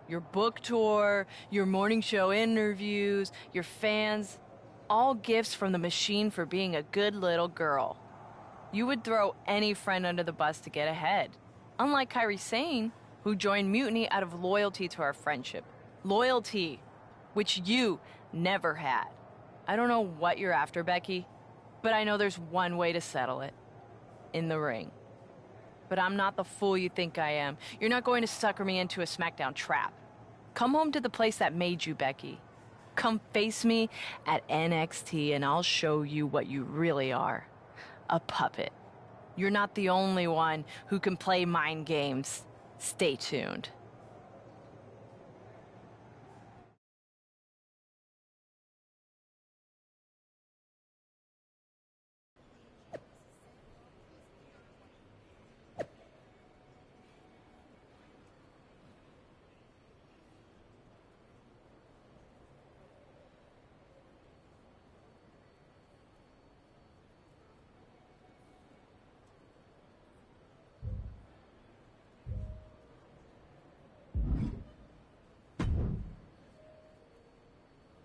Your book tour, your morning show interviews, your fans, all gifts from the machine for being a good little girl. You would throw any friend under the bus to get ahead. Unlike Kairi Sane, who joined Mutiny out of loyalty to our friendship. Loyalty, which you never had. I don't know what you're after, Becky, but I know there's one way to settle it. In the ring. But I'm not the fool you think I am. You're not going to sucker me into a SmackDown trap. Come home to the place that made you, Becky. Come face me at NXT and I'll show you what you really are. A puppet. You're not the only one who can play mind games. Stay tuned.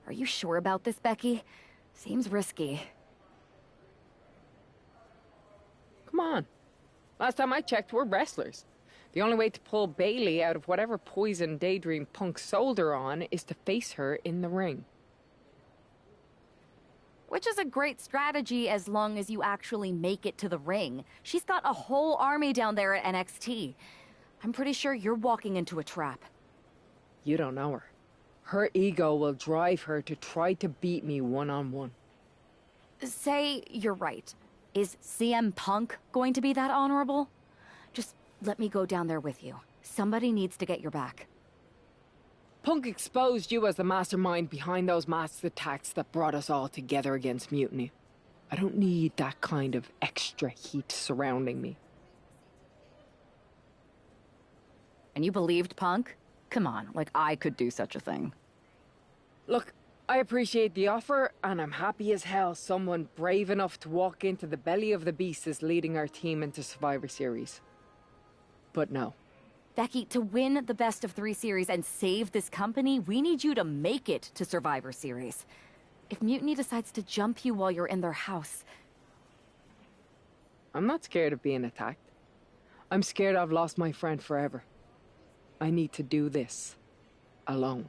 Are you sure about this, Becky? Seems risky. Come on. Last time I checked, we're wrestlers. The only way to pull Bayley out of whatever poison daydream Punk sold her on is to face her in the ring. Which is a great strategy as long as you actually make it to the ring. She's got a whole army down there at NXT. I'm pretty sure you're walking into a trap. You don't know her. Her ego will drive her to try to beat me one-on-one. Say you're right. Is CM Punk going to be that honorable? Just let me go down there with you. Somebody needs to get your back. Punk exposed you as the mastermind behind those masked attacks that brought us all together against Mutiny. I don't need that kind of extra heat surrounding me. And you believed Punk? Come on, like I could do such a thing. Look, I appreciate the offer, and I'm happy as hell someone brave enough to walk into the belly of the beast is leading our team into Survivor Series. But no. Becky, to win the best of 3 series and save this company, we need you to make it to Survivor Series. If Mutiny decides to jump you while you're in their house... I'm not scared of being attacked. I'm scared I've lost my friend forever. I need to do this alone.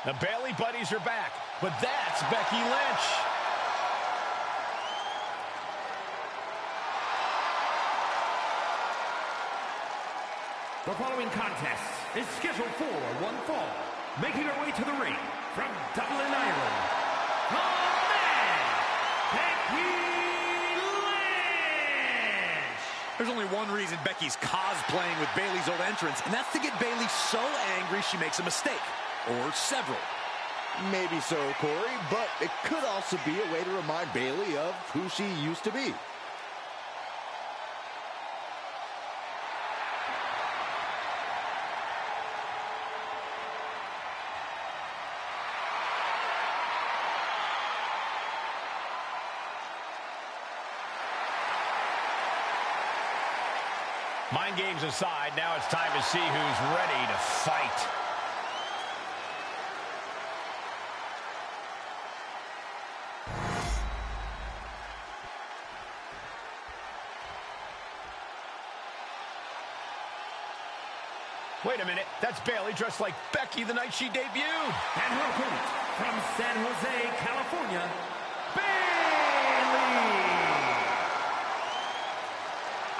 The Bayley buddies are back, but that's Becky Lynch. The following contest is scheduled for one fall. Making her way to the ring from Dublin, Ireland, the man, Becky Lynch! There's only one reason Becky's cosplaying with Bayley's old entrance, and that's to get Bayley so angry she makes a mistake. Or several. Maybe so, Corey, but it could also be a way to remind Bayley of who she used to be. Mind games aside, now it's time to see who's ready to fight. Wait a minute, that's Bayley dressed like Becky the night she debuted. And her opponent from San Jose, California, Bayley!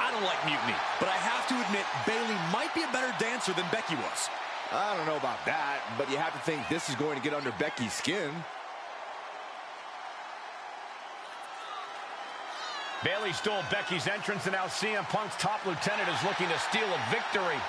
I don't like Mutiny, but I have to admit Bayley might be a better dancer than Becky was. I don't know about that, but you have to think this is going to get under Becky's skin. Bayley stole Becky's entrance, and now CM Punk's top lieutenant is looking to steal a victory.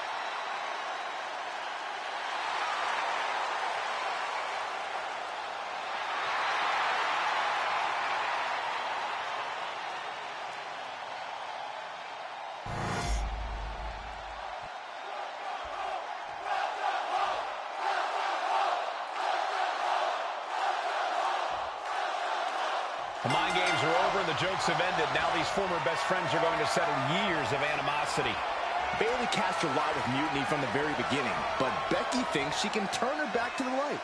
The mind games are over and the jokes have ended. Now these former best friends are going to settle years of animosity. Bayley cast her lot with Mutiny from the very beginning, but Becky thinks she can turn her back to the light.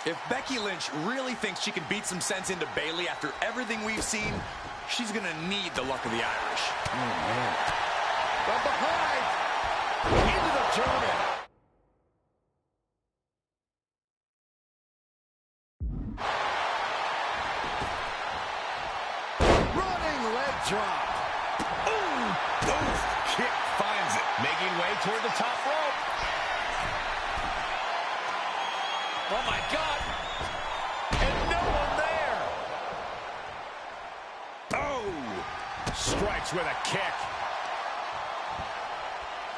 If Becky Lynch really thinks she can beat some sense into Bayley after everything we've seen, she's going to need the luck of the Irish. Oh, man. From behind, into the German. Drop. Ooh, boom. Kick finds it. Making way toward the top rope. Oh, my God. And no one there. Oh. Strikes with a kick.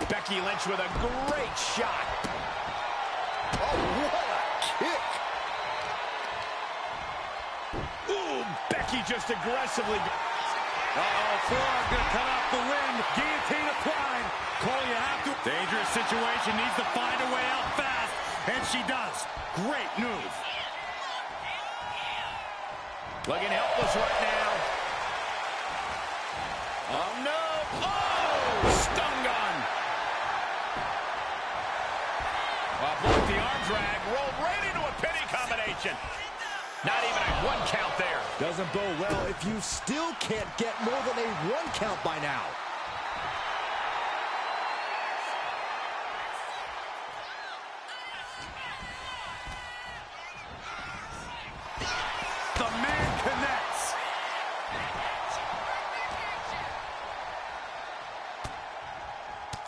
Becky Lynch with a great shot. Oh, what a kick. Ooh, Becky just aggressively... Uh-oh, forearm gonna come off the wind. Guillotine applied. Cole, you have to... Dangerous situation, needs to find a way out fast. And she does. Great move. Looking helpless right now. Oh, no. Oh, stun gun. Blocked the arm drag. Rolled right into a pinning combination. Not even a 1 count there. Doesn't bode well if you still can't get more than a 1 count by now. The man connects.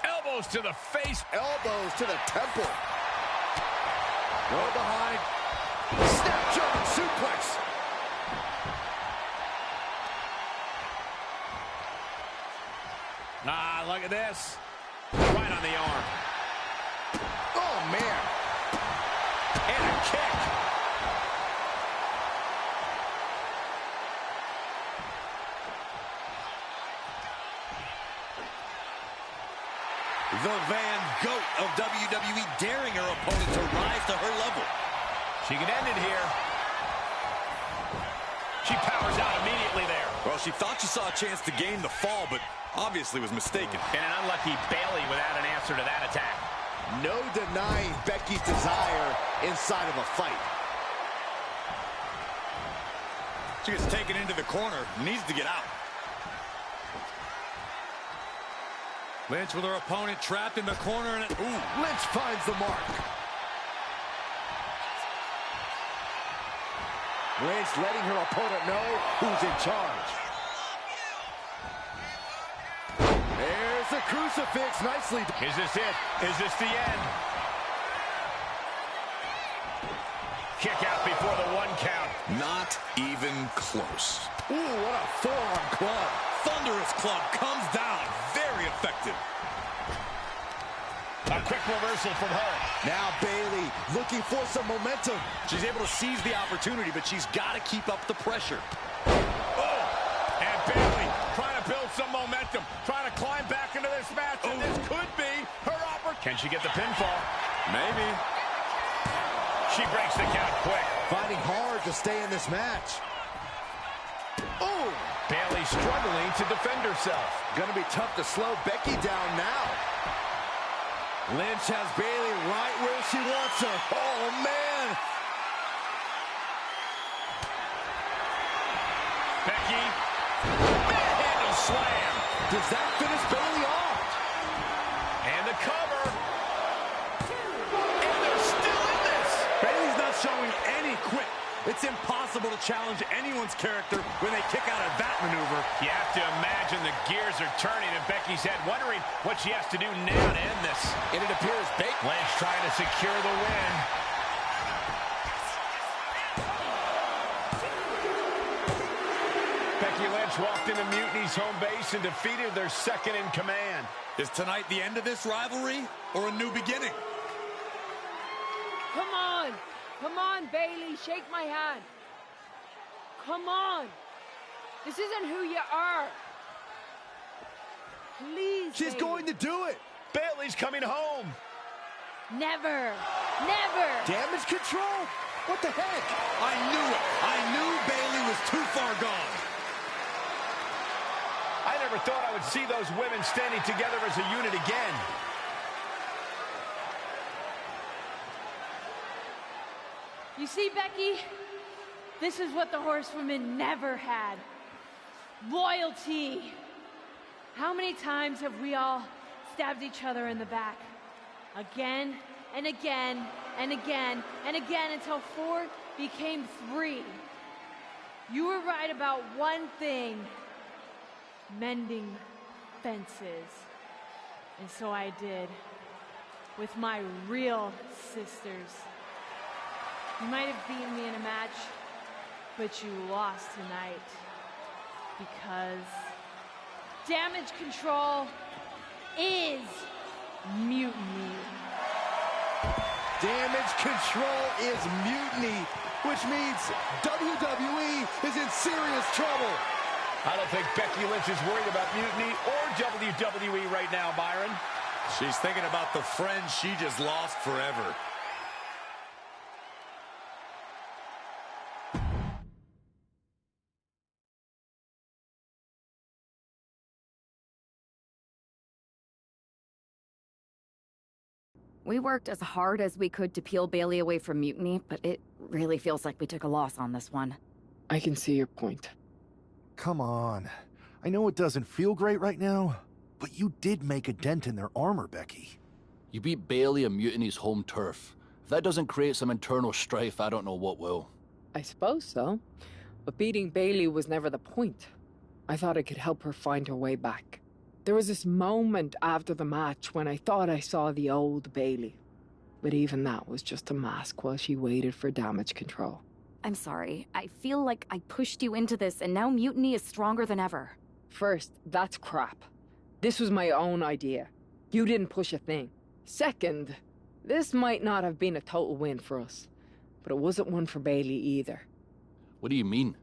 Elbows to the face. Elbows to the temple. Go behind. Snap German suplex. Ah, look at this. Right on the arm. Oh, man. And a kick. The Van Goat of WWE daring her opponent to rise to her level. She can end it here. She powers out immediately there. Well, she thought she saw a chance to gain the fall, but obviously was mistaken. And an unlucky Bayley without an answer to that attack. No denying Becky's desire inside of a fight. She gets taken into the corner, needs to get out. Lynch with her opponent trapped in the corner, and Lynch finds the mark. Lynch letting her opponent know who's in charge. There's the crucifix, nicely. Is this it? Is this the end? Kick out before the 1 count. not even close. Ooh, what a forearm club. Thunderous club comes down. Very effective. A quick reversal from her. Now Bayley looking for some momentum. She's able to seize the opportunity, but she's got to keep up the pressure. Oh, and Bayley trying to build some momentum, trying to climb back into this match, and this could be her opportunity. Can she get the pinfall? Maybe. She breaks the count quick. Finding hard to stay in this match. Oh! Bayley struggling to defend herself. Gonna be tough to slow Becky down now. Lynch has Bayley right where she wants her. Oh, man! Becky, manhandle slam. Does that finish Bayley off? And the cover. And they're still in this. Bayley's not showing any quit. It's impossible to challenge anyone's character when they kick out of that maneuver. You have to imagine the gears are turning in Becky's head, wondering what she has to do now to end this. And it appears Lynch trying to secure the win. Becky Lynch walked into Mutiny's home base and defeated their second in command. Is tonight the end of this rivalry or a new beginning? Come on. Come on, Bayley. Shake my hand. Come on. This isn't who you are. Please, She's Bayley. going to do it. Bayley's coming home. Never. Never. Damage control? What the heck? I knew it. I knew Bayley was too far gone. I never thought I would see those women standing together as a unit again. You see, Becky? This is what the Horsewomen never had. Loyalty. How many times have we all stabbed each other in the back? Again and again and again and again until 4 became 3. You were right about one thing. Mending fences. And so I did. With my real sisters. You might have beaten me in a match, but you lost tonight. Because damage control is mutiny. Damage control is mutiny, which means WWE is in serious trouble. I don't think Becky Lynch is worried about mutiny or WWE right now, Byron. She's thinking about the friend she just lost forever. We worked as hard as we could to peel Bailey away from Mutiny, but it really feels like we took a loss on this one. I can see your point. Come on. I know it doesn't feel great right now, but you did make a dent in their armor, Becky. You beat Bailey on Mutiny's home turf. If that doesn't create some internal strife, I don't know what will. I suppose so. But beating Bailey was never the point. I thought I could help her find her way back. There was this moment after the match when I thought I saw the old Bailey. But even that was just a mask while she waited for damage control. I'm sorry. I feel like I pushed you into this, and now Mutiny is stronger than ever. First, that's crap. This was my own idea. You didn't push a thing. Second, this might not have been a total win for us. But it wasn't one for Bailey either. What do you mean?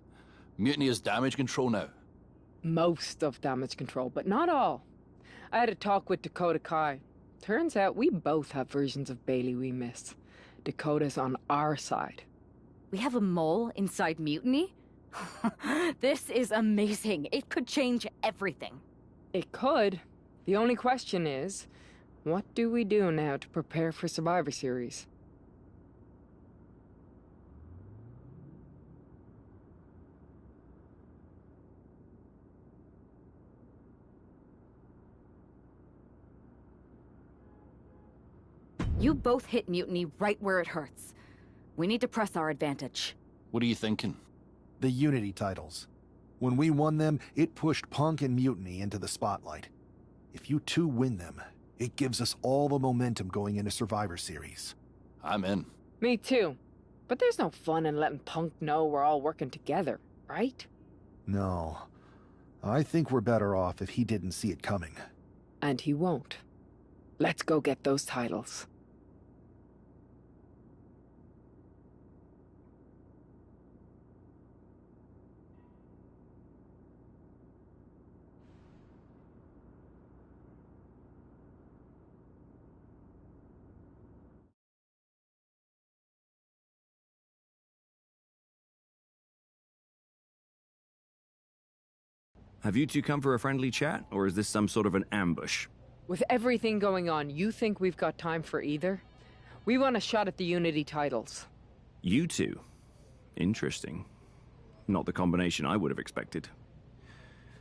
Mutiny has damage control now? Most of damage control, but not all. I had a talk with Dakota Kai. Turns out we both have versions of Bailey we miss. Dakota's on our side. We have a mole inside Mutiny? This is amazing. It could change everything. It could. The only question is, what do we do now to prepare for Survivor Series? You both hit Mutiny right where it hurts. We need to press our advantage. What are you thinking? The Unity titles. When we won them, it pushed Punk and Mutiny into the spotlight. If you two win them, it gives us all the momentum going into Survivor Series. I'm in. Me too. But there's no fun in letting Punk know we're all working together, right? No. I think we're better off if he didn't see it coming. And he won't. Let's go get those titles. Have you two come for a friendly chat, or is this some sort of an ambush? With everything going on, you think we've got time for either? We want a shot at the Unity titles. You two? Interesting. Not the combination I would have expected.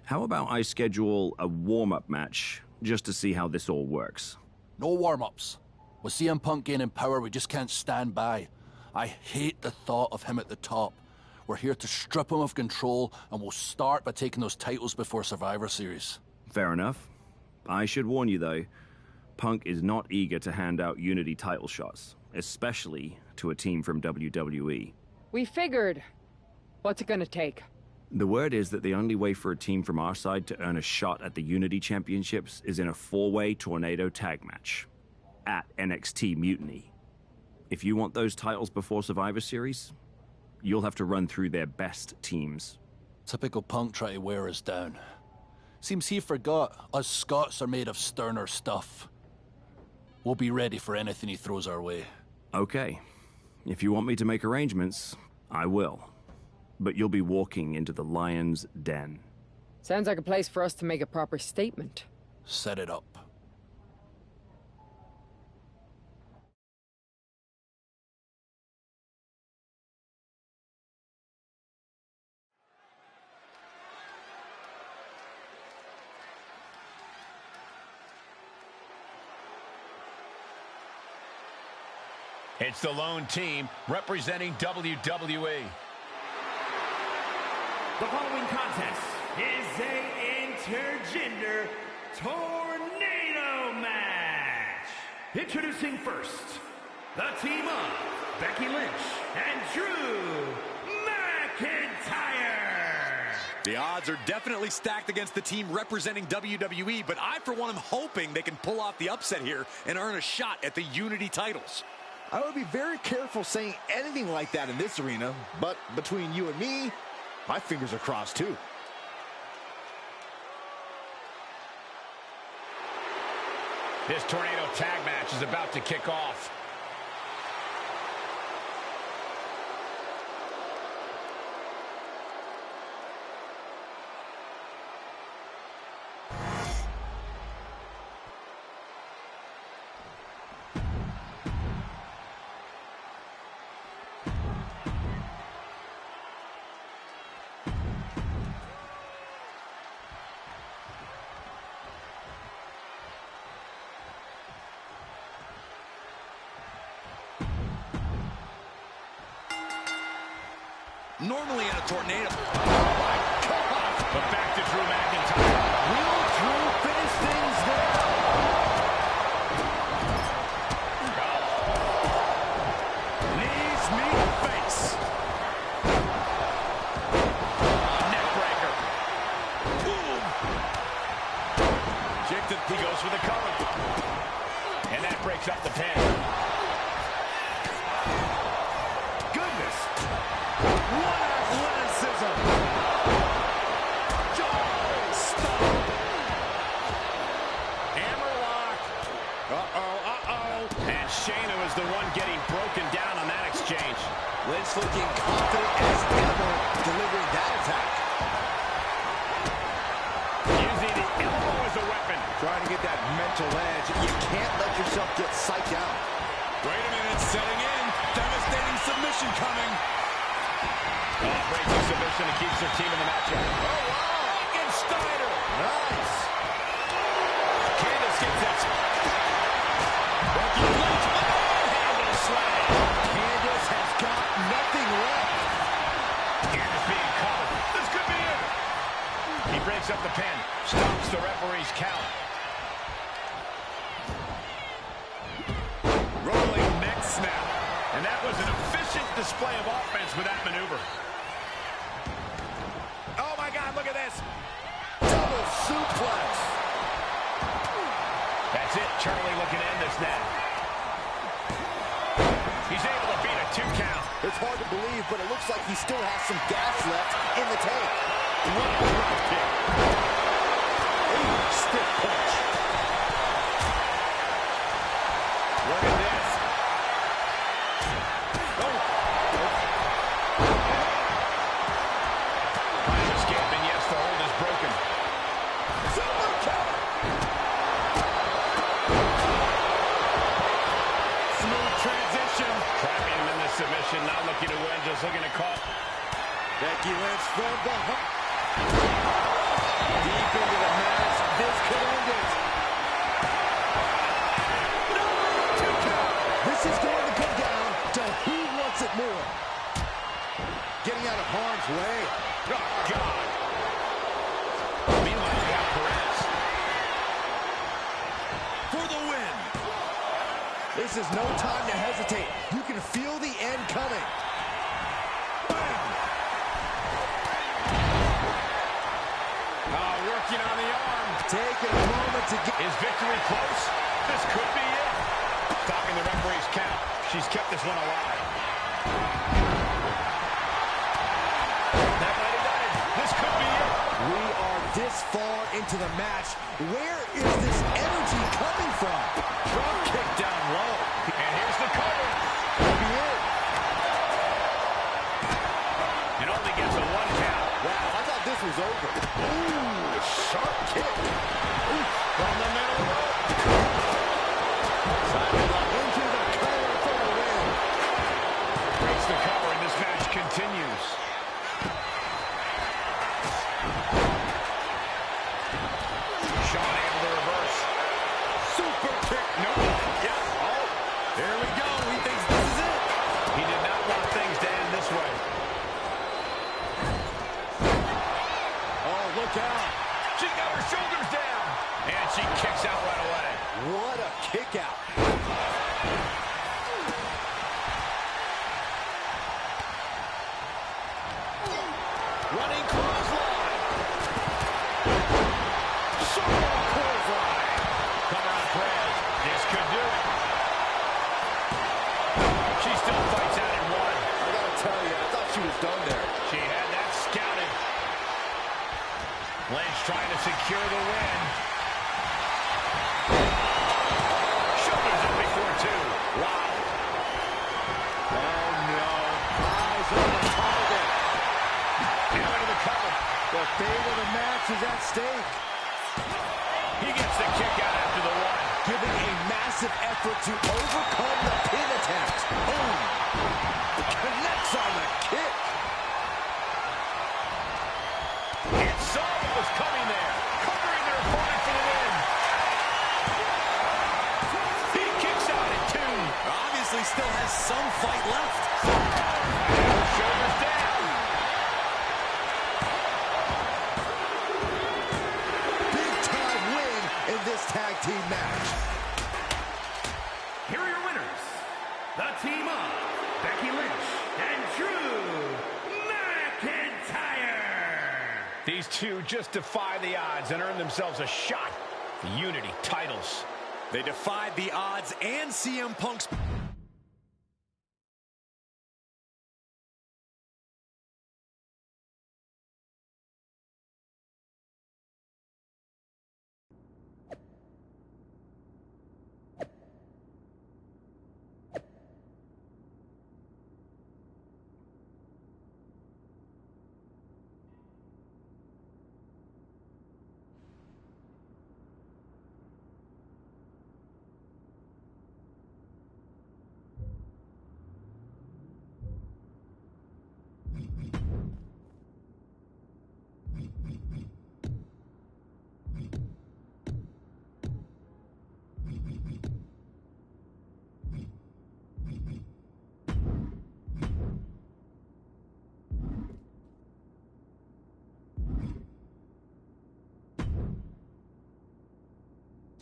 How about I schedule a warm-up match, just to see how this all works? No warm-ups. With CM Punk gaining power, we just can't stand by. I hate the thought of him at the top. We're here to strip him of control, and we'll start by taking those titles before Survivor Series. Fair enough. I should warn you, though, Punk is not eager to hand out Unity title shots, especially to a team from WWE. We figured. What's it gonna take? The word is that the only way for a team from our side to earn a shot at the Unity Championships is in a 4-way Tornado tag match at NXT Mutiny. If you want those titles before Survivor Series, you'll have to run through their best teams. Typical Punk trying to wear us down. Seems he forgot us Scots are made of sterner stuff. We'll be ready for anything he throws our way. Okay. If you want me to make arrangements, I will. But you'll be walking into the Lion's Den. Sounds like a place for us to make a proper statement. Set it up. It's the lone team representing WWE. The following contest is a intergender tornado match. Introducing first, the team of Becky Lynch and Drew McIntyre. The odds are definitely stacked against the team representing WWE, but I, for one, am hoping they can pull off the upset here and earn a shot at the Unity titles. I would be very careful saying anything like that in this arena, but between you and me, my fingers are crossed too. This tornado tag match is about to kick off. Normally in a tornado. Oh, my God. But back to Drew McIntyre. Will Drew finish things there? Knees meet face. Neck breaker. Boom. He goes for the cover. And that breaks up the pin. Goodness. What athleticism. Stop. Hammerlock. And Shayna was the one getting broken down on that exchange. Lynch looking confident as ever, delivering that attack. Using the elbow as a weapon. Trying to get that mental edge. You can't let yourself get psyched out. Wait a minute, setting in. Devastating submission coming. Breaks the submission and keeps their team in the matchup. Oh, wow. Steiner. Nice. Candice gets it. Becky Lynch. Handle slam. Candice has got nothing left. Candice being covered. This could be it. He breaks up the pin. Stops the referee's count. Rolling neck snap. And that was an efficient display of offense with that maneuver. Oh, my God, look at this. Double suplex. That's it. Charlie looking to end this now. He's able to beat a 2 count. It's hard to believe, but it looks like he still has some gas left in the tank. What a drop kick. Ooh, stiff punch. Look at this. Escaping, yes, the hold is broken. Super kick. Smooth transition. Trapping him in the submission, not looking to win, just looking to call. Becky Lynch from behind. Deep into the match. This could end it. No! 2 count. This is going to come down to who wants it more. Getting out of harm's way. Oh, God. Meanwhile, we have Perez. For the win. This is no time to hesitate. You can feel the end coming. Working on the arm. Taking a moment to get... Is victory close? This could be it. Stopping the referee's count. She's kept this one alive. That might have done it. This could be it. We are this far into the match. Where is this energy coming from? Drop kick down low. And here's the cover. Could be it. It only gets a 1 count. Wow, I thought this was over. Ooh, sharp kick. Ooh, from the middle rope. Into the cover for a win. Breaks the cover and this match continues. Shawn able to reverse. Super kick. No. Yes. Oh. There we go. He thinks this is it. He did not want things to end this way. Oh, look out. She's got her shoulders down. And she kicks out right away. What a kick out. Running clothesline. Sharp clothesline. Cover on Perez. This could do it. She still fights out in 1. I gotta tell you, I thought she was done there. She had that scouted. Lynch trying to secure the win. Shoulders up before 2. Wow. Oh, no. Eyes on the target. Now into the cover. The fate of the match is at stake. He gets the kick out after the 1. Giving a massive effort to overcome the pin attempt. Boom. Connects on the kick. And saw what was coming there. Covering their opponent for the win. He kicks out at 2. Obviously still has some fight left. Shoulders down. These two just defy the odds and earn themselves a shot at the Unity titles. They defied the odds and CM Punk's...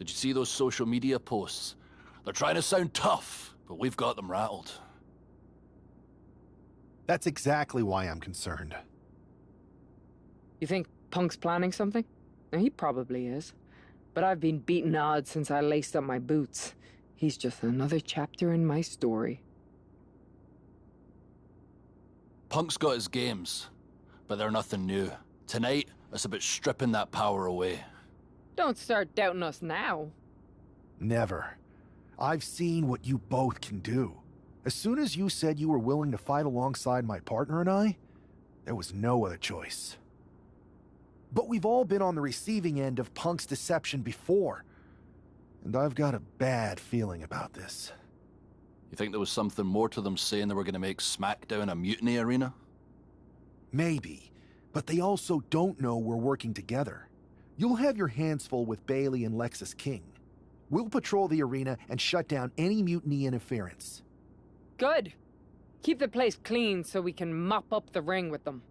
Did you see those social media posts? They're trying to sound tough, but we've got them rattled. That's exactly why I'm concerned. You think Punk's planning something? He probably is. But I've been beating odds since I laced up my boots. He's just another chapter in my story. Punk's got his games, but they're nothing new. Tonight, it's about stripping that power away. Don't start doubting us now. Never. I've seen what you both can do. As soon as you said you were willing to fight alongside my partner and I, there was no other choice. But we've all been on the receiving end of Punk's deception before, and I've got a bad feeling about this. You think there was something more to them saying they were going to make SmackDown a mutiny arena? Maybe, but they also don't know we're working together. You'll have your hands full with Bayley and Lexis King. We'll patrol the arena and shut down any mutiny interference. Good. Keep the place clean so we can mop up the ring with them.